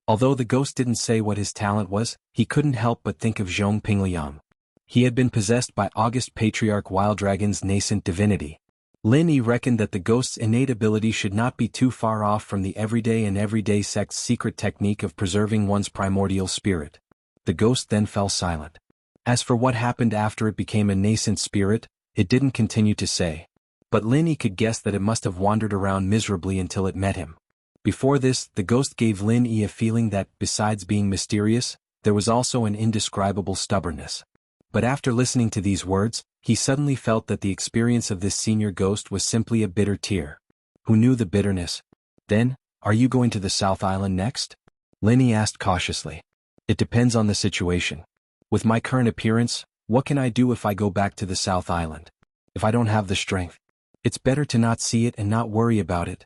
Although the ghost didn't say what his talent was, he couldn't help but think of Zhong Pingliang. He had been possessed by August Patriarch Wild Dragon's nascent divinity. Lin Yi reckoned that the ghost's innate ability should not be too far off from the everyday sect's secret technique of preserving one's primordial spirit. The ghost then fell silent. As for what happened after it became a nascent spirit, it didn't continue to say. but Lin Yi could guess that it must have wandered around miserably until it met him. Before this, the ghost gave Lin Yi a feeling that, besides being mysterious, there was also an indescribable stubbornness. But after listening to these words, he suddenly felt that the experience of this senior ghost was simply a bitter tear. Who knew the bitterness? Then, are you going to the South Island next? Lin Yi asked cautiously. It depends on the situation. With my current appearance, what can I do if I go back to the South Island? If I don't have the strength, it's better to not see it and not worry about it.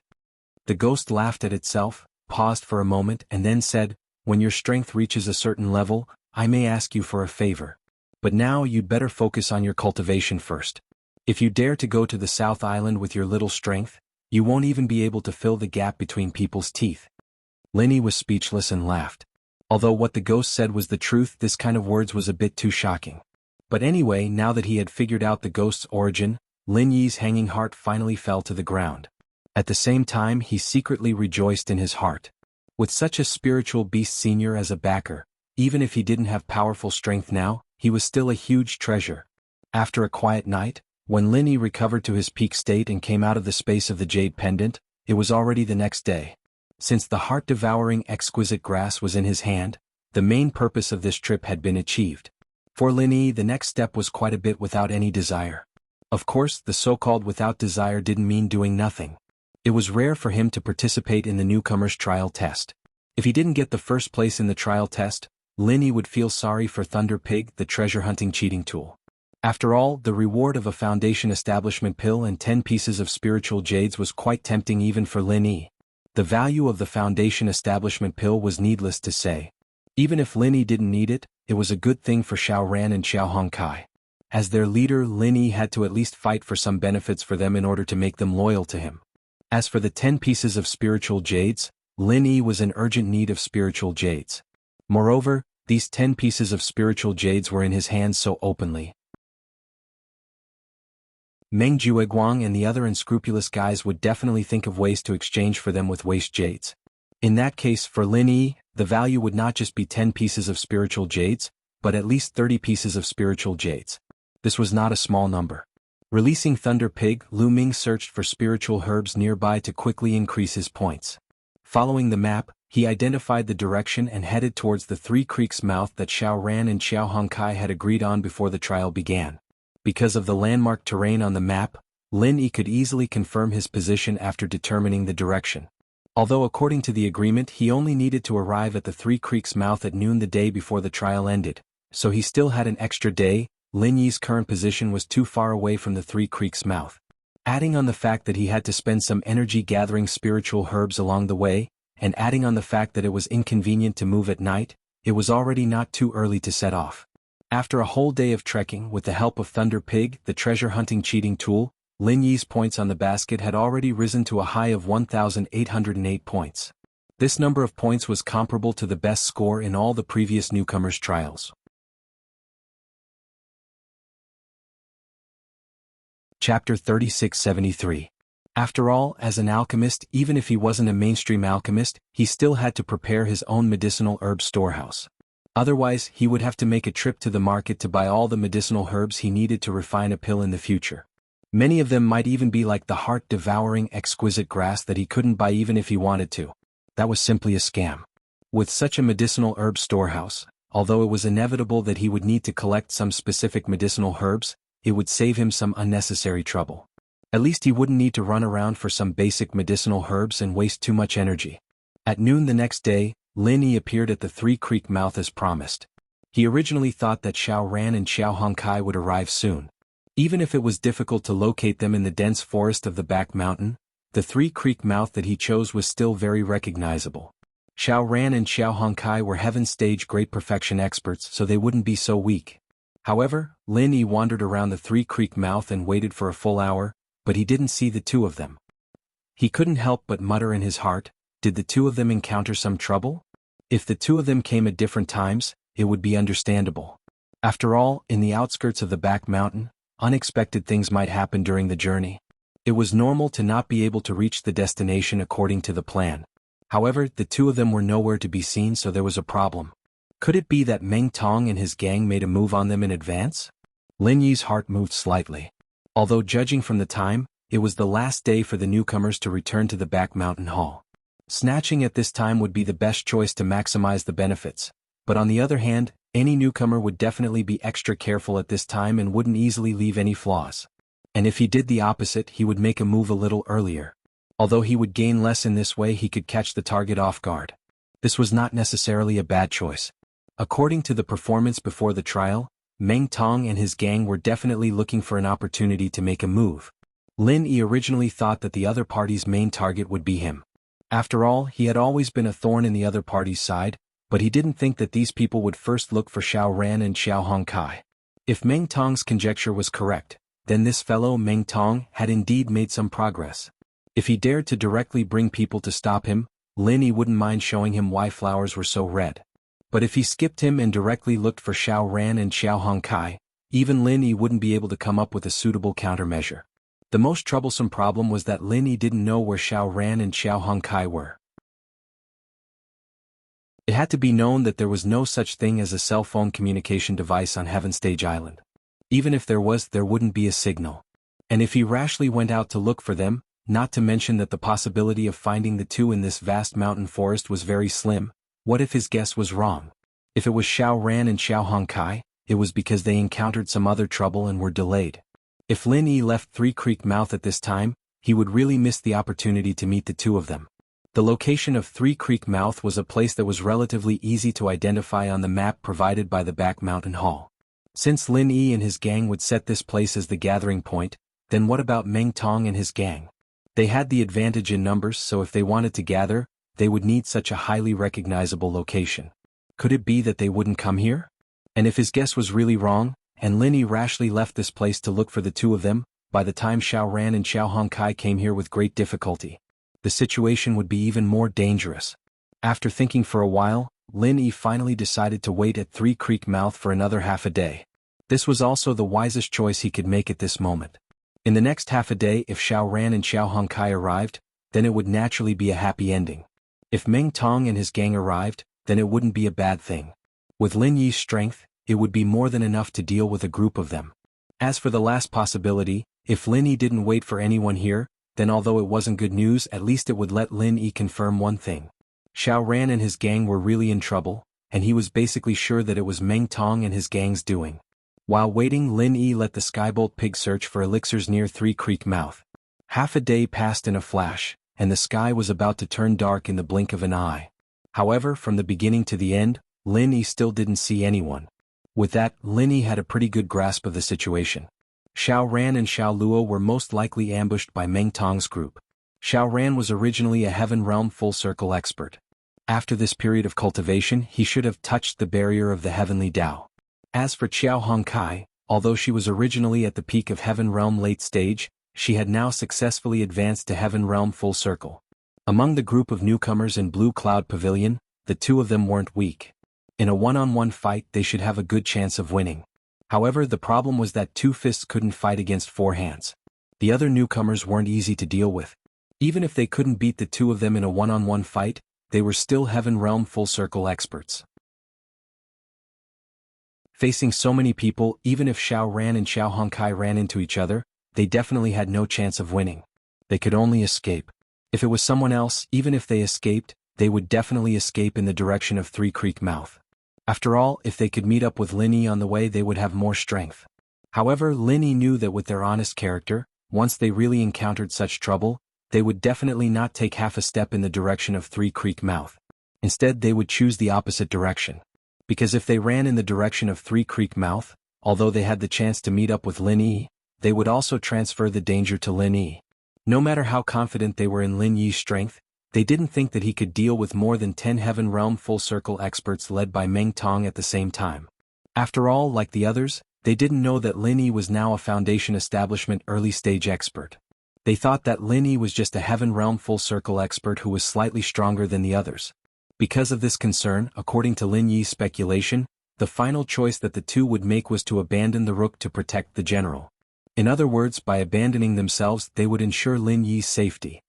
The ghost laughed at itself, paused for a moment and then said, when your strength reaches a certain level, I may ask you for a favor. But now you'd better focus on your cultivation first. If you dare to go to the South Island with your little strength, you won't even be able to fill the gap between people's teeth. Lin Yi was speechless and laughed. Although what the ghost said was the truth, this kind of words was a bit too shocking. But anyway, now that he had figured out the ghost's origin, Lin Yi's hanging heart finally fell to the ground. At the same time, he secretly rejoiced in his heart. With such a spiritual beast senior as a backer, even if he didn't have powerful strength now, he was still a huge treasure. After a quiet night, when Lin Yi recovered to his peak state and came out of the space of the jade pendant, it was already the next day. Since the heart-devouring exquisite grass was in his hand, the main purpose of this trip had been achieved. For Lin Yi, the next step was quite a bit without any desire. Of course, the so-called without desire didn't mean doing nothing. It was rare for him to participate in the newcomer's trial test. If he didn't get the first place in the trial test, Lin Yi would feel sorry for Thunder Pig, the treasure-hunting cheating tool. After all, the reward of a Foundation Establishment pill and 10 pieces of spiritual jades was quite tempting even for Lin Yi. The value of the Foundation Establishment pill was needless to say. Even if Lin Yi didn't need it, it was a good thing for Xiao Ran and Xiao Hongkai. As their leader, Lin Yi had to at least fight for some benefits for them in order to make them loyal to him. As for the 10 pieces of spiritual jades, Lin Yi was in urgent need of spiritual jades. Moreover, these 10 pieces of spiritual jades were in his hands so openly. Meng Jueguang and the other unscrupulous guys would definitely think of ways to exchange for them with waste jades. In that case, for Lin Yi, the value would not just be 10 pieces of spiritual jades, but at least 30 pieces of spiritual jades. This was not a small number. Releasing Thunder Pig, Lu Ming searched for spiritual herbs nearby to quickly increase his points. Following the map, he identified the direction and headed towards the Three Creeks mouth that Xiao Ran and Xiao Hongkai had agreed on before the trial began. Because of the landmark terrain on the map, Lin Yi could easily confirm his position after determining the direction. Although according to the agreement he only needed to arrive at the Three Creeks mouth at noon the day before the trial ended, so he still had an extra day, Lin Yi's current position was too far away from the Three Creeks mouth. Adding on the fact that he had to spend some energy gathering spiritual herbs along the way, and adding on the fact that it was inconvenient to move at night, it was already not too early to set off. After a whole day of trekking with the help of Thunder Pig, the treasure-hunting cheating tool, Lin Yi's points on the basket had already risen to a high of 1,808 points. This number of points was comparable to the best score in all the previous newcomers' trials. Chapter 3673. After all, as an alchemist, even if he wasn't a mainstream alchemist, he still had to prepare his own medicinal herb storehouse. Otherwise, he would have to make a trip to the market to buy all the medicinal herbs he needed to refine a pill in the future. Many of them might even be like the heart-devouring exquisite grass that he couldn't buy even if he wanted to. That was simply a scam. With such a medicinal herb storehouse, although it was inevitable that he would need to collect some specific medicinal herbs, it would save him some unnecessary trouble. At least he wouldn't need to run around for some basic medicinal herbs and waste too much energy. At noon the next day, Lin Yi appeared at the Three Creek mouth as promised. He originally thought that Xiao Ran and Xiao Hongkai would arrive soon. Even if it was difficult to locate them in the dense forest of the back mountain, the Three Creek mouth that he chose was still very recognizable. Xiao Ran and Xiao Hongkai were Heaven Stage Great Perfection experts, so they wouldn't be so weak. However, Lin Yi wandered around the Three Creek mouth and waited for a full hour, but he didn't see the two of them. He couldn't help but mutter in his heart, did the two of them encounter some trouble? If the two of them came at different times, it would be understandable. After all, in the outskirts of the back mountain, unexpected things might happen during the journey. It was normal to not be able to reach the destination according to the plan. However, the two of them were nowhere to be seen, so there was a problem. Could it be that Meng Tong and his gang made a move on them in advance? Lin Yi's heart moved slightly. Although judging from the time, it was the last day for the newcomers to return to the back mountain hall. Snatching at this time would be the best choice to maximize the benefits, but on the other hand, any newcomer would definitely be extra careful at this time and wouldn't easily leave any flaws. And if he did the opposite, he would make a move a little earlier. Although he would gain less in this way, he could catch the target off guard. This was not necessarily a bad choice. According to the performance before the trial, Meng Tong and his gang were definitely looking for an opportunity to make a move. Lin Yi originally thought that the other party's main target would be him. After all, he had always been a thorn in the other party's side, but he didn't think that these people would first look for Xiao Ran and Xiao Hongkai. If Meng Tong's conjecture was correct, then this fellow Meng Tong had indeed made some progress. If he dared to directly bring people to stop him, Lin Yi wouldn't mind showing him why flowers were so red. But if he skipped him and directly looked for Xiao Ran and Xiao Hongkai, even Lin Yi wouldn't be able to come up with a suitable countermeasure. The most troublesome problem was that Lin Yi didn't know where Xiao Ran and Xiao Hongkai were. It had to be known that there was no such thing as a cell phone communication device on Heaven Stage Island. Even if there was, there wouldn't be a signal. And if he rashly went out to look for them, not to mention that the possibility of finding the two in this vast mountain forest was very slim, what if his guess was wrong? If it was Xiao Ran and Xiao Hongkai, it was because they encountered some other trouble and were delayed. If Lin Yi left Three Creek Mouth at this time, he would really miss the opportunity to meet the two of them. The location of Three Creek Mouth was a place that was relatively easy to identify on the map provided by the back mountain hall. Since Lin Yi and his gang would set this place as the gathering point, then what about Meng Tong and his gang? They had the advantage in numbers, so if they wanted to gather, they would need such a highly recognizable location. Could it be that they wouldn't come here? And if his guess was really wrong, and Lin Yi rashly left this place to look for the two of them, by the time Xiao Ran and Xiao Hongkai came here with great difficulty, the situation would be even more dangerous. After thinking for a while, Lin Yi finally decided to wait at Three Creek Mouth for another half a day. This was also the wisest choice he could make at this moment. In the next half a day, if Xiao Ran and Xiao Hongkai arrived, then it would naturally be a happy ending. If Meng Tong and his gang arrived, then it wouldn't be a bad thing. With Lin Yi's strength, it would be more than enough to deal with a group of them. As for the last possibility, if Lin Yi didn't wait for anyone here, then although it wasn't good news, at least it would let Lin Yi confirm one thing. Xiao Ran and his gang were really in trouble, and he was basically sure that it was Meng Tong and his gang's doing. While waiting, Lin Yi let the Skybolt pig search for elixirs near Three Creek Mouth. Half a day passed in a flash, and the sky was about to turn dark in the blink of an eye. However, from the beginning to the end, Lin Yi still didn't see anyone. With that, Lin Yi had a pretty good grasp of the situation. Xiao Ran and Xiao Luo were most likely ambushed by Meng Tong's group. Xiao Ran was originally a Heaven Realm Full Circle expert. After this period of cultivation, he should have touched the barrier of the Heavenly Tao. As for Xiao Hongkai, although she was originally at the peak of Heaven Realm Late Stage, she had now successfully advanced to Heaven Realm Full Circle. Among the group of newcomers in Blue Cloud Pavilion, the two of them weren't weak. In a one-on-one fight, they should have a good chance of winning. However, the problem was that two fists couldn't fight against four hands. The other newcomers weren't easy to deal with. Even if they couldn't beat the two of them in a one-on-one fight, they were still Heaven Realm Full Circle experts. Facing so many people, even if Xiao Ran and Xiao Hongkai ran into each other, they definitely had no chance of winning. They could only escape. If it was someone else, even if they escaped, they would definitely escape in the direction of Three Creek Mouth. After all, if they could meet up with Lin Yi on the way, they would have more strength. However, Lin Yi knew that with their honest character, once they really encountered such trouble, they would definitely not take half a step in the direction of Three Creek Mouth. Instead, they would choose the opposite direction. Because if they ran in the direction of Three Creek Mouth, although they had the chance to meet up with Lin Yi, they would also transfer the danger to Lin Yi. No matter how confident they were in Lin Yi's strength, they didn't think that he could deal with more than 10 Heaven Realm Full Circle experts led by Meng Tong at the same time. After all, like the others, they didn't know that Lin Yi was now a Foundation Establishment early stage expert. They thought that Lin Yi was just a Heaven Realm Full Circle expert who was slightly stronger than the others. Because of this concern, according to Lin Yi's speculation, the final choice that the two would make was to abandon the Rook to protect the general. In other words, by abandoning themselves, they would ensure Lin Yi's safety.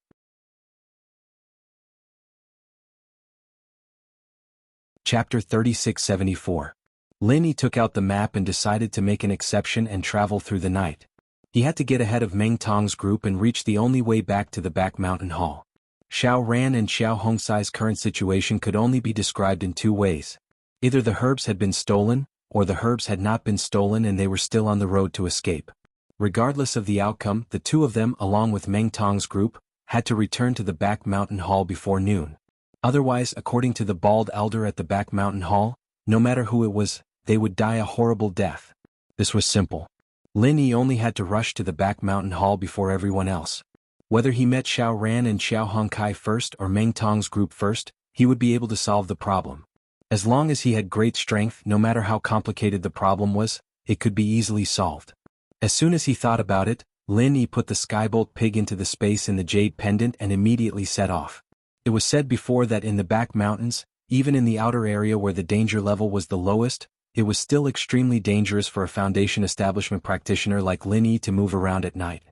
Chapter 3674. Lin Yi took out the map and decided to make an exception and travel through the night. He had to get ahead of Meng Tong's group and reach the only way back to the back mountain hall. Xiao Ran and Xiao Hongsai's current situation could only be described in two ways. Either the herbs had been stolen, or the herbs had not been stolen and they were still on the road to escape. Regardless of the outcome, the two of them, along with Meng Tong's group, had to return to the back mountain hall before noon. Otherwise, according to the bald elder at the back mountain hall, no matter who it was, they would die a horrible death. This was simple. Lin Yi only had to rush to the back mountain hall before everyone else. Whether he met Xiao Ran and Xiao Hongkai first or Meng Tong's group first, he would be able to solve the problem. As long as he had great strength, no matter how complicated the problem was, it could be easily solved. As soon as he thought about it, Lin Yi put the skybolt pig into the space in the jade pendant and immediately set off. It was said before that in the back mountains, even in the outer area where the danger level was the lowest, it was still extremely dangerous for a Foundation establishment practitioner like Lin Yi to move around at night.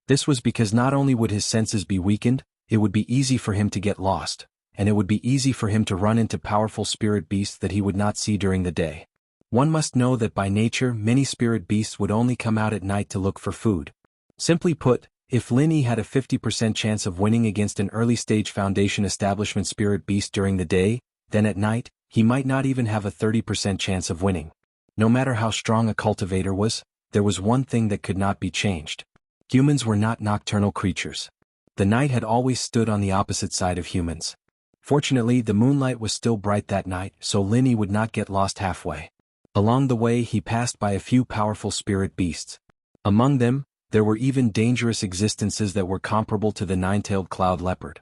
This was because not only would his senses be weakened, it would be easy for him to get lost, and it would be easy for him to run into powerful spirit beasts that he would not see during the day. One must know that by nature many spirit beasts would only come out at night to look for food. Simply put, if Lin Yi had a 50% chance of winning against an early-stage Foundation establishment spirit beast during the day, then at night, he might not even have a 30% chance of winning. No matter how strong a cultivator was, there was one thing that could not be changed. Humans were not nocturnal creatures. The night had always stood on the opposite side of humans. Fortunately, the moonlight was still bright that night, so Lin Yi would not get lost halfway. Along the way he passed by a few powerful spirit beasts. Among them, there were even dangerous existences that were comparable to the nine-tailed cloud leopard.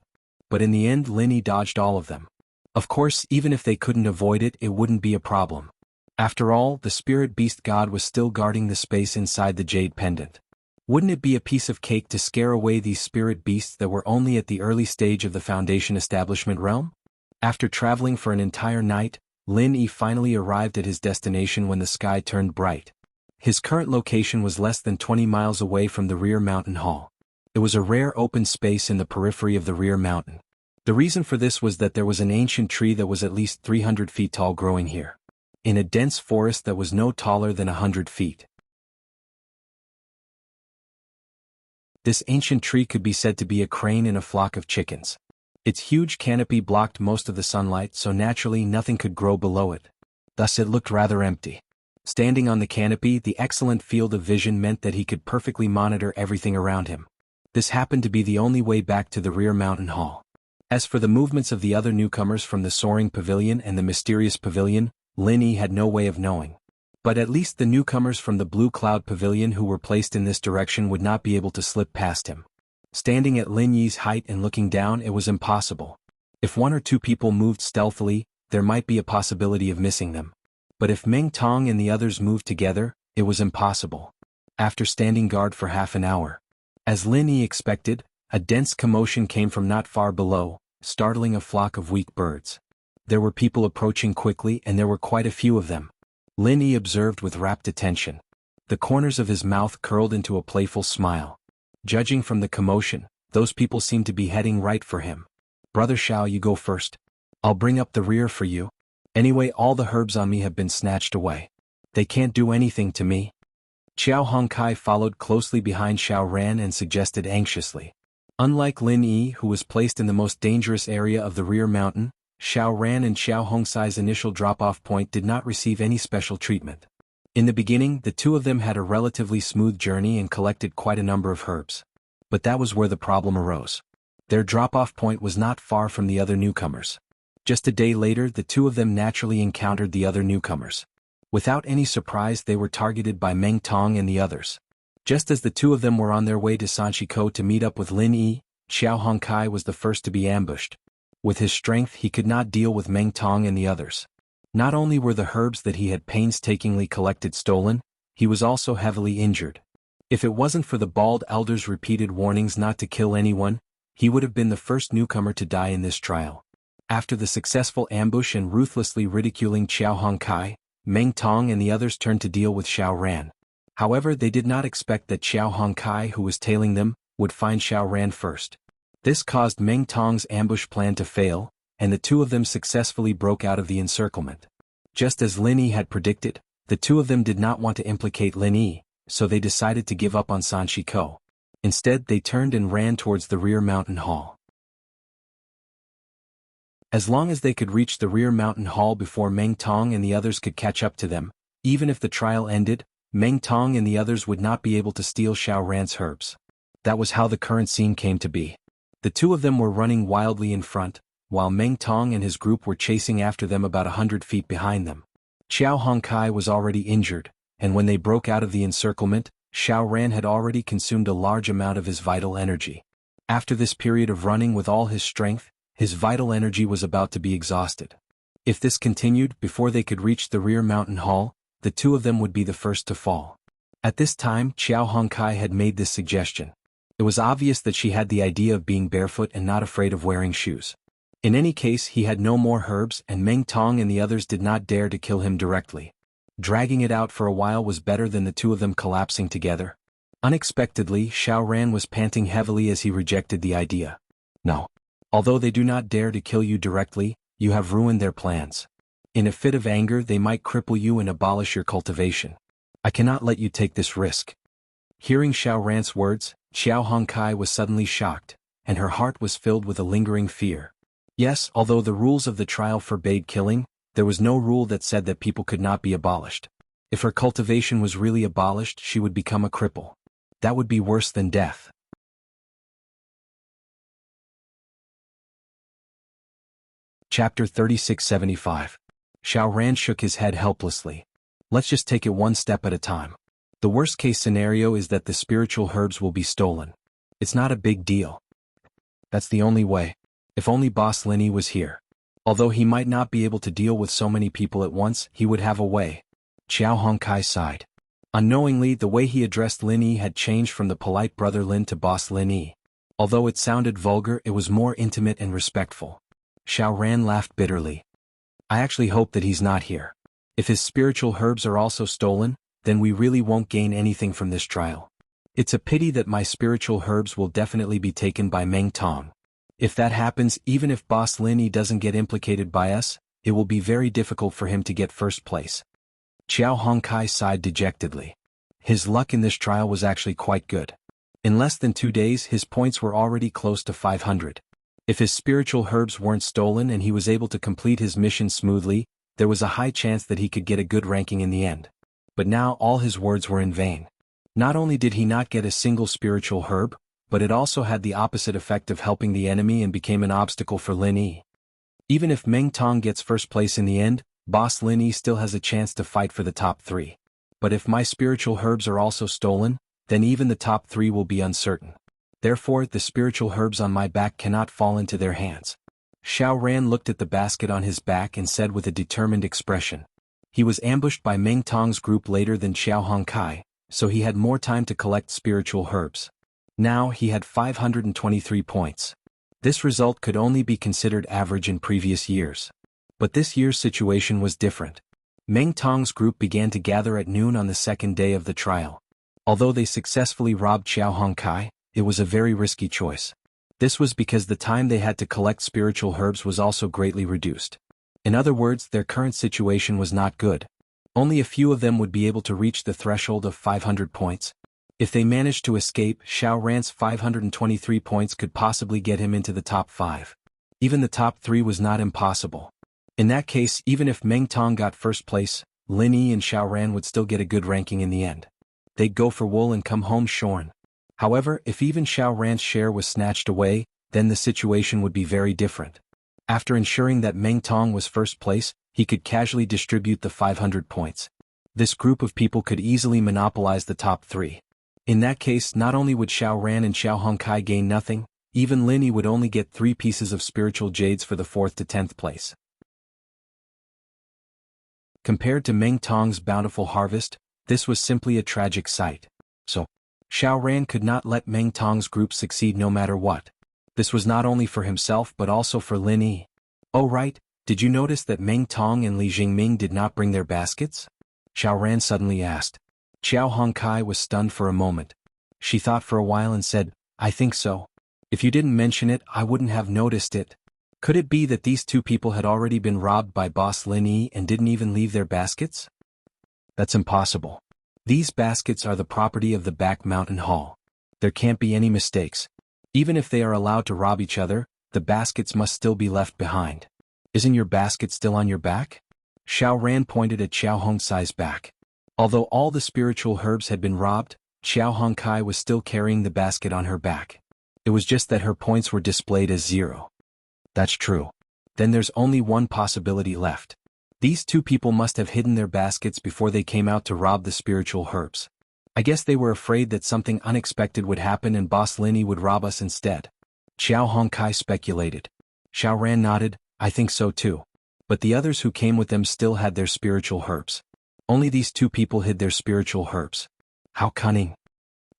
But in the end Lin Yi dodged all of them. Of course, even if they couldn't avoid it, it wouldn't be a problem. After all, the spirit beast god was still guarding the space inside the jade pendant. Wouldn't it be a piece of cake to scare away these spirit beasts that were only at the early stage of the Foundation establishment realm? After traveling for an entire night, Lin Yi finally arrived at his destination when the sky turned bright. His current location was less than 20 miles away from the rear mountain hall. It was a rare open space in the periphery of the rear mountain. The reason for this was that there was an ancient tree that was at least 300 feet tall growing here, in a dense forest that was no taller than 100 feet. This ancient tree could be said to be a crane in a flock of chickens. Its huge canopy blocked most of the sunlight, so naturally nothing could grow below it. Thus it looked rather empty. Standing on the canopy, the excellent field of vision meant that he could perfectly monitor everything around him. This happened to be the only way back to the rear mountain hall. As for the movements of the other newcomers from the soaring pavilion and the mysterious pavilion, Lin Yi had no way of knowing. But at least the newcomers from the Blue Cloud Pavilion who were placed in this direction would not be able to slip past him. Standing at Lin Yi's height and looking down, it was impossible. If one or two people moved stealthily, there might be a possibility of missing them. But if Meng Tong and the others moved together, it was impossible. After standing guard for half an hour, as Lin Yi expected, a dense commotion came from not far below, startling a flock of weak birds. There were people approaching quickly and there were quite a few of them. Lin Yi observed with rapt attention. The corners of his mouth curled into a playful smile. Judging from the commotion, those people seemed to be heading right for him. "Brother Xiao, you go first. I'll bring up the rear for you. Anyway, all the herbs on me have been snatched away. They can't do anything to me." Xiao Hongkai followed closely behind Xiao Ran and suggested anxiously. Unlike Lin Yi, who was placed in the most dangerous area of the rear mountain, Xiao Ran and Xiao Hongsai's initial drop-off point did not receive any special treatment. In the beginning, the two of them had a relatively smooth journey and collected quite a number of herbs. But that was where the problem arose. Their drop-off point was not far from the other newcomers. Just a day later, the two of them naturally encountered the other newcomers. Without any surprise, they were targeted by Meng Tong and the others. Just as the two of them were on their way to Sanshiko to meet up with Lin Yi, Xiao Hongkai was the first to be ambushed. With his strength, he could not deal with Meng Tong and the others. Not only were the herbs that he had painstakingly collected stolen, he was also heavily injured. If it wasn't for the bald elder's repeated warnings not to kill anyone, he would have been the first newcomer to die in this trial. After the successful ambush and ruthlessly ridiculing Xiao Hongkai, Meng Tong and the others turned to deal with Xiao Ran. However, they did not expect that Xiao Hongkai, who was tailing them, would find Xiao Ran first. This caused Meng Tong's ambush plan to fail, and the two of them successfully broke out of the encirclement. Just as Lin Yi had predicted, the two of them did not want to implicate Lin Yi, so they decided to give up on Sanshiko. Instead, they turned and ran towards the rear mountain hall. As long as they could reach the rear mountain hall before Meng Tong and the others could catch up to them, even if the trial ended, Meng Tong and the others would not be able to steal Xiao Ran's herbs. That was how the current scene came to be. The two of them were running wildly in front, while Meng Tong and his group were chasing after them about 100 feet behind them. Xiao Hongkai was already injured, and when they broke out of the encirclement, Xiao Ran had already consumed a large amount of his vital energy. After this period of running with all his strength, his vital energy was about to be exhausted. If this continued, before they could reach the rear mountain hall, the two of them would be the first to fall. At this time, Xiao Hongkai had made this suggestion. It was obvious that she had the idea of being barefoot and not afraid of wearing shoes. In any case, he had no more herbs, and Meng Tong and the others did not dare to kill him directly. Dragging it out for a while was better than the two of them collapsing together. Unexpectedly, Xiao Ran was panting heavily as he rejected the idea. No. Although they do not dare to kill you directly, you have ruined their plans. In a fit of anger, they might cripple you and abolish your cultivation. I cannot let you take this risk. Hearing Xiao Ran's words, Xiao Hongkai was suddenly shocked, and her heart was filled with a lingering fear. Yes, although the rules of the trial forbade killing, there was no rule that said that people could not be abolished. If her cultivation was really abolished, she would become a cripple. That would be worse than death. Chapter 3675. Xiao Ran shook his head helplessly. Let's just take it one step at a time. The worst-case scenario is that the spiritual herbs will be stolen. It's not a big deal. That's the only way. If only Boss Linny was here. Although he might not be able to deal with so many people at once, he would have a way. Xiao Hongkai sighed. Unknowingly, the way he addressed Linny had changed from the polite brother Lin to Boss Linny. Although it sounded vulgar, it was more intimate and respectful. Xiao Ran laughed bitterly. I actually hope that he's not here. If his spiritual herbs are also stolen, then we really won't gain anything from this trial. It's a pity that my spiritual herbs will definitely be taken by Meng Tong. If that happens, even if Boss Linny doesn't get implicated by us, it will be very difficult for him to get first place. Xiao Hongkai sighed dejectedly. His luck in this trial was actually quite good. In less than 2 days, his points were already close to 500. If his spiritual herbs weren't stolen and he was able to complete his mission smoothly, there was a high chance that he could get a good ranking in the end. But now all his words were in vain. Not only did he not get a single spiritual herb, but it also had the opposite effect of helping the enemy and became an obstacle for Lin Yi. Even if Meng Tong gets first place in the end, Boss Lin Yi still has a chance to fight for the top 3. But if my spiritual herbs are also stolen, then even the top 3 will be uncertain. Therefore, the spiritual herbs on my back cannot fall into their hands. Xiao Ran looked at the basket on his back and said with a determined expression. He was ambushed by Meng Tong's group later than Xiao Hongkai, so he had more time to collect spiritual herbs. Now he had 523 points. This result could only be considered average in previous years. But this year's situation was different. Meng Tong's group began to gather at noon on the second day of the trial. Although they successfully robbed Xiao Hongkai, it was a very risky choice. This was because the time they had to collect spiritual herbs was also greatly reduced. In other words, their current situation was not good. Only a few of them would be able to reach the threshold of 500 points. If they managed to escape, Xiao Ran's 523 points could possibly get him into the top 5. Even the top 3 was not impossible. In that case, even if Meng Tong got first place, Lin Yi and Xiao Ran would still get a good ranking in the end. They'd go for wool and come home shorn. However, if even Xiao Ran's share was snatched away, then the situation would be very different. After ensuring that Meng Tong was first place, he could casually distribute the 500 points. This group of people could easily monopolize the top 3. In that case, not only would Xiao Ran and Xiao Hongkai gain nothing, even Lin Yi would only get 3 pieces of spiritual jades for the 4th to 10th place. Compared to Meng Tong's bountiful harvest, this was simply a tragic sight. So, Xiao Ran could not let Meng Tong's group succeed no matter what. This was not only for himself but also for Lin Yi. Oh right, did you notice that Meng Tong and Li Jingming did not bring their baskets? Xiao Ran suddenly asked. Xiao Hongkai was stunned for a moment. She thought for a while and said, I think so. If you didn't mention it, I wouldn't have noticed it. Could it be that these 2 people had already been robbed by Boss Lin Yi and didn't even leave their baskets? That's impossible. These baskets are the property of the back mountain hall. There can't be any mistakes. Even if they are allowed to rob each other, the baskets must still be left behind. Isn't your basket still on your back? Xiao Ran pointed at Xiao Hongsai's back. Although all the spiritual herbs had been robbed, Xiao Hongkai was still carrying the basket on her back. It was just that her points were displayed as 0. That's true. Then there's only one possibility left. These two people must have hidden their baskets before they came out to rob the spiritual herbs. I guess they were afraid that something unexpected would happen and Boss Linny would rob us instead. Xiao Hongkai speculated. Xiao Ran nodded, I think so too. But the others who came with them still had their spiritual herbs. Only these two people hid their spiritual herbs. How cunning.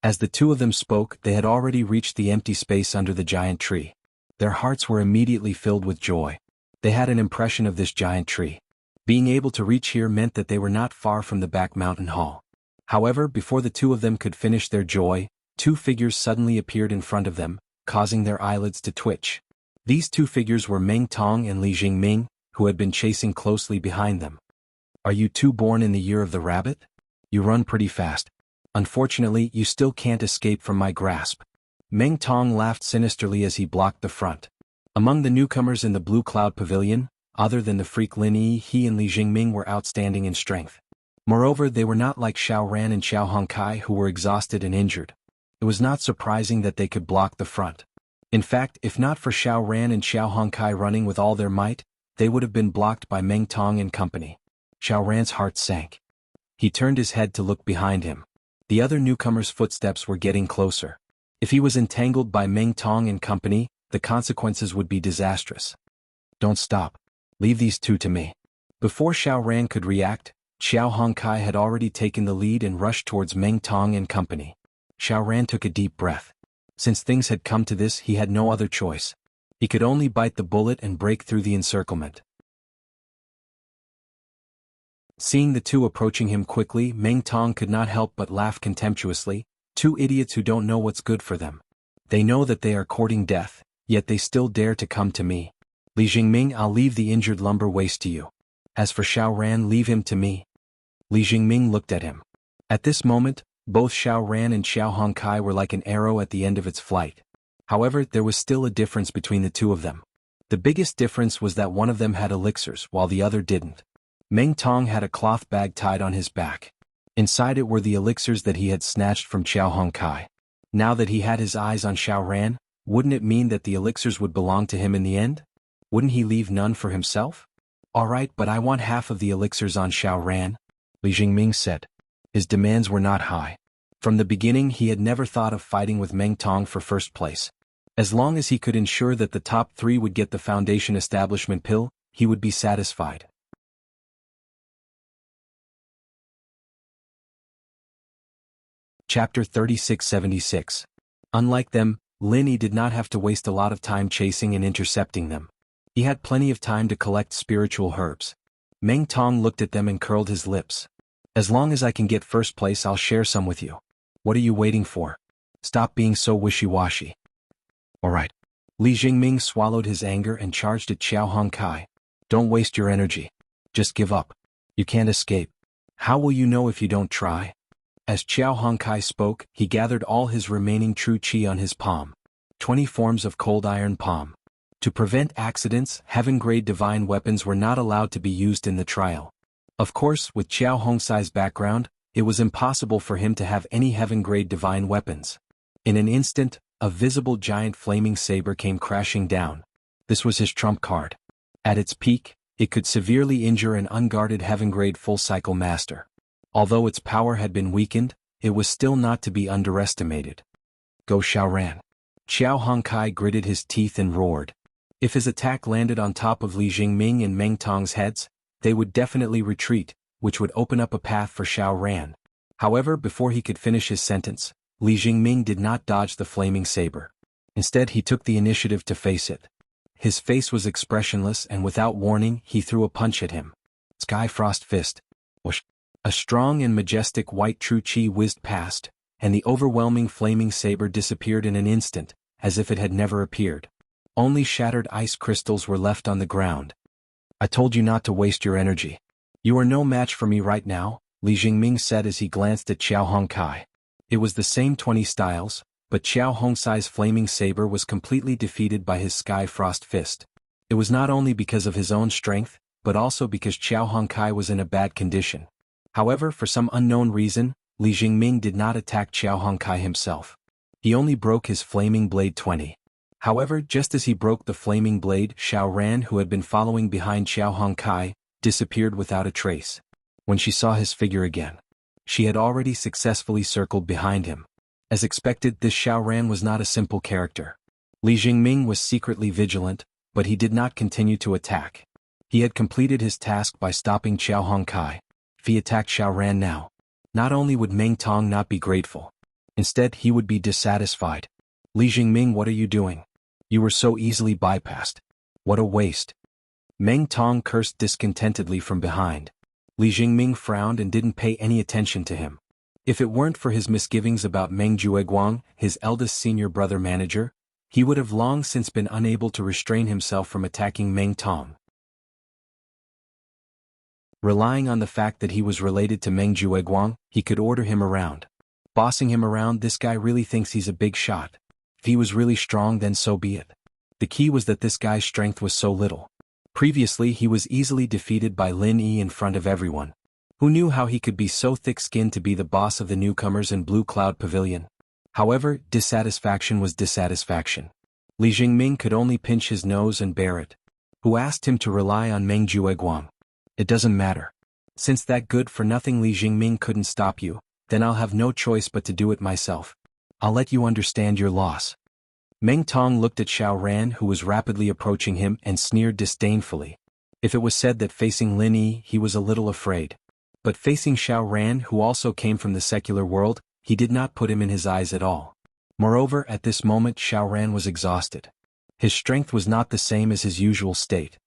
As the two of them spoke, they had already reached the empty space under the giant tree. Their hearts were immediately filled with joy. They had an impression of this giant tree. Being able to reach here meant that they were not far from the back mountain hall. However, before the two of them could finish their joy, two figures suddenly appeared in front of them, causing their eyelids to twitch. These two figures were Meng Tong and Li Jingming, who had been chasing closely behind them. Are you two born in the year of the rabbit? You run pretty fast. Unfortunately, you still can't escape from my grasp. Meng Tong laughed sinisterly as he blocked the front. Among the newcomers in the Blue Cloud Pavilion, other than the freak Lin Yi, he and Li Jingming were outstanding in strength. Moreover, they were not like Xiao Ran and Xiao Hongkai, who were exhausted and injured. It was not surprising that they could block the front. In fact, if not for Xiao Ran and Xiao Hongkai running with all their might, they would have been blocked by Meng Tong and company. Xiao Ran's heart sank. He turned his head to look behind him. The other newcomer's footsteps were getting closer. If he was entangled by Meng Tong and company, the consequences would be disastrous. Don't stop. Leave these two to me. Before Xiao Ran could react, Xiao Hongkai had already taken the lead and rushed towards Meng Tong and company. Xiao Ran took a deep breath. Since things had come to this, he had no other choice. He could only bite the bullet and break through the encirclement. Seeing the two approaching him quickly, Meng Tong could not help but laugh contemptuously. Two idiots who don't know what's good for them. They know that they are courting death, yet they still dare to come to me. Li Jingming, I'll leave the injured lumber waste to you. As for Xiao Ran, leave him to me. Li Jingming looked at him. At this moment, both Xiao Ran and Xiao Hongkai were like an arrow at the end of its flight. However, there was still a difference between the two of them. The biggest difference was that one of them had elixirs while the other didn't. Meng Tong had a cloth bag tied on his back. Inside it were the elixirs that he had snatched from Xiao Hongkai. Now that he had his eyes on Xiao Ran, wouldn't it mean that the elixirs would belong to him in the end? Wouldn't he leave none for himself? Alright, but I want half of the elixirs on Xiao Ran, Li Jingming said. His demands were not high. From the beginning he had never thought of fighting with Meng Tong for first place. As long as he could ensure that the top three would get the Foundation Establishment pill, he would be satisfied. Chapter 3676. Unlike them, Lin Yi did not have to waste a lot of time chasing and intercepting them. He had plenty of time to collect spiritual herbs. Meng Tong looked at them and curled his lips. As long as I can get first place, I'll share some with you. What are you waiting for? Stop being so wishy-washy. Alright. Li Jingming swallowed his anger and charged at Xiao Hongkai. Don't waste your energy. Just give up. You can't escape. How will you know if you don't try? As Xiao Hongkai spoke, he gathered all his remaining true qi on his palm. 20 forms of cold iron palm. To prevent accidents, heaven-grade divine weapons were not allowed to be used in the trial. Of course, with Xiao Hongsai's background, it was impossible for him to have any heaven-grade divine weapons. In an instant, a visible giant flaming saber came crashing down. This was his trump card. At its peak, it could severely injure an unguarded heaven-grade full-cycle master. Although its power had been weakened, it was still not to be underestimated. Go Xiao Ran. Xiao Hongkai gritted his teeth and roared. If his attack landed on top of Li Jingming and Meng Tong's heads, they would definitely retreat, which would open up a path for Xiao Ran. However, before he could finish his sentence, Li Jingming did not dodge the flaming saber. Instead, he took the initiative to face it. His face was expressionless and without warning, he threw a punch at him. Sky Frost Fist. Whoosh. A strong and majestic white true qi whizzed past, and the overwhelming flaming saber disappeared in an instant, as if it had never appeared. Only shattered ice crystals were left on the ground. I told you not to waste your energy. You are no match for me right now, Li Jingming said as he glanced at Qiao Hongkai. It was the same 20 styles, but Qiao Hongcai's flaming saber was completely defeated by his sky frost fist. It was not only because of his own strength, but also because Qiao Hongkai was in a bad condition. However, for some unknown reason, Li Jingming did not attack Qiao Hongkai himself. He only broke his flaming blade 20. However, just as he broke the flaming blade, Xiao Ran, who had been following behind Qiao Hongkai, disappeared without a trace. When she saw his figure again, she had already successfully circled behind him. As expected, this Xiao Ran was not a simple character. Li Jingming was secretly vigilant, but he did not continue to attack. He had completed his task by stopping Qiao Hongkai. If he attacked Xiao Ran now, not only would Meng Tong not be grateful, instead he would be dissatisfied. Li Jingming, what are you doing? You were so easily bypassed. What a waste. Meng Tong cursed discontentedly from behind. Li Jingming frowned and didn't pay any attention to him. If it weren't for his misgivings about Meng Jueguang, his eldest senior brother manager, he would have long since been unable to restrain himself from attacking Meng Tong. Relying on the fact that he was related to Meng Jueguang, he could order him around. Bossing him around, this guy really thinks he's a big shot. If he was really strong, then so be it. The key was that this guy's strength was so little. Previously he was easily defeated by Lin Yi in front of everyone. Who knew how he could be so thick-skinned to be the boss of the newcomers in Blue Cloud Pavilion? However, dissatisfaction was dissatisfaction. Li Jingming could only pinch his nose and bear it. Who asked him to rely on Meng Jueguang? It doesn't matter. Since that good-for-nothing Li Jingming couldn't stop you, then I'll have no choice but to do it myself. I'll let you understand your loss. Meng Tong looked at Xiao Ran, who was rapidly approaching him, and sneered disdainfully. If it was said that facing Lin Yi he was a little afraid. But facing Xiao Ran, who also came from the secular world, he did not put him in his eyes at all. Moreover, at this moment Xiao Ran was exhausted. His strength was not the same as his usual state.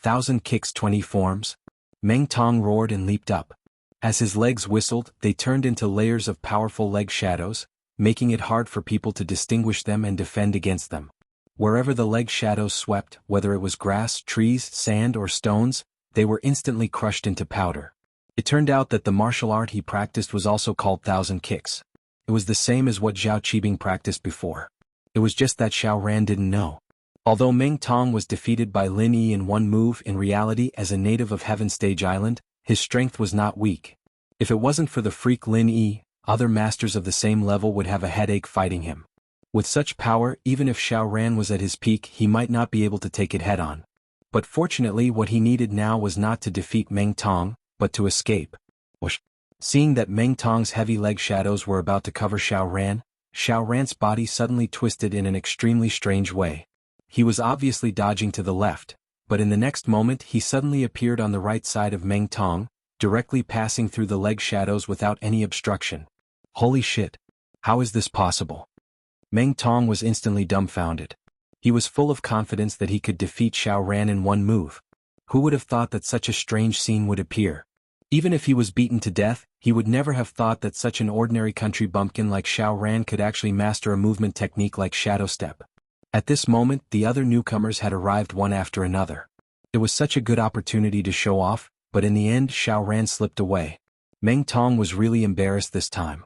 1,000 kicks 20 forms. Meng Tong roared and leaped up. As his legs whistled, they turned into layers of powerful leg shadows, making it hard for people to distinguish them and defend against them. Wherever the leg shadows swept, whether it was grass, trees, sand, or stones, they were instantly crushed into powder. It turned out that the martial art he practiced was also called 1,000 kicks. It was the same as what Zhao Qibing practiced before. It was just that Xiao Ran didn't know. Although Meng Tong was defeated by Lin Yi in one move, in reality as a native of Heaven Stage Island, his strength was not weak. If it wasn't for the freak Lin Yi, other masters of the same level would have a headache fighting him. With such power, even if Xiao Ran was at his peak, he might not be able to take it head-on. But fortunately, what he needed now was not to defeat Meng Tong, but to escape. Whoosh. Seeing that Meng Tong's heavy leg shadows were about to cover Xiao Ran's body suddenly twisted in an extremely strange way. He was obviously dodging to the left, but in the next moment he suddenly appeared on the right side of Meng Tong, directly passing through the leg shadows without any obstruction. Holy shit! How is this possible? Meng Tong was instantly dumbfounded. He was full of confidence that he could defeat Xiao Ran in one move. Who would have thought that such a strange scene would appear? Even if he was beaten to death, he would never have thought that such an ordinary country bumpkin like Xiao Ran could actually master a movement technique like Shadow Step. At this moment, the other newcomers had arrived one after another. It was such a good opportunity to show off, but in the end Xiao Ran slipped away. Meng Tong was really embarrassed this time.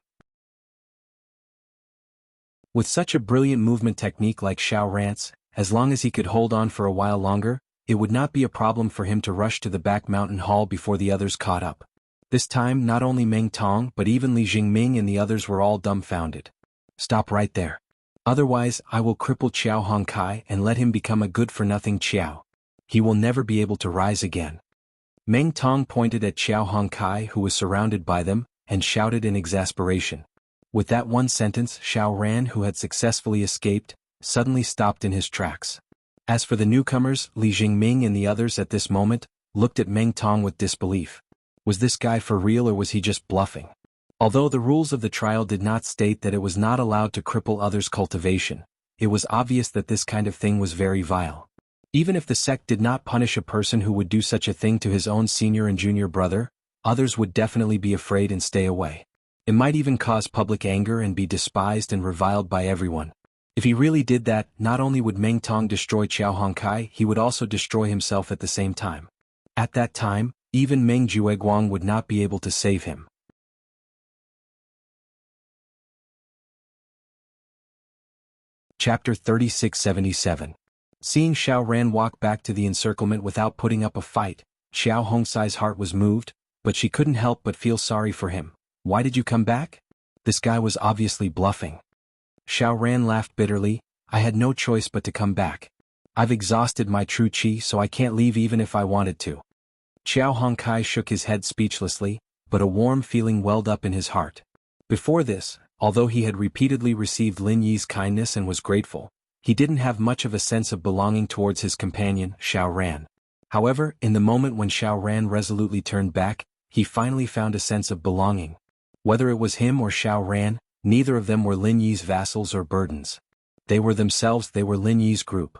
With such a brilliant movement technique like Xiao Ran's, as long as he could hold on for a while longer, it would not be a problem for him to rush to the back mountain hall before the others caught up. This time not only Meng Tong but even Li Jingming and the others were all dumbfounded. Stop right there. Otherwise I will cripple Qiao Hongkai and let him become a good-for-nothing Qiao. He will never be able to rise again. Meng Tong pointed at Qiao Hongkai, who was surrounded by them, and shouted in exasperation. With that one sentence, Xiao Ran, who had successfully escaped, suddenly stopped in his tracks. As for the newcomers, Li Jingming and the others at this moment, looked at Meng Tong with disbelief. Was this guy for real or was he just bluffing? Although the rules of the trial did not state that it was not allowed to cripple others' cultivation, it was obvious that this kind of thing was very vile. Even if the sect did not punish a person who would do such a thing to his own senior and junior brother, others would definitely be afraid and stay away. It might even cause public anger and be despised and reviled by everyone. If he really did that, not only would Meng Tong destroy Qiao Hongkai, he would also destroy himself at the same time. At that time, even Meng Jueguang would not be able to save him. Chapter 3677. Seeing Xiao Ran walk back to the encirclement without putting up a fight, Xiao Hongsai's heart was moved, but she couldn't help but feel sorry for him. Why did you come back? This guy was obviously bluffing. Xiao Ran laughed bitterly. I had no choice but to come back. I've exhausted my true qi, so I can't leave even if I wanted to. Xiao Hongkai shook his head speechlessly, but a warm feeling welled up in his heart. Before this, although he had repeatedly received Lin Yi's kindness and was grateful, he didn't have much of a sense of belonging towards his companion, Xiao Ran. However, in the moment when Xiao Ran resolutely turned back, he finally found a sense of belonging. Whether it was him or Xiao Ran, neither of them were Lin Yi's vassals or burdens. They were themselves, they were Lin Yi's group.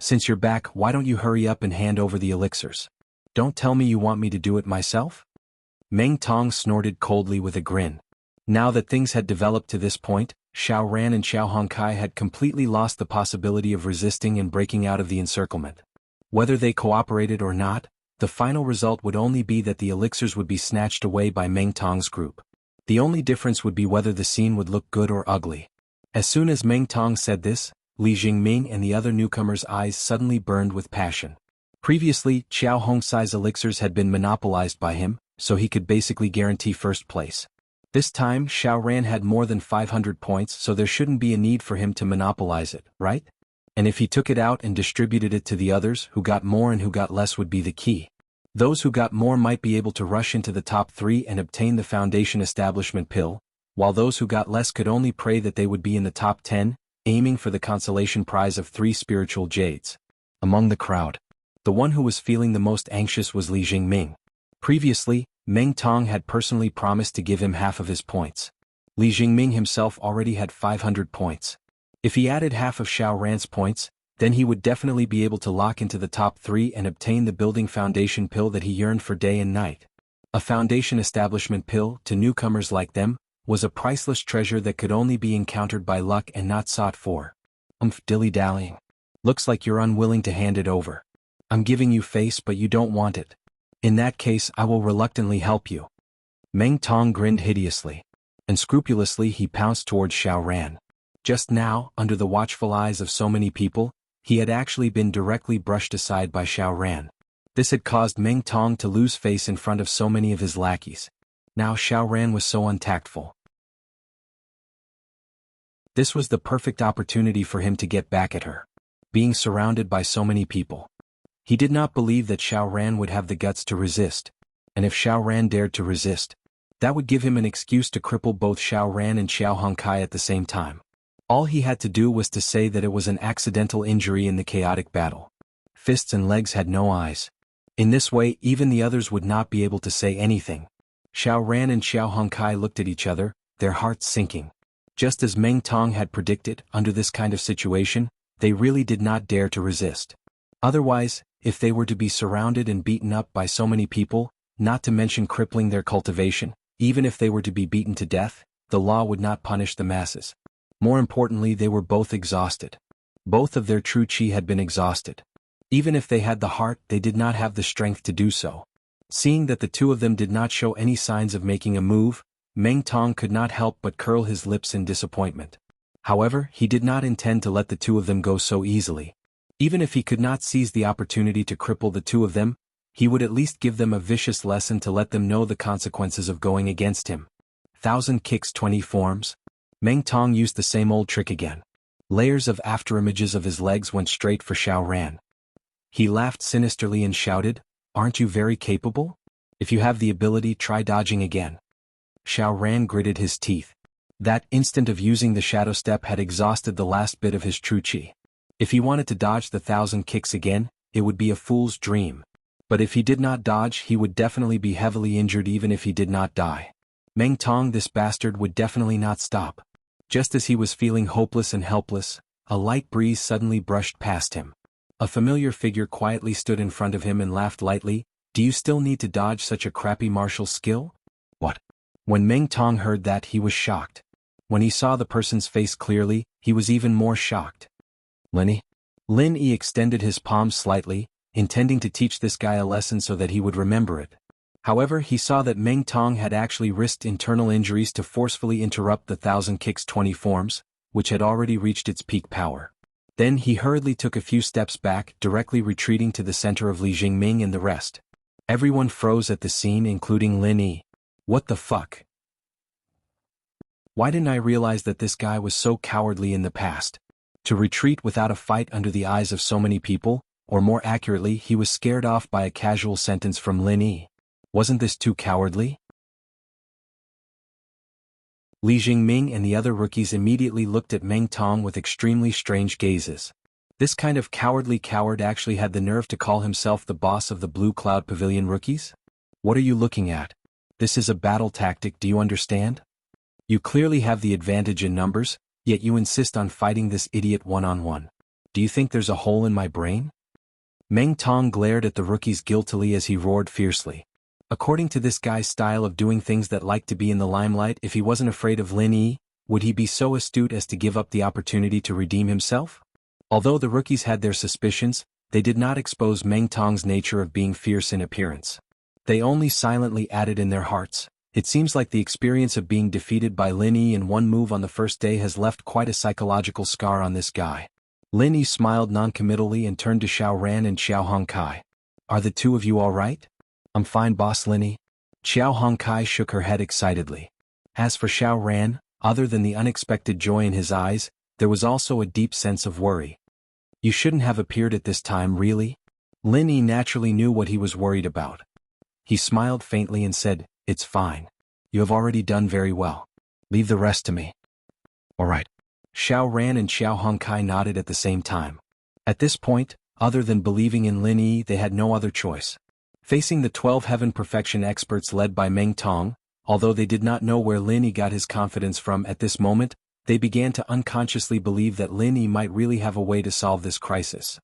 Since you're back, why don't you hurry up and hand over the elixirs? Don't tell me you want me to do it myself? Meng Tong snorted coldly with a grin. Now that things had developed to this point, Xiao Ran and Xiao Hongkai had completely lost the possibility of resisting and breaking out of the encirclement. Whether they cooperated or not, the final result would only be that the elixirs would be snatched away by Meng Tong's group. The only difference would be whether the scene would look good or ugly. As soon as Meng Tong said this, Li Jingming and the other newcomers' eyes suddenly burned with passion. Previously, Xiao Hongsai's elixirs had been monopolized by him, so he could basically guarantee first place. This time, Xiao Ran had more than 500 points, so there shouldn't be a need for him to monopolize it, right? And if he took it out and distributed it to the others, who got more and who got less would be the key. Those who got more might be able to rush into the top 3 and obtain the Foundation Establishment Pill, while those who got less could only pray that they would be in the top 10, aiming for the consolation prize of 3 spiritual jades. Among the crowd, the one who was feeling the most anxious was Li Jingming. Previously, Meng Tong had personally promised to give him half of his points. Li Jingming himself already had 500 points. If he added half of Xiao Ran's points, then he would definitely be able to lock into the top 3 and obtain the building foundation pill that he yearned for day and night. A foundation establishment pill, to newcomers like them, was a priceless treasure that could only be encountered by luck and not sought for. Dilly-dallying. Looks like you're unwilling to hand it over. I'm giving you face but you don't want it. In that case I will reluctantly help you. Meng Tong grinned hideously. Unscrupulously he pounced towards Xiao Ran. Just now, under the watchful eyes of so many people, he had actually been directly brushed aside by Xiao Ran. This had caused Meng Tong to lose face in front of so many of his lackeys. Now Xiao Ran was so untactful. This was the perfect opportunity for him to get back at her. Being surrounded by so many people. He did not believe that Xiao Ran would have the guts to resist. And if Xiao Ran dared to resist, that would give him an excuse to cripple both Xiao Ran and Xiao Hongkai at the same time. All he had to do was to say that it was an accidental injury in the chaotic battle. Fists and legs had no eyes. In this way, even the others would not be able to say anything. Xiao Ran and Xiao Hongkai looked at each other, their hearts sinking. Just as Meng Tong had predicted, under this kind of situation, they really did not dare to resist. Otherwise, if they were to be surrounded and beaten up by so many people, not to mention crippling their cultivation, even if they were to be beaten to death, the law would not punish the masses. More importantly, they were both exhausted. Both of their true qi had been exhausted. Even if they had the heart, they did not have the strength to do so. Seeing that the two of them did not show any signs of making a move, Meng Tong could not help but curl his lips in disappointment. However, he did not intend to let the two of them go so easily. Even if he could not seize the opportunity to cripple the two of them, he would at least give them a vicious lesson to let them know the consequences of going against him. 1,000 kicks 20 forms. Meng Tong used the same old trick again. Layers of afterimages of his legs went straight for Xiao Ran. He laughed sinisterly and shouted, "Aren't you very capable? If you have the ability, try dodging again." Xiao Ran gritted his teeth. That instant of using the shadow step had exhausted the last bit of his true qi. If he wanted to dodge the 1,000 kicks again, it would be a fool's dream. But if he did not dodge, he would definitely be heavily injured even if he did not die. Meng Tong, this bastard, would definitely not stop. Just as he was feeling hopeless and helpless, a light breeze suddenly brushed past him. A familiar figure quietly stood in front of him and laughed lightly. "Do you still need to dodge such a crappy martial skill?" What? When Meng Tong heard that, he was shocked. When he saw the person's face clearly, he was even more shocked. "Lin Yi extended his palm slightly, intending to teach this guy a lesson so that he would remember it. However, he saw that Meng Tong had actually risked internal injuries to forcefully interrupt the 1,000 kicks 20 forms, which had already reached its peak power. Then he hurriedly took a few steps back, directly retreating to the center of Li Jingming and the rest. Everyone froze at the scene, including Lin Yi. What the fuck? Why didn't I realize that this guy was so cowardly in the past? To retreat without a fight under the eyes of so many people, or more accurately, he was scared off by a casual sentence from Lin Yi. Wasn't this too cowardly? Li Jingming and the other rookies immediately looked at Meng Tong with extremely strange gazes. This kind of cowardly coward actually had the nerve to call himself the boss of the Blue Cloud Pavilion rookies? What are you looking at? This is a battle tactic, do you understand? You clearly have the advantage in numbers, yet you insist on fighting this idiot one-on-one. Do you think there's a hole in my brain? Meng Tong glared at the rookies guiltily as he roared fiercely. According to this guy's style of doing things that like to be in the limelight, if he wasn't afraid of Lin Yi, would he be so astute as to give up the opportunity to redeem himself? Although the rookies had their suspicions, they did not expose Meng Tong's nature of being fierce in appearance. They only silently added in their hearts, it seems like the experience of being defeated by Lin Yi in one move on the first day has left quite a psychological scar on this guy. Lin Yi smiled noncommittally and turned to Xiao Ran and Xiao Hongkai. Are the two of you all right? I'm fine, boss Lin Yi. Xiao Hongkai shook her head excitedly. As for Xiao Ran, other than the unexpected joy in his eyes, there was also a deep sense of worry. You shouldn't have appeared at this time, really? Lin Yi naturally knew what he was worried about. He smiled faintly and said, It's fine. You have already done very well. Leave the rest to me. All right. Xiao Ran and Xiao Hongkai nodded at the same time. At this point, other than believing in Lin Yi, they had no other choice. Facing the 12 Heaven Perfection experts led by Meng Tong, although they did not know where Lin Yi got his confidence from at this moment, they began to unconsciously believe that Lin Yi might really have a way to solve this crisis.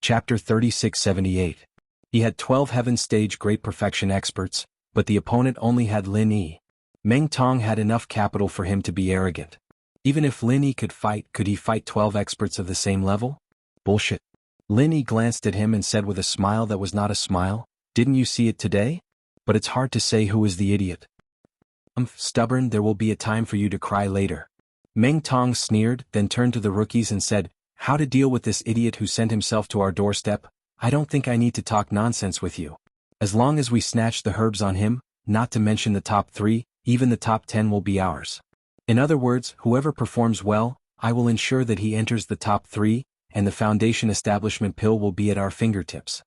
Chapter 3678. He had 12 Heaven Stage Great Perfection experts, but the opponent only had Lin Yi. Meng Tong had enough capital for him to be arrogant. Even if Lin Yi could he fight 12 experts of the same level? Bullshit. Lin Yi glanced at him and said with a smile that was not a smile, Didn't you see it today? But it's hard to say who is the idiot. Stubborn, there will be a time for you to cry later. Meng Tong sneered, then turned to the rookies and said, How to deal with this idiot who sent himself to our doorstep? I don't think I need to talk nonsense with you. As long as we snatch the herbs on him, not to mention the top 3, even the top 10 will be ours. In other words, whoever performs well, I will ensure that he enters the top 3, and the Foundation Establishment pill will be at our fingertips.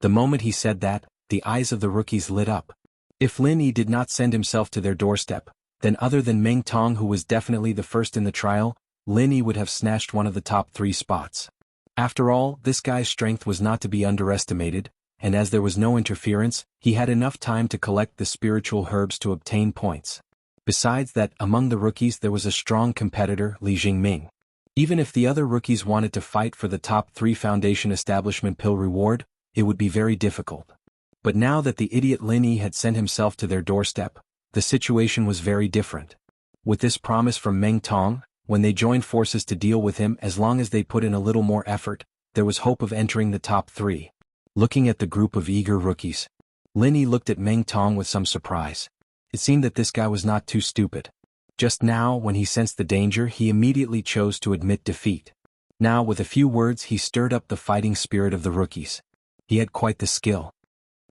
The moment he said that, the eyes of the rookies lit up. If Lin Yi did not send himself to their doorstep, then other than Meng Tong, who was definitely the first in the trial, Lin Yi would have snatched one of the top 3 spots. After all, this guy's strength was not to be underestimated, and as there was no interference, he had enough time to collect the spiritual herbs to obtain points. Besides that, among the rookies there was a strong competitor, Li Jingming. Even if the other rookies wanted to fight for the top 3 Foundation Establishment pill reward, it would be very difficult. But now that the idiot Lin Yi had sent himself to their doorstep, the situation was very different. With this promise from Meng Tong, when they joined forces to deal with him, as long as they put in a little more effort, there was hope of entering the top 3. Looking at the group of eager rookies, Lin Yi looked at Meng Tong with some surprise. It seemed that this guy was not too stupid. Just now, when he sensed the danger, he immediately chose to admit defeat. Now, with a few words, he stirred up the fighting spirit of the rookies. He had quite the skill.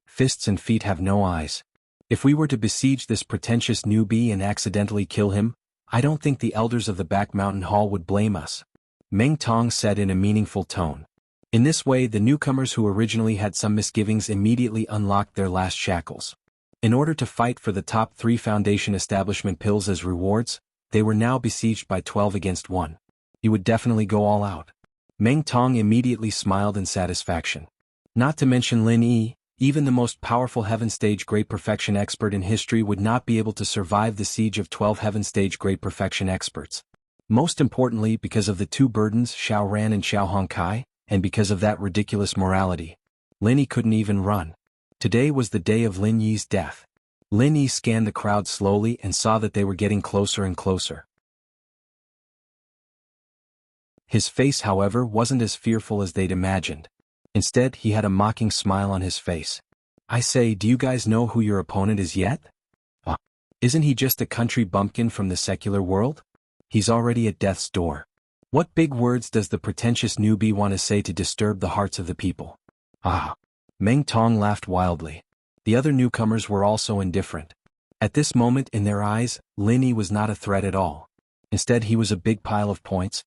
Fists and feet have no eyes. If we were to besiege this pretentious newbie and accidentally kill him, I don't think the elders of the Back Mountain Hall would blame us. Meng Tong said in a meaningful tone. In this way, the newcomers who originally had some misgivings immediately unlocked their last shackles. In order to fight for the top 3 Foundation Establishment pills as rewards, they were now besieged by 12 against 1. You would definitely go all out. Meng Tong immediately smiled in satisfaction. Not to mention Lin Yi, even the most powerful Heaven Stage Great Perfection expert in history would not be able to survive the siege of 12 Heaven Stage Great Perfection experts. Most importantly, because of the 2 burdens, Xiao Ran and Xiao Hongkai, and because of that ridiculous morality. Lin Yi couldn't even run. Today was the day of Lin Yi's death. Lin Yi scanned the crowd slowly and saw that they were getting closer and closer. His face, however, wasn't as fearful as they'd imagined. Instead, he had a mocking smile on his face. I say, do you guys know who your opponent is yet? Isn't he just a country bumpkin from the secular world? He's already at death's door. What big words does the pretentious newbie want to say to disturb the hearts of the people? Ah! Meng Tong laughed wildly. The other newcomers were also indifferent. At this moment in their eyes, Lin Yi was not a threat at all. Instead he was a big pile of points.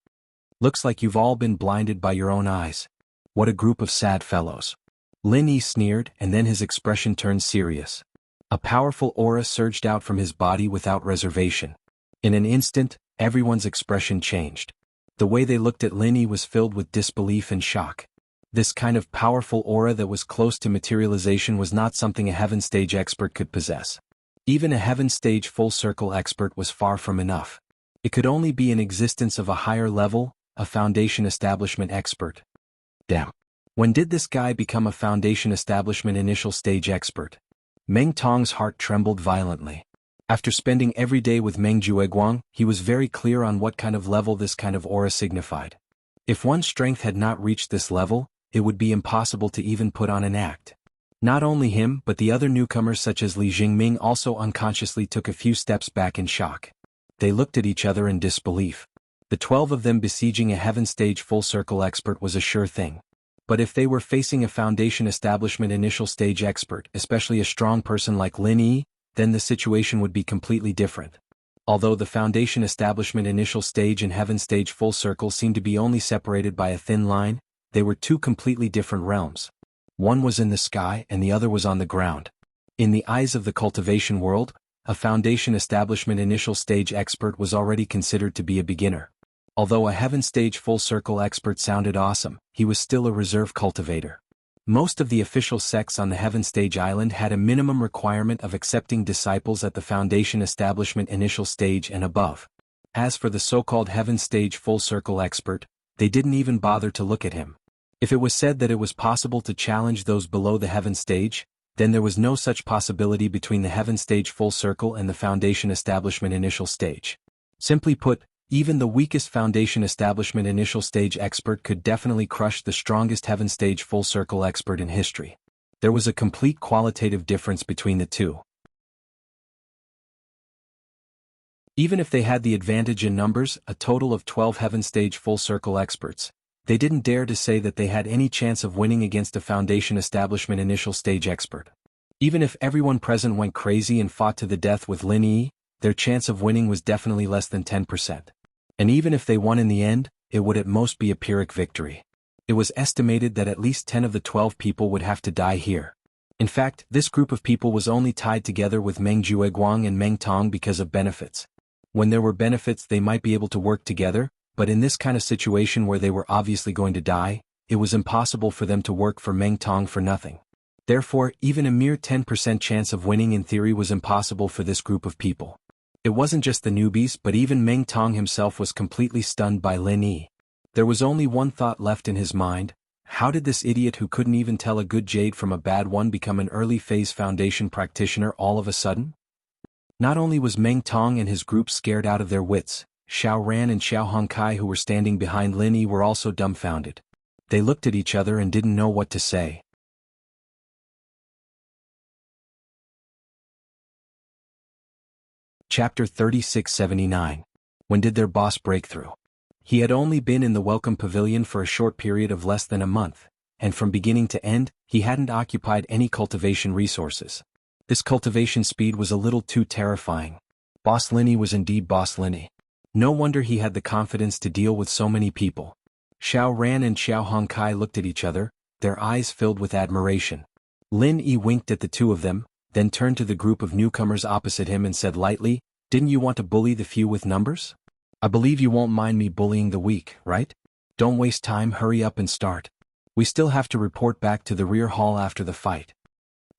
Looks like you've all been blinded by your own eyes. What a group of sad fellows. Lin Yi sneered, and then his expression turned serious. A powerful aura surged out from his body without reservation. In an instant, everyone's expression changed. The way they looked at Lin Yi was filled with disbelief and shock. This kind of powerful aura that was close to materialization was not something a heaven stage expert could possess. Even a heaven stage full circle expert was far from enough. It could only be an existence of a higher level, a foundation establishment expert. Damn. When did this guy become a foundation establishment initial stage expert? Meng Tong's heart trembled violently. After spending every day with Meng Jueguang, he was very clear on what kind of level this kind of aura signified. If one's strength had not reached this level, it would be impossible to even put on an act. Not only him but the other newcomers such as Li Jingming also unconsciously took a few steps back in shock. They looked at each other in disbelief. The 12 of them besieging a heaven stage full circle expert was a sure thing. But if they were facing a foundation establishment initial stage expert, especially a strong person like Lin Yi, then the situation would be completely different. Although the foundation establishment initial stage and heaven stage full circle seemed to be only separated by a thin line, they were two completely different realms. One was in the sky and the other was on the ground. In the eyes of the cultivation world, a foundation establishment initial stage expert was already considered to be a beginner. Although a heaven stage full circle expert sounded awesome, he was still a reserve cultivator. Most of the official sects on the heaven stage island had a minimum requirement of accepting disciples at the foundation establishment initial stage and above. As for the so-called heaven stage full circle expert, they didn't even bother to look at him. If it was said that it was possible to challenge those below the heaven stage, then there was no such possibility between the heaven stage full circle and the foundation establishment initial stage. Simply put, even the weakest foundation establishment initial stage expert could definitely crush the strongest heaven stage full circle expert in history. There was a complete qualitative difference between the two. Even if they had the advantage in numbers, a total of 12 heaven stage full circle experts, they didn't dare to say that they had any chance of winning against a foundation establishment initial stage expert. Even if everyone present went crazy and fought to the death with Lin Yi, their chance of winning was definitely less than 10%. And even if they won in the end, it would at most be a Pyrrhic victory. It was estimated that at least 10 of the 12 people would have to die here. In fact, this group of people was only tied together with Meng Jueguang and Meng Tong because of benefits. When there were benefits they might be able to work together, but in this kind of situation where they were obviously going to die, it was impossible for them to work for Meng Tong for nothing. Therefore, even a mere 10% chance of winning in theory was impossible for this group of people. It wasn't just the newbies but even Meng Tong himself was completely stunned by Lin Yi. There was only one thought left in his mind: how did this idiot who couldn't even tell a good jade from a bad one become an early phase foundation practitioner all of a sudden? Not only was Meng Tong and his group scared out of their wits, Xiao Ran and Xiao Hongkai who were standing behind Lin Yi were also dumbfounded. They looked at each other and didn't know what to say. Chapter 3679. When did their boss break through? He had only been in the Welcome Pavilion for a short period of less than a month, and from beginning to end, he hadn't occupied any cultivation resources. This cultivation speed was a little too terrifying. Boss Lin Yi was indeed Boss Lin Yi. No wonder he had the confidence to deal with so many people. Xiao Ran and Xiao Hongkai looked at each other, their eyes filled with admiration. Lin Yi winked at the two of them, then turned to the group of newcomers opposite him and said lightly, "Didn't you want to bully the few with numbers? I believe you won't mind me bullying the weak, right? Don't waste time, hurry up and start. We still have to report back to the rear hall after the fight."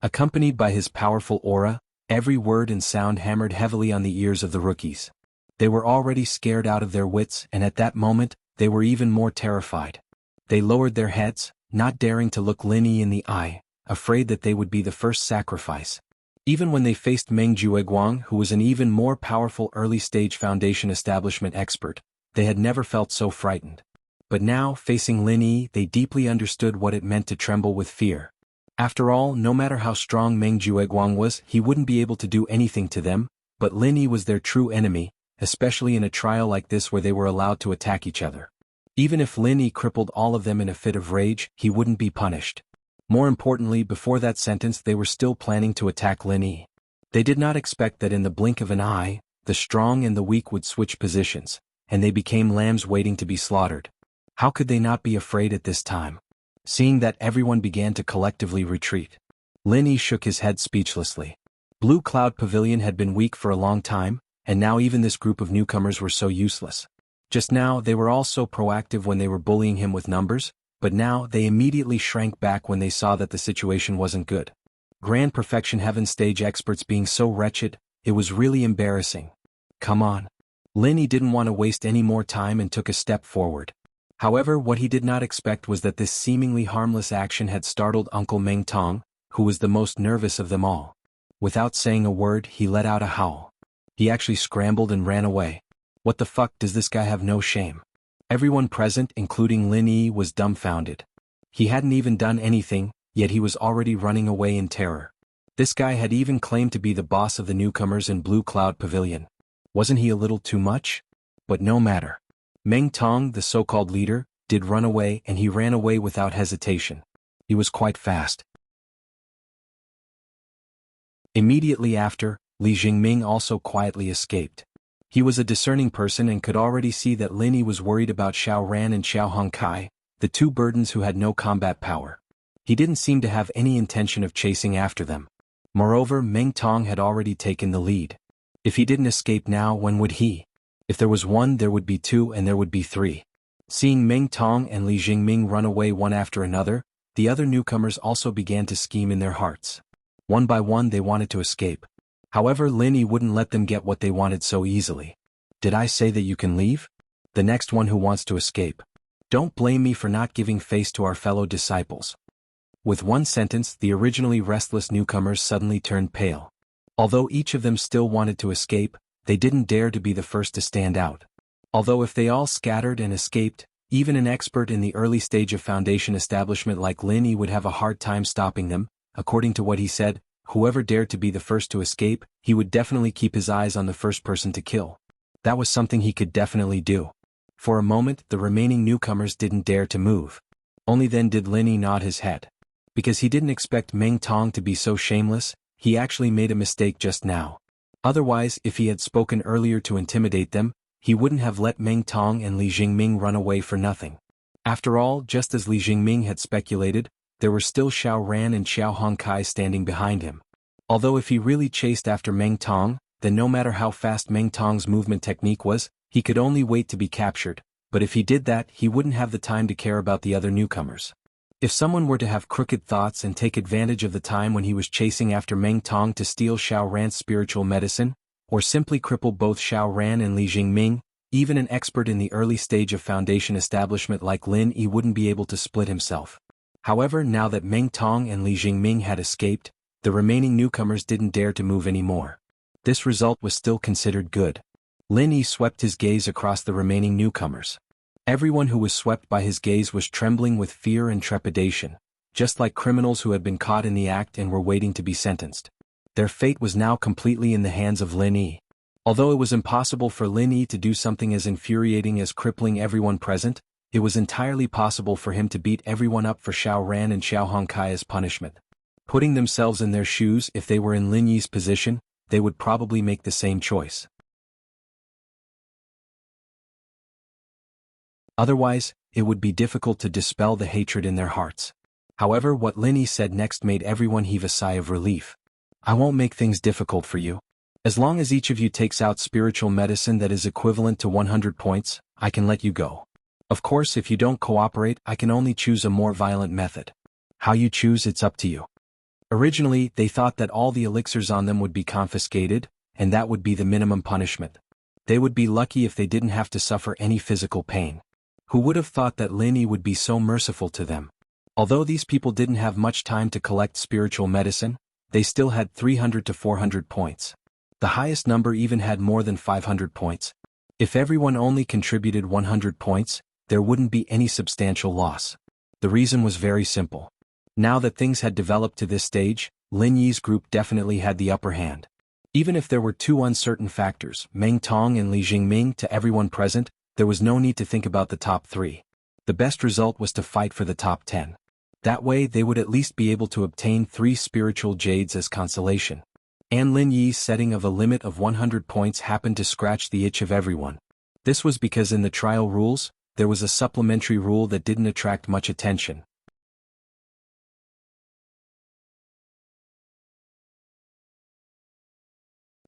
Accompanied by his powerful aura, every word and sound hammered heavily on the ears of the rookies. They were already scared out of their wits, and at that moment, they were even more terrified. They lowered their heads, not daring to look Lin Yi in the eye, afraid that they would be the first sacrifice. Even when they faced Meng Jueguang, who was an even more powerful early-stage foundation establishment expert, they had never felt so frightened. But now, facing Lin Yi, they deeply understood what it meant to tremble with fear. After all, no matter how strong Meng Jueguang was, he wouldn't be able to do anything to them, But Lin Yi was their true enemy, especially in a trial like this where they were allowed to attack each other. Even if Lin Yi crippled all of them in a fit of rage, he wouldn't be punished. More importantly, before that sentence they were still planning to attack Lin Yi. They did not expect that in the blink of an eye, the strong and the weak would switch positions, and they became lambs waiting to be slaughtered. How could they not be afraid at this time? Seeing that everyone began to collectively retreat, Lin Yi shook his head speechlessly. Blue Cloud Pavilion had been weak for a long time, and now even this group of newcomers were so useless. Just now they were all so proactive when they were bullying him with numbers, but now they immediately shrank back when they saw that the situation wasn't good. Grand Perfection Heaven stage experts being so wretched, it was really embarrassing. Come on. Lin Yi didn't want to waste any more time and took a step forward. However, what he did not expect was that this seemingly harmless action had startled Uncle Meng Tong, who was the most nervous of them all. Without saying a word, he let out a howl. He actually scrambled and ran away. What the fuck, does this guy have no shame? Everyone present, including Lin Yi, was dumbfounded. He hadn't even done anything, yet he was already running away in terror. This guy had even claimed to be the boss of the newcomers in Blue Cloud Pavilion. Wasn't he a little too much? But no matter. Meng Tong, the so-called leader, did run away, and he ran away without hesitation. He was quite fast. Immediately after, Li Jingming also quietly escaped. He was a discerning person and could already see that Lin Yi was worried about Xiao Ran and Xiao Hongkai, the two burdens who had no combat power. He didn't seem to have any intention of chasing after them. Moreover, Meng Tong had already taken the lead. If he didn't escape now, when would he? If there was one, there would be two, and there would be three. Seeing Meng Tong and Li Jingming run away one after another, the other newcomers also began to scheme in their hearts. One by one they wanted to escape. However, Lin Yi wouldn't let them get what they wanted so easily. Did I say that you can leave? The next one who wants to escape. Don't blame me for not giving face to our fellow disciples. With one sentence, the originally restless newcomers suddenly turned pale. Although each of them still wanted to escape, they didn't dare to be the first to stand out. Although if they all scattered and escaped, even an expert in the early stage of foundation establishment like Lin Yi would have a hard time stopping them. According to what he said, whoever dared to be the first to escape, he would definitely keep his eyes on the first person to kill. That was something he could definitely do. For a moment, the remaining newcomers didn't dare to move. Only then did Lin Yi nod his head. Because he didn't expect Meng Tong to be so shameless, he actually made a mistake just now. Otherwise, if he had spoken earlier to intimidate them, he wouldn't have let Meng Tong and Li Jingming run away for nothing. After all, just as Li Jingming had speculated, there were still Xiao Ran and Xiao Hongkai standing behind him. Although if he really chased after Meng Tong, then no matter how fast Meng Tong's movement technique was, he could only wait to be captured, but if he did that, he wouldn't have the time to care about the other newcomers. If someone were to have crooked thoughts and take advantage of the time when he was chasing after Meng Tong to steal Xiao Ran's spiritual medicine, or simply cripple both Xiao Ran and Li Jingming, even an expert in the early stage of foundation establishment like Lin Yi wouldn't be able to split himself. However, now that Meng Tong and Li Jingming had escaped, the remaining newcomers didn't dare to move anymore. This result was still considered good. Lin Yi swept his gaze across the remaining newcomers. Everyone who was swept by his gaze was trembling with fear and trepidation, just like criminals who had been caught in the act and were waiting to be sentenced. Their fate was now completely in the hands of Lin Yi. Although it was impossible for Lin Yi to do something as infuriating as crippling everyone present, it was entirely possible for him to beat everyone up for Xiao Ran and Xiao Hongkai as punishment. Putting themselves in their shoes, if they were in Lin Yi's position, they would probably make the same choice. Otherwise, it would be difficult to dispel the hatred in their hearts. However, what Lin Yi said next made everyone heave a sigh of relief. I won't make things difficult for you. As long as each of you takes out spiritual medicine that is equivalent to 100 points, I can let you go. Of course, if you don't cooperate, I can only choose a more violent method. How you choose, it's up to you. Originally, they thought that all the elixirs on them would be confiscated, and that would be the minimum punishment. They would be lucky if they didn't have to suffer any physical pain. Who would have thought that Lin Yi would be so merciful to them? Although these people didn't have much time to collect spiritual medicine, they still had 300 to 400 points. The highest number even had more than 500 points. If everyone only contributed 100 points, there wouldn't be any substantial loss. The reason was very simple. Now that things had developed to this stage, Lin Yi's group definitely had the upper hand. Even if there were two uncertain factors, Meng Tong and Li Jingming, to everyone present, there was no need to think about the top 3. The best result was to fight for the top 10. That way they would at least be able to obtain 3 spiritual jades as consolation. And Lin Yi's setting of a limit of 100 points happened to scratch the itch of everyone. This was because in the trial rules, there was a supplementary rule that didn't attract much attention.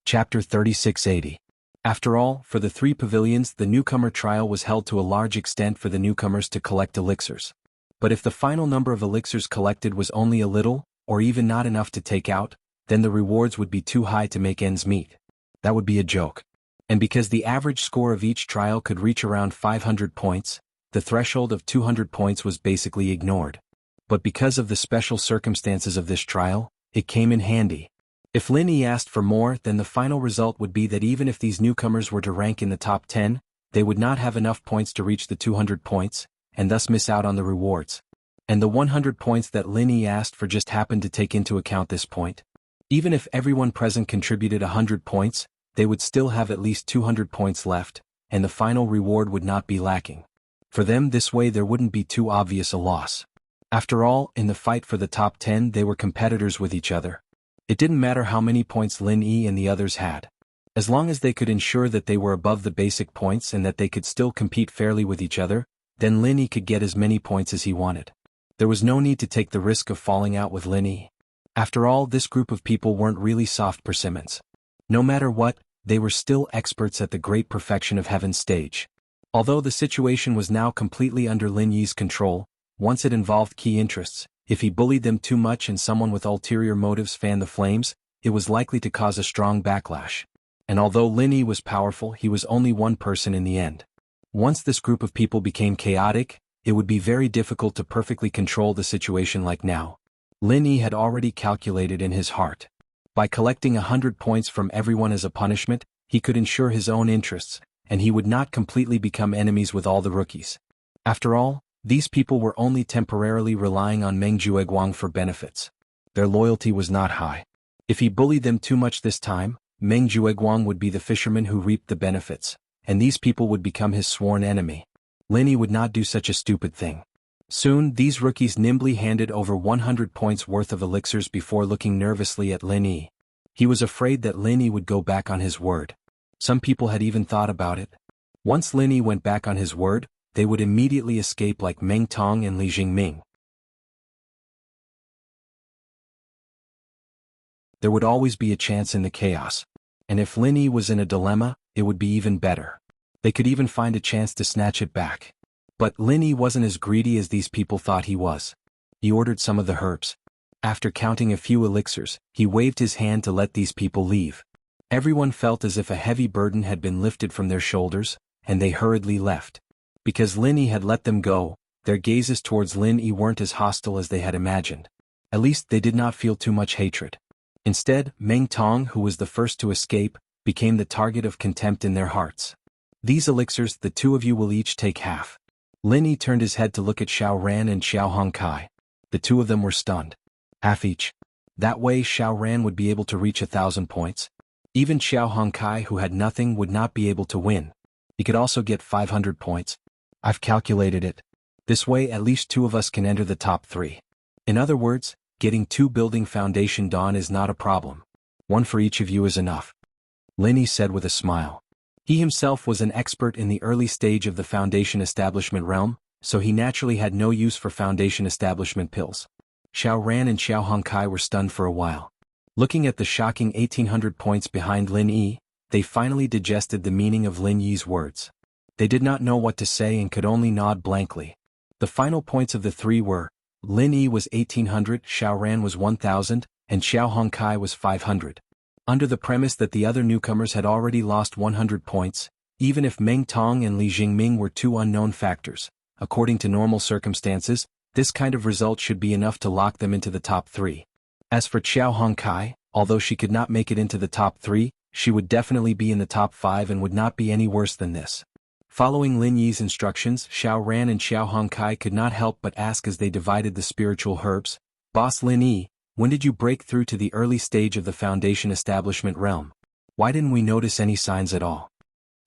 Chapter 3680. After all, for the 3 pavilions, the newcomer trial was held to a large extent for the newcomers to collect elixirs. But if the final number of elixirs collected was only a little, or even not enough to take out, then the rewards would be too high to make ends meet. That would be a joke. And because the average score of each trial could reach around 500 points, the threshold of 200 points was basically ignored. But because of the special circumstances of this trial, it came in handy. If Lin Yi asked for more, then the final result would be that even if these newcomers were to rank in the top 10, they would not have enough points to reach the 200 points, and thus miss out on the rewards. And the 100 points that Lin Yi asked for just happened to take into account this point. Even if everyone present contributed 100 points, they would still have at least 200 points left, and the final reward would not be lacking. For them, this way there wouldn't be too obvious a loss. After all, in the fight for the top 10 they were competitors with each other. It didn't matter how many points Lin Yi and the others had. As long as they could ensure that they were above the basic points and that they could still compete fairly with each other, then Lin Yi could get as many points as he wanted. There was no need to take the risk of falling out with Lin Yi. After all, this group of people weren't really soft persimmons. No matter what, they were still experts at the great perfection of heaven's stage. Although the situation was now completely under Lin Yi's control, once it involved key interests, if he bullied them too much and someone with ulterior motives fanned the flames, it was likely to cause a strong backlash. And although Lin Yi was powerful, he was only one person in the end. Once this group of people became chaotic, it would be very difficult to perfectly control the situation like now. Lin Yi had already calculated in his heart. By collecting 100 points from everyone as a punishment, he could ensure his own interests, and he would not completely become enemies with all the rookies. After all, these people were only temporarily relying on Meng Jueguang for benefits. Their loyalty was not high. If he bullied them too much this time, Meng Jueguang would be the fisherman who reaped the benefits, and these people would become his sworn enemy. Lin Yi would not do such a stupid thing. Soon, these rookies nimbly handed over 100 points worth of elixirs before looking nervously at Lin Yi. He was afraid that Lin Yi would go back on his word. Some people had even thought about it. Once Lin Yi went back on his word, they would immediately escape like Meng Tong and Li Jingming. There would always be a chance in the chaos. And if Lin Yi was in a dilemma, it would be even better. They could even find a chance to snatch it back. But Lin Yi wasn't as greedy as these people thought he was. He ordered some of the herbs. After counting a few elixirs, he waved his hand to let these people leave. Everyone felt as if a heavy burden had been lifted from their shoulders, and they hurriedly left. Because Lin Yi had let them go, their gazes towards Lin Yi weren't as hostile as they had imagined. At least they did not feel too much hatred. Instead, Meng Tong, who was the first to escape, became the target of contempt in their hearts. These elixirs, the 2 of you will each take half. Lin Yi turned his head to look at Xiao Ran and Xiao Hongkai. The 2 of them were stunned. Half each. That way Xiao Ran would be able to reach 1,000 points. Even Xiao Hongkai, who had nothing, would not be able to win. He could also get 500 points. I've calculated it. This way at least 2 of us can enter the top 3. In other words, getting 2 building foundation dawn is not a problem. 1 for each of you is enough. Lin Yi said with a smile. He himself was an expert in the early stage of the foundation establishment realm, so he naturally had no use for foundation establishment pills. Xiao Ran and Xiao Hongkai were stunned for a while. Looking at the shocking 1,800 points behind Lin Yi, they finally digested the meaning of Lin Yi's words. They did not know what to say and could only nod blankly. The final points of the 3 were, Lin Yi was 1,800, Xiao Ran was 1,000, and Xiao Hongkai was 500. Under the premise that the other newcomers had already lost 100 points, even if Meng Tong and Li Jingming were 2 unknown factors, according to normal circumstances, this kind of result should be enough to lock them into the top 3. As for Xiao Hongkai, although she could not make it into the top 3, she would definitely be in the top 5 and would not be any worse than this. Following Lin Yi's instructions, Xiao Ran and Xiao Hongkai could not help but ask as they divided the spiritual herbs, "Boss Lin Yi, When did you break through to the early stage of the Foundation establishment realm? Why didn't we notice any signs at all?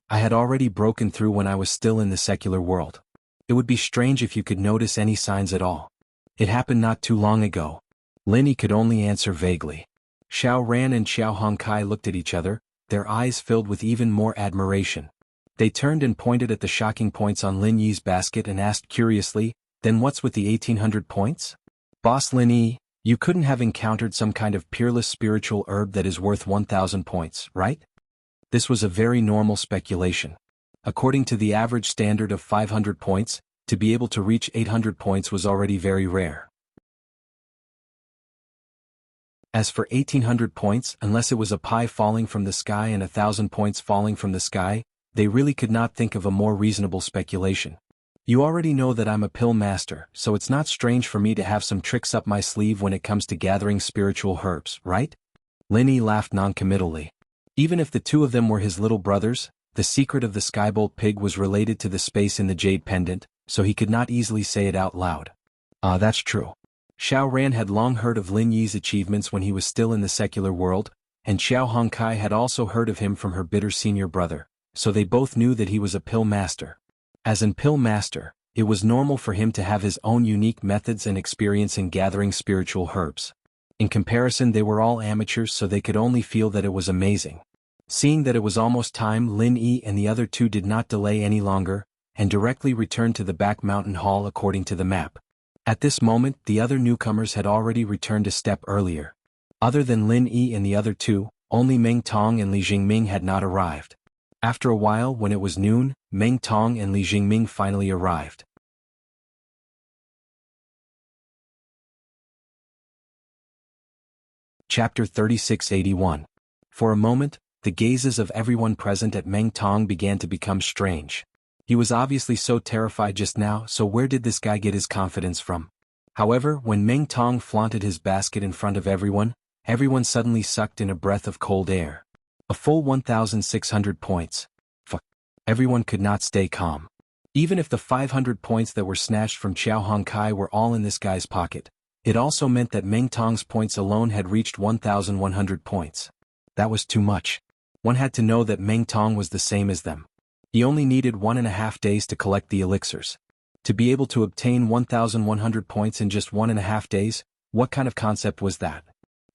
I had already broken through when I was still in the secular world. It would be strange if you could notice any signs at all. It happened not too long ago. Lin Yi could only answer vaguely. Xiao Ran and Xiao Hongkai looked at each other, their eyes filled with even more admiration. They turned and pointed at the shocking points on Lin Yi's basket and asked curiously, "Then what's with the 1800 points? Boss Lin Yi, you couldn't have encountered some kind of peerless spiritual herb that is worth 1000 points, right?" This was a very normal speculation. According to the average standard of 500 points, to be able to reach 800 points was already very rare. As for 1800 points, unless it was a pie falling from the sky and 1000 points falling from the sky, they really could not think of a more reasonable speculation. You already know that I'm a pill master, so it's not strange for me to have some tricks up my sleeve when it comes to gathering spiritual herbs, right? Lin Yi laughed noncommittally. Even if the two of them were his little brothers, the secret of the Skybolt pig was related to the space in the jade pendant, so he could not easily say it out loud. That's true. Xiao Ran had long heard of Lin Yi's achievements when he was still in the secular world, and Xiao Hongkai had also heard of him from her bitter senior brother, so they both knew that he was a pill master. As an pill master, it was normal for him to have his own unique methods and experience in gathering spiritual herbs. In comparison, they were all amateurs, so they could only feel that it was amazing. Seeing that it was almost time, Lin Yi and the other two did not delay any longer, and directly returned to the back mountain hall according to the map. At this moment, the other newcomers had already returned a step earlier. Other than Lin Yi and the other two, only Meng Tong and Li Jingming had not arrived. After a while, when it was noon, Meng Tong and Li Jingming finally arrived. Chapter 3681. For a moment, the gazes of everyone present at Meng Tong began to become strange. He was obviously so terrified just now, so where did this guy get his confidence from? However, when Meng Tong flaunted his basket in front of everyone suddenly sucked in a breath of cold air. A full 1,600 points. Fuck. Everyone could not stay calm. Even if the 500 points that were snatched from Xiao Hongkai were all in this guy's pocket, it also meant that Meng Tong's points alone had reached 1,100 points. That was too much. One had to know that Meng Tong was the same as them. He only needed 1.5 days to collect the elixirs. To be able to obtain 1,100 points in just 1.5 days, what kind of concept was that?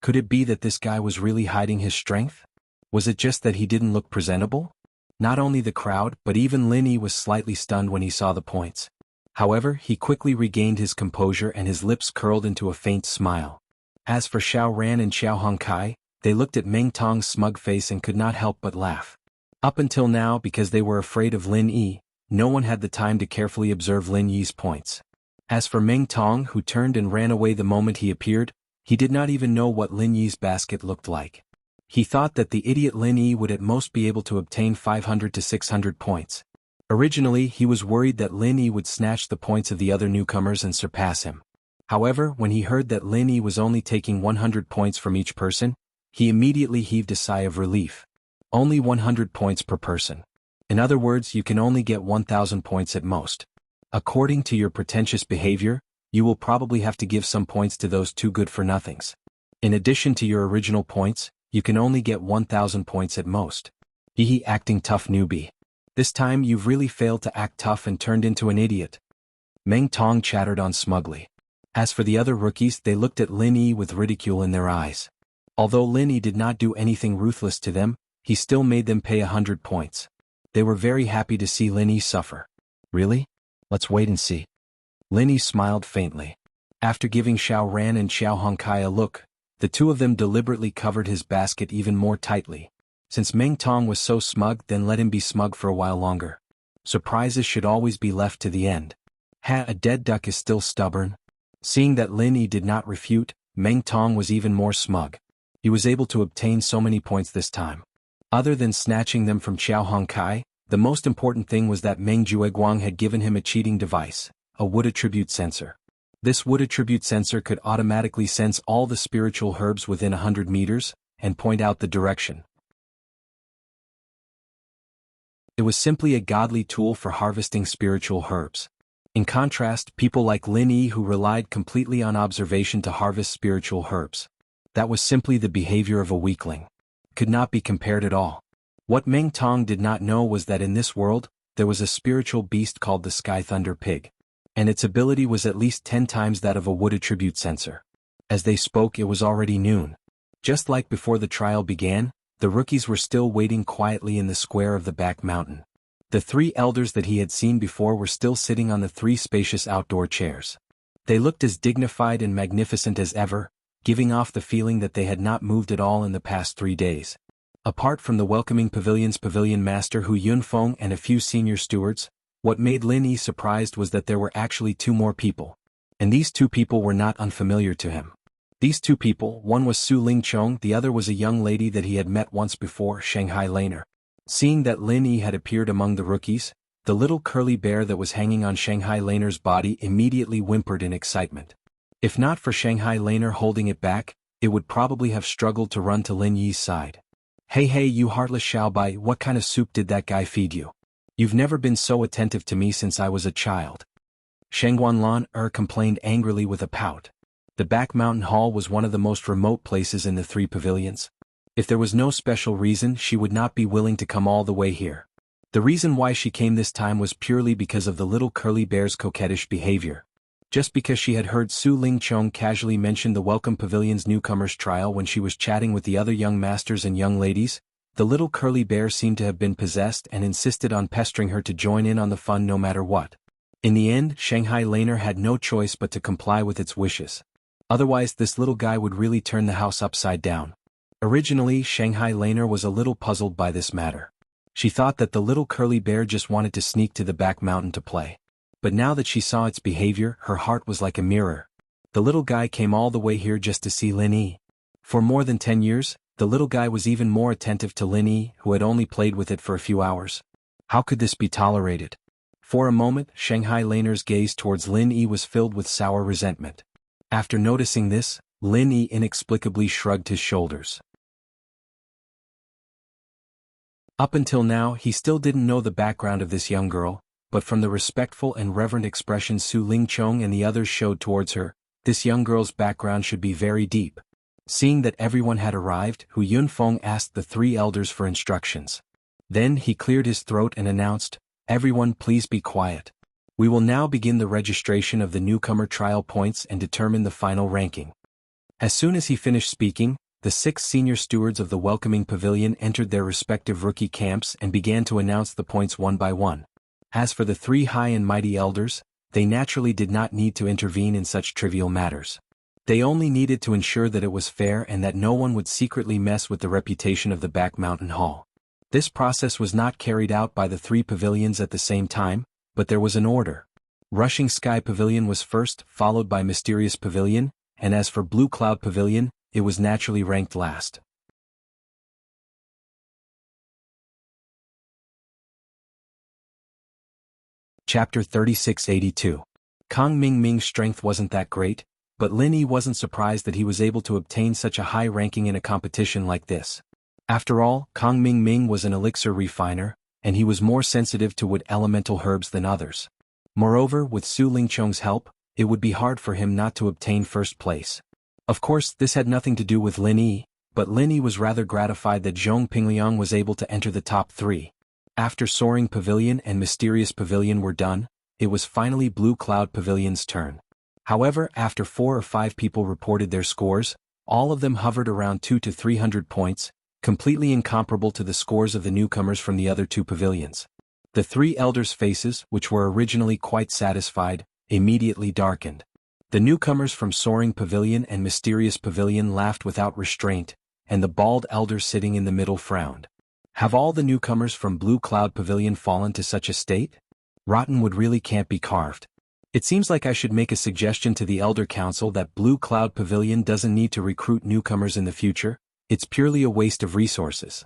Could it be that this guy was really hiding his strength? Was it just that he didn't look presentable? Not only the crowd, but even Lin Yi was slightly stunned when he saw the points. However, he quickly regained his composure and his lips curled into a faint smile. As for Xiao Ran and Xiao Hongkai, they looked at Meng Tong's smug face and could not help but laugh. Up until now, because they were afraid of Lin Yi, no one had the time to carefully observe Lin Yi's points. As for Meng Tong, who turned and ran away the moment he appeared, he did not even know what Lin Yi's basket looked like. He thought that the idiot Lin Yi would at most be able to obtain 500 to 600 points. Originally, he was worried that Lin Yi would snatch the points of the other newcomers and surpass him. However, when he heard that Lin Yi was only taking 100 points from each person, he immediately heaved a sigh of relief. Only 100 points per person. In other words, you can only get 1,000 points at most. According to your pretentious behavior, you will probably have to give some points to those two good-for-nothings. In addition to your original points, you can only get 1,000 points at most. Hehe, acting tough newbie. This time you've really failed to act tough and turned into an idiot. Meng Tong chattered on smugly. As for the other rookies, they looked at Lin Yi with ridicule in their eyes. Although Lin Yi did not do anything ruthless to them, he still made them pay 100 points. They were very happy to see Lin Yi suffer. Really? Let's wait and see. Lin Yi smiled faintly. After giving Xiao Ran and Xiao Hongkai a look, the two of them deliberately covered his basket even more tightly. Since Meng Tong was so smug, then let him be smug for a while longer. Surprises should always be left to the end. A dead duck is still stubborn. Seeing that Lin Yi did not refute, Meng Tong was even more smug. He was able to obtain so many points this time. Other than snatching them from Xiao Hongkai, the most important thing was that Meng Jueguang had given him a cheating device, a wood attribute sensor. This wood attribute sensor could automatically sense all the spiritual herbs within 100 meters, and point out the direction. It was simply a godly tool for harvesting spiritual herbs. In contrast, people like Lin Yi who relied completely on observation to harvest spiritual herbs. That was simply the behavior of a weakling. Could not be compared at all. What Meng Tong did not know was that in this world, there was a spiritual beast called the Sky Thunder Pig. And its ability was at least 10 times that of a wood attribute sensor. As they spoke, it was already noon. Just like before the trial began, the rookies were still waiting quietly in the square of the back mountain. The 3 elders that he had seen before were still sitting on the 3 spacious outdoor chairs. They looked as dignified and magnificent as ever, giving off the feeling that they had not moved at all in the past 3 days. Apart from the welcoming pavilion's pavilion master Hu Yunfeng and a few senior stewards, what made Lin Yi surprised was that there were actually 2 more people. And these 2 people were not unfamiliar to him. These 2 people, one was Su Lingchong, the other was a young lady that he had met once before, Shanghai Laner. Seeing that Lin Yi had appeared among the rookies, the little curly bear that was hanging on Shanghai Laner's body immediately whimpered in excitement. If not for Shanghai Laner holding it back, it would probably have struggled to run to Lin Yi's side. Hey you heartless Xiaobai, what kind of soup did that guy feed you? You've never been so attentive to me since I was a child. Shangguan complained angrily with a pout. The back mountain hall was one of the most remote places in the 3 pavilions. If there was no special reason, she would not be willing to come all the way here. The reason why she came this time was purely because of the little curly bear's coquettish behavior. Just because she had heard Su Lingchong casually mention the Welcome Pavilion's newcomers trial when she was chatting with the other young masters and young ladies, the little curly bear seemed to have been possessed and insisted on pestering her to join in on the fun no matter what. In the end, Shanghai Laner had no choice but to comply with its wishes. Otherwise, this little guy would really turn the house upside down. Originally, Shanghai Laner was a little puzzled by this matter. She thought that the little curly bear just wanted to sneak to the back mountain to play. But now that she saw its behavior, her heart was like a mirror. The little guy came all the way here just to see Lin Yi. For more than 10 years, the little guy was even more attentive to Lin Yi, who had only played with it for a few hours. How could this be tolerated? For a moment, Shanghai Laner's gaze towards Lin Yi was filled with sour resentment. After noticing this, Lin Yi inexplicably shrugged his shoulders. Up until now, he still didn't know the background of this young girl, but from the respectful and reverent expression Su Lingchong and the others showed towards her, this young girl's background should be very deep. Seeing that everyone had arrived, Hu Yunfeng asked the 3 elders for instructions. Then he cleared his throat and announced, "Everyone please be quiet. We will now begin the registration of the newcomer trial points and determine the final ranking." As soon as he finished speaking, the 6 senior stewards of the welcoming pavilion entered their respective rookie camps and began to announce the points one by one. As for the 3 high and mighty elders, they naturally did not need to intervene in such trivial matters. They only needed to ensure that it was fair and that no one would secretly mess with the reputation of the back mountain hall. This process was not carried out by the 3 pavilions at the same time, but there was an order. Rushing Sky Pavilion was first, followed by Mysterious Pavilion, and as for Blue Cloud Pavilion, it was naturally ranked last. Chapter 3682. Kang Mingming's strength wasn't that great, but Lin Yi wasn't surprised that he was able to obtain such a high ranking in a competition like this. After all, Kang Mingming was an elixir refiner, and he was more sensitive to wood elemental herbs than others. Moreover, with Su Lingchong's help, it would be hard for him not to obtain first place. Of course, this had nothing to do with Lin Yi, but Lin Yi was rather gratified that Zhong Pingliang was able to enter the top 3. After Soaring Pavilion and Mysterious Pavilion were done, it was finally Blue Cloud Pavilion's turn. However, after 4 or 5 people reported their scores, all of them hovered around 200 to 300 points, completely incomparable to the scores of the newcomers from the other 2 pavilions. The 3 elders' faces, which were originally quite satisfied, immediately darkened. The newcomers from Soaring Pavilion and Mysterious Pavilion laughed without restraint, and the bald elder sitting in the middle frowned. Have all the newcomers from Blue Cloud Pavilion fallen to such a state? Rotten wood really can't be carved. It seems like I should make a suggestion to the Elder Council that Blue Cloud Pavilion doesn't need to recruit newcomers in the future. It's purely a waste of resources.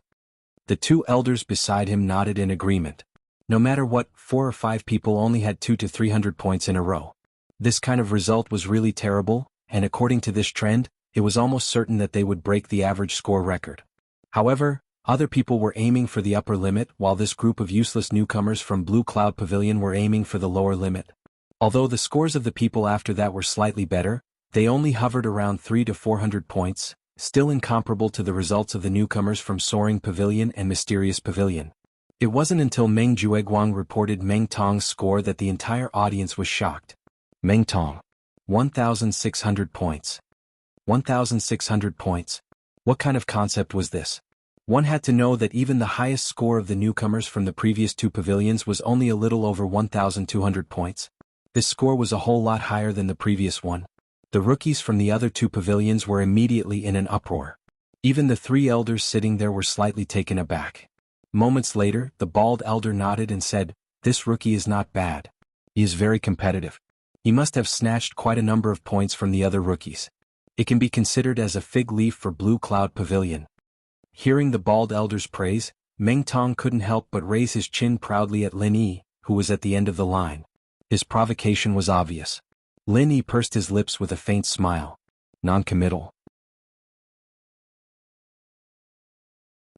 The 2 elders beside him nodded in agreement. No matter what, 4 or 5 people only had 200 to 300 points in a row. This kind of result was really terrible, and according to this trend, it was almost certain that they would break the average score record. However, other people were aiming for the upper limit while this group of useless newcomers from Blue Cloud Pavilion were aiming for the lower limit. Although the scores of the people after that were slightly better, they only hovered around 300 to 400 points, still incomparable to the results of the newcomers from Soaring Pavilion and Mysterious Pavilion. It wasn't until Meng Jueguang reported Meng Tong's score that the entire audience was shocked. Meng Tong. 1,600 points. 1,600 points. What kind of concept was this? One had to know that even the highest score of the newcomers from the previous two pavilions was only a little over 1,200 points. This score was a whole lot higher than the previous one. The rookies from the other two pavilions were immediately in an uproar. Even the three elders sitting there were slightly taken aback. Moments later, the bald elder nodded and said, "This rookie is not bad. He is very competitive. He must have snatched quite a number of points from the other rookies. It can be considered as a fig leaf for Blue Cloud Pavilion." Hearing the bald elder's praise, Meng Tong couldn't help but raise his chin proudly at Lin Yi, who was at the end of the line. His provocation was obvious. Lin Yi pursed his lips with a faint smile. Non-committal.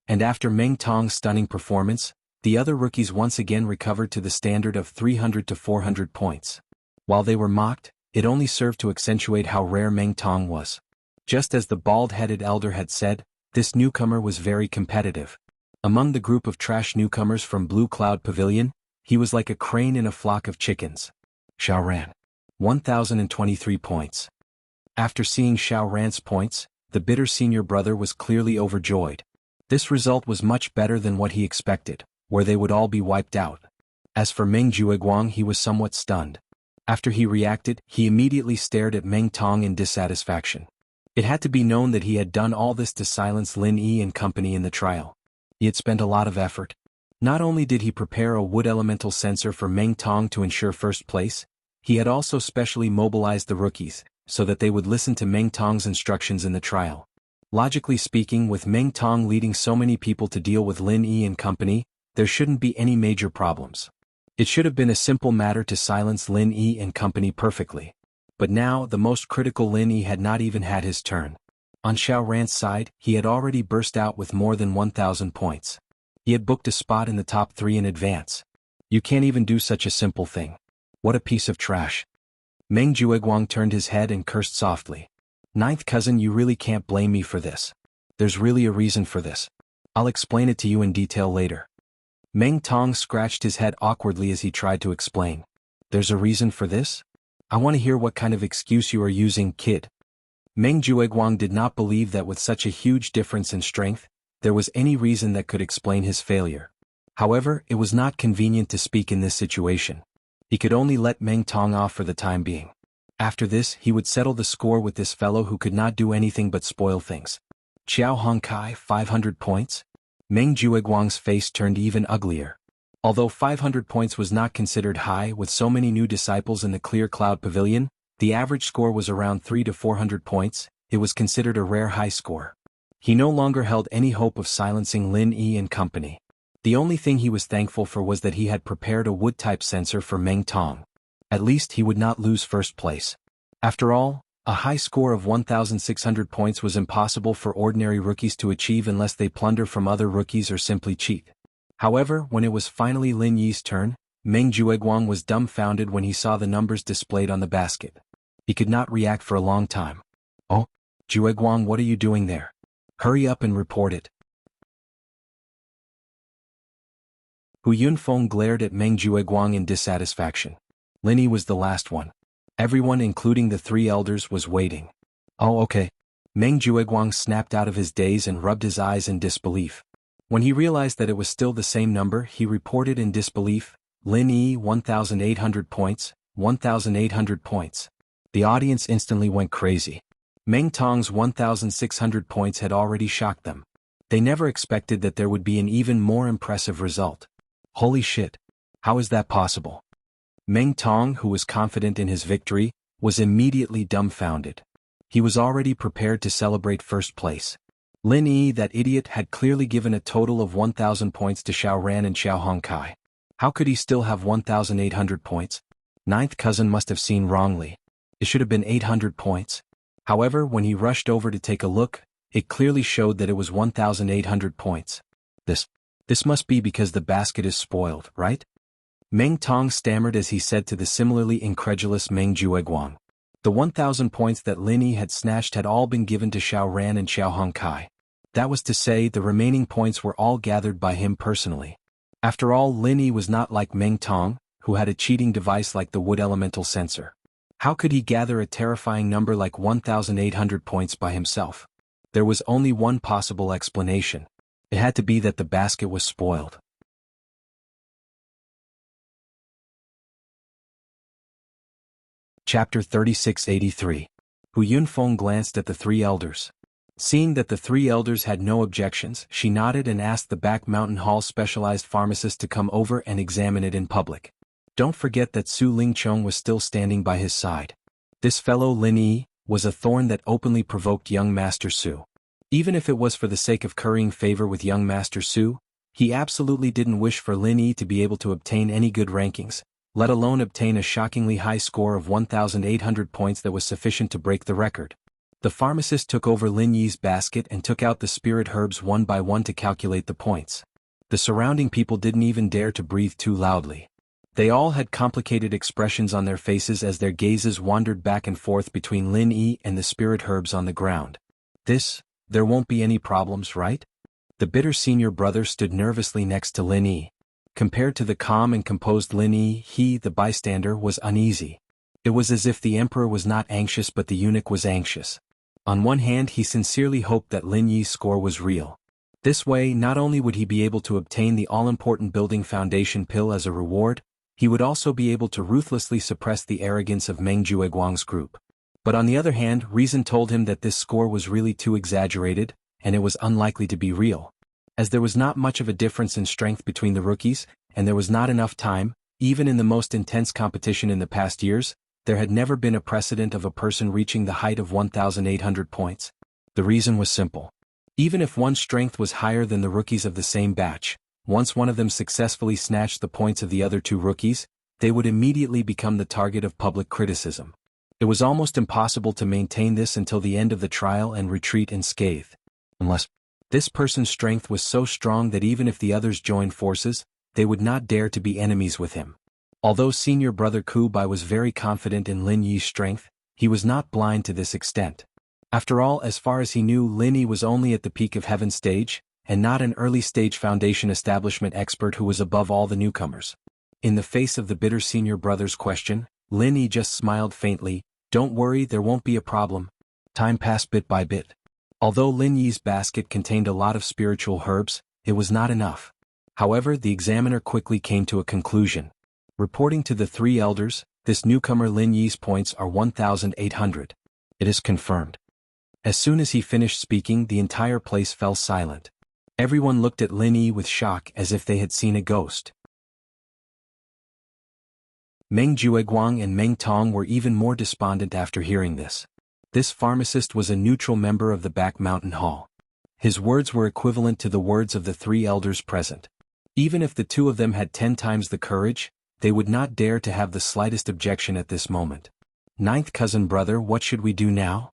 And after Meng Tong's stunning performance, the other rookies once again recovered to the standard of 300 to 400 points. While they were mocked, it only served to accentuate how rare Meng Tong was. Just as the bald-headed elder had said, this newcomer was very competitive. Among the group of trash newcomers from Blue Cloud Pavilion, he was like a crane in a flock of chickens. Xiao Ran. 1,023 points. After seeing Xiao Ran's points, the bitter senior brother was clearly overjoyed. This result was much better than what he expected, where they would all be wiped out. As for Meng Jueguang, he was somewhat stunned. After he reacted, he immediately stared at Meng Tong in dissatisfaction. It had to be known that he had done all this to silence Lin Yi and company in the trial. He had spent a lot of effort. Not only did he prepare a wood elemental sensor for Meng Tong to ensure first place, he had also specially mobilized the rookies, so that they would listen to Meng Tong's instructions in the trial. Logically speaking, with Meng Tong leading so many people to deal with Lin Yi and company, there shouldn't be any major problems. It should have been a simple matter to silence Lin Yi and company perfectly. But now, the most critical Lin Yi had not even had his turn. On Xiao Ran's side, he had already burst out with more than 1,000 points. He had booked a spot in the top 3 in advance. You can't even do such a simple thing. What a piece of trash. Meng Jueguang turned his head and cursed softly. "Ninth cousin, you really can't blame me for this. There's really a reason for this. I'll explain it to you in detail later." Meng Tong scratched his head awkwardly as he tried to explain. "There's a reason for this? I want to hear what kind of excuse you are using, kid." Meng Jueguang did not believe that with such a huge difference in strength, there was any reason that could explain his failure. However, it was not convenient to speak in this situation. He could only let Meng Tong off for the time being. After this, he would settle the score with this fellow who could not do anything but spoil things. Qiao Hongkai, 500 points? Meng Jueguang's face turned even uglier. Although 500 points was not considered high with so many new disciples in the Clear Cloud Pavilion, the average score was around 300 to 400 points, it was considered a rare high score. He no longer held any hope of silencing Lin Yi and company. The only thing he was thankful for was that he had prepared a wood-type sensor for Meng Tong. At least he would not lose first place. After all, a high score of 1,600 points was impossible for ordinary rookies to achieve unless they plunder from other rookies or simply cheat. However, when it was finally Lin Yi's turn, Meng Jueguang was dumbfounded when he saw the numbers displayed on the basket. He could not react for a long time. "Oh, Jueguang, what are you doing there? Hurry up and report it." Hu Yunfeng glared at Meng Jueguang in dissatisfaction. Lin Yi was the last one. Everyone, including the 3 elders, was waiting. "Oh, okay." Meng Jueguang snapped out of his daze and rubbed his eyes in disbelief. When he realized that it was still the same number, he reported in disbelief, "Lin Yi, 1,800 points, 1,800 points." The audience instantly went crazy. Meng Tong's 1,600 points had already shocked them. They never expected that there would be an even more impressive result. Holy shit! How is that possible? Meng Tong, who was confident in his victory, was immediately dumbfounded. He was already prepared to celebrate first place. Lin Yi, that idiot, had clearly given a total of 1,000 points to Xiao Ran and Xiao Hongkai. How could he still have 1,800 points? Ninth cousin must have seen wrongly. It should have been 800 points. However, when he rushed over to take a look, it clearly showed that it was 1,800 points. This must be because the basket is spoiled, right? Meng Tong stammered as he said to the similarly incredulous Meng Jueguang. The 1,000 points that Lin Yi had snatched had all been given to Xiao Ran and Xiao Hongkai. That was to say, the remaining points were all gathered by him personally. After all, Lin Yi was not like Meng Tong, who had a cheating device like the wood elemental sensor. How could he gather a terrifying number like 1,800 points by himself? There was only one possible explanation. It had to be that the basket was spoiled. Chapter 3683. Hu Yunfeng glanced at the three elders. Seeing that the three elders had no objections, she nodded and asked the Back Mountain Hall specialized pharmacist to come over and examine it in public. Don't forget that Su Lingchong was still standing by his side. This fellow Lin Yi was a thorn that openly provoked young Master Su. Even if it was for the sake of currying favor with young Master Su, he absolutely didn't wish for Lin Yi to be able to obtain any good rankings, let alone obtain a shockingly high score of 1,800 points that was sufficient to break the record. The pharmacist took over Lin Yi's basket and took out the spirit herbs one by one to calculate the points. The surrounding people didn't even dare to breathe too loudly. They all had complicated expressions on their faces as their gazes wandered back and forth between Lin Yi and the spirit herbs on the ground. There won't be any problems, right? The bitter senior brother stood nervously next to Lin Yi. Compared to the calm and composed Lin Yi, he, the bystander, was uneasy. It was as if the emperor was not anxious but the eunuch was anxious. On one hand, he sincerely hoped that Lin Yi's score was real. This way, not only would he be able to obtain the all-important building foundation pill as a reward, he would also be able to ruthlessly suppress the arrogance of Meng Jueguang's group. But on the other hand, reason told him that this score was really too exaggerated, and it was unlikely to be real. As there was not much of a difference in strength between the rookies, and there was not enough time, even in the most intense competition in the past years, there had never been a precedent of a person reaching the height of 1,800 points. The reason was simple. Even if one's strength was higher than the rookies of the same batch, once one of them successfully snatched the points of the other two rookies, they would immediately become the target of public criticism. It was almost impossible to maintain this until the end of the trial and retreat unscathed. Unless this person's strength was so strong that even if the others joined forces, they would not dare to be enemies with him. Although senior brother Ku Bai was very confident in Lin Yi's strength, he was not blind to this extent. After all, as far as he knew, Lin Yi was only at the peak of heaven stage, and not an early-stage foundation establishment expert who was above all the newcomers. In the face of the bitter senior brother's question, Lin Yi just smiled faintly. Don't worry, there won't be a problem. Time passed bit by bit. Although Lin Yi's basket contained a lot of spiritual herbs, it was not enough. However, the examiner quickly came to a conclusion. Reporting to the three elders, this newcomer Lin Yi's points are 1,800. It is confirmed. As soon as he finished speaking, the entire place fell silent. Everyone looked at Lin Yi with shock as if they had seen a ghost. Meng Jueguang and Meng Tong were even more despondent after hearing this. This pharmacist was a neutral member of the Back Mountain Hall. His words were equivalent to the words of the three elders present. Even if the two of them had 10 times the courage, they would not dare to have the slightest objection at this moment. Ninth cousin brother, what should we do now?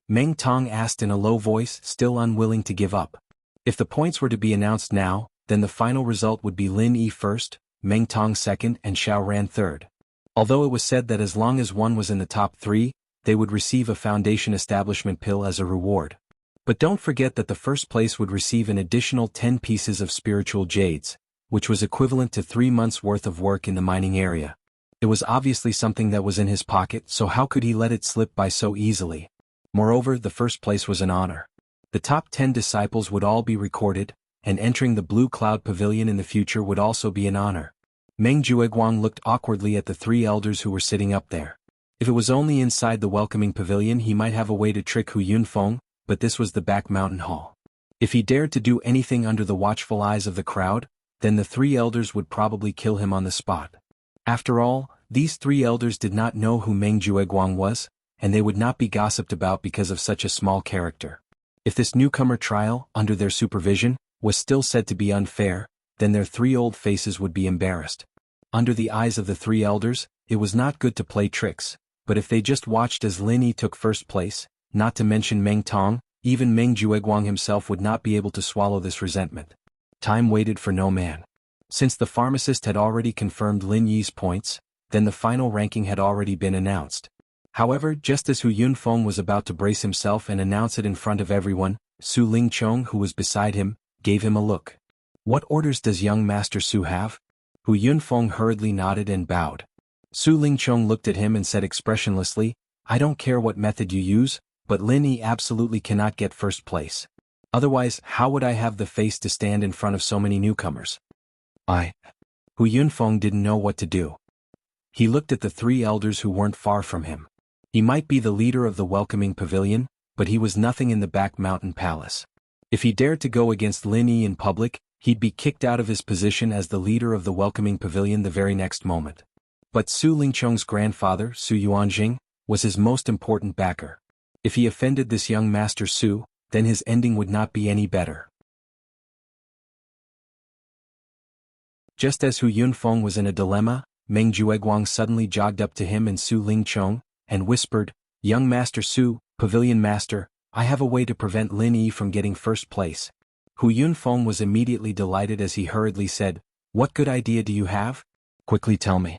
Meng Tong asked in a low voice, still unwilling to give up. If the points were to be announced now, then the final result would be Lin Yi first, Meng Tong second and Xiao Ran third. Although it was said that as long as one was in the top 3, they would receive a foundation establishment pill as a reward. But don't forget that the first place would receive an additional 10 pieces of spiritual jades, which was equivalent to 3 months' worth of work in the mining area. It was obviously something that was in his pocket, so how could he let it slip by so easily? Moreover, the first place was an honor. The top 10 disciples would all be recorded, and entering the Blue Cloud Pavilion in the future would also be an honor. Meng Jueguang looked awkwardly at the three elders who were sitting up there. If it was only inside the welcoming pavilion, he might have a way to trick Hu Yunfeng, but this was the Back Mountain Hall. If he dared to do anything under the watchful eyes of the crowd, then the three elders would probably kill him on the spot. After all, these three elders did not know who Meng Jueguang was, and they would not be gossiped about because of such a small character. If this newcomer trial, under their supervision, was still said to be unfair, then their 3 old faces would be embarrassed. Under the eyes of the 3 elders, it was not good to play tricks, but if they just watched as Lin Yi took first place, not to mention Meng Tong, even Meng Jueguang himself would not be able to swallow this resentment. Time waited for no man. Since the pharmacist had already confirmed Lin Yi's points, then the final ranking had already been announced. However, just as Hu Yunfeng was about to brace himself and announce it in front of everyone, Su Lingchong, who was beside him, gave him a look. "What orders does young Master Su have?" Hu Yunfeng hurriedly nodded and bowed. Su Lingchong looked at him and said expressionlessly, "I don't care what method you use, but Lin Yi absolutely cannot get first place. Otherwise, how would I have the face to stand in front of so many newcomers?" Hu Yunfeng didn't know what to do. He looked at the three elders who weren't far from him. He might be the leader of the welcoming pavilion, but he was nothing in the back mountain palace. If he dared to go against Lin Yi in public, he'd be kicked out of his position as the leader of the welcoming pavilion the very next moment. But Su Lingchong's grandfather, Su Yuanjing, was his most important backer. If he offended this young Master Su, then his ending would not be any better. Just as Hu Yunfeng was in a dilemma, Meng Jueguang suddenly jogged up to him and Su Lingchong, and whispered, "Young Master Su, Pavilion Master, I have a way to prevent Lin Yi from getting first place." Hu Yunfeng was immediately delighted as he hurriedly said, "What good idea do you have? Quickly tell me."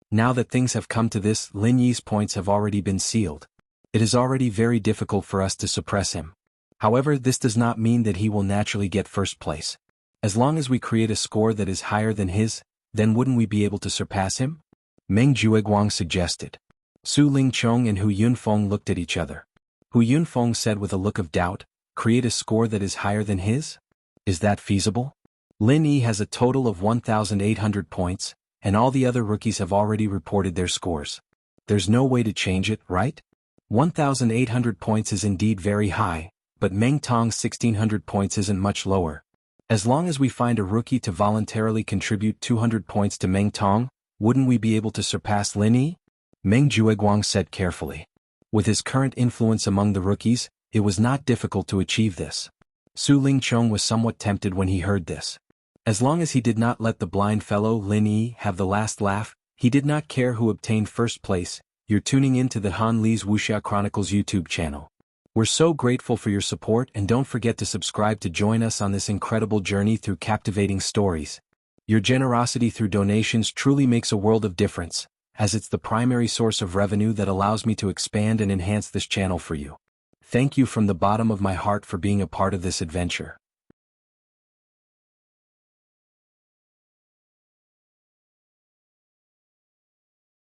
Now that things have come to this, Lin Yi's points have already been sealed. It is already very difficult for us to suppress him. However, this does not mean that he will naturally get first place. As long as we create a score that is higher than his, then wouldn't we be able to surpass him? Meng Jueguang suggested. Su Lingchong and Hu Yunfeng looked at each other. Hu Yunfeng said with a look of doubt, "Create a score that is higher than his? Is that feasible? Lin Yi has a total of 1,800 points, and all the other rookies have already reported their scores. There's no way to change it, right? 1,800 points is indeed very high, but Meng Tong's 1,600 points isn't much lower. As long as we find a rookie to voluntarily contribute 200 points to Meng Tong, wouldn't we be able to surpass Lin Yi?" Meng Jueguang said carefully. With his current influence among the rookies, it was not difficult to achieve this. Su Lingchong was somewhat tempted when he heard this. As long as he did not let the blind fellow Lin Yi have the last laugh, he did not care who obtained first place. You're tuning in to the Han Li's Wuxia Chronicles YouTube channel. We're so grateful for your support, and don't forget to subscribe to join us on this incredible journey through captivating stories. Your generosity through donations truly makes a world of difference, as it's the primary source of revenue that allows me to expand and enhance this channel for you. Thank you from the bottom of my heart for being a part of this adventure.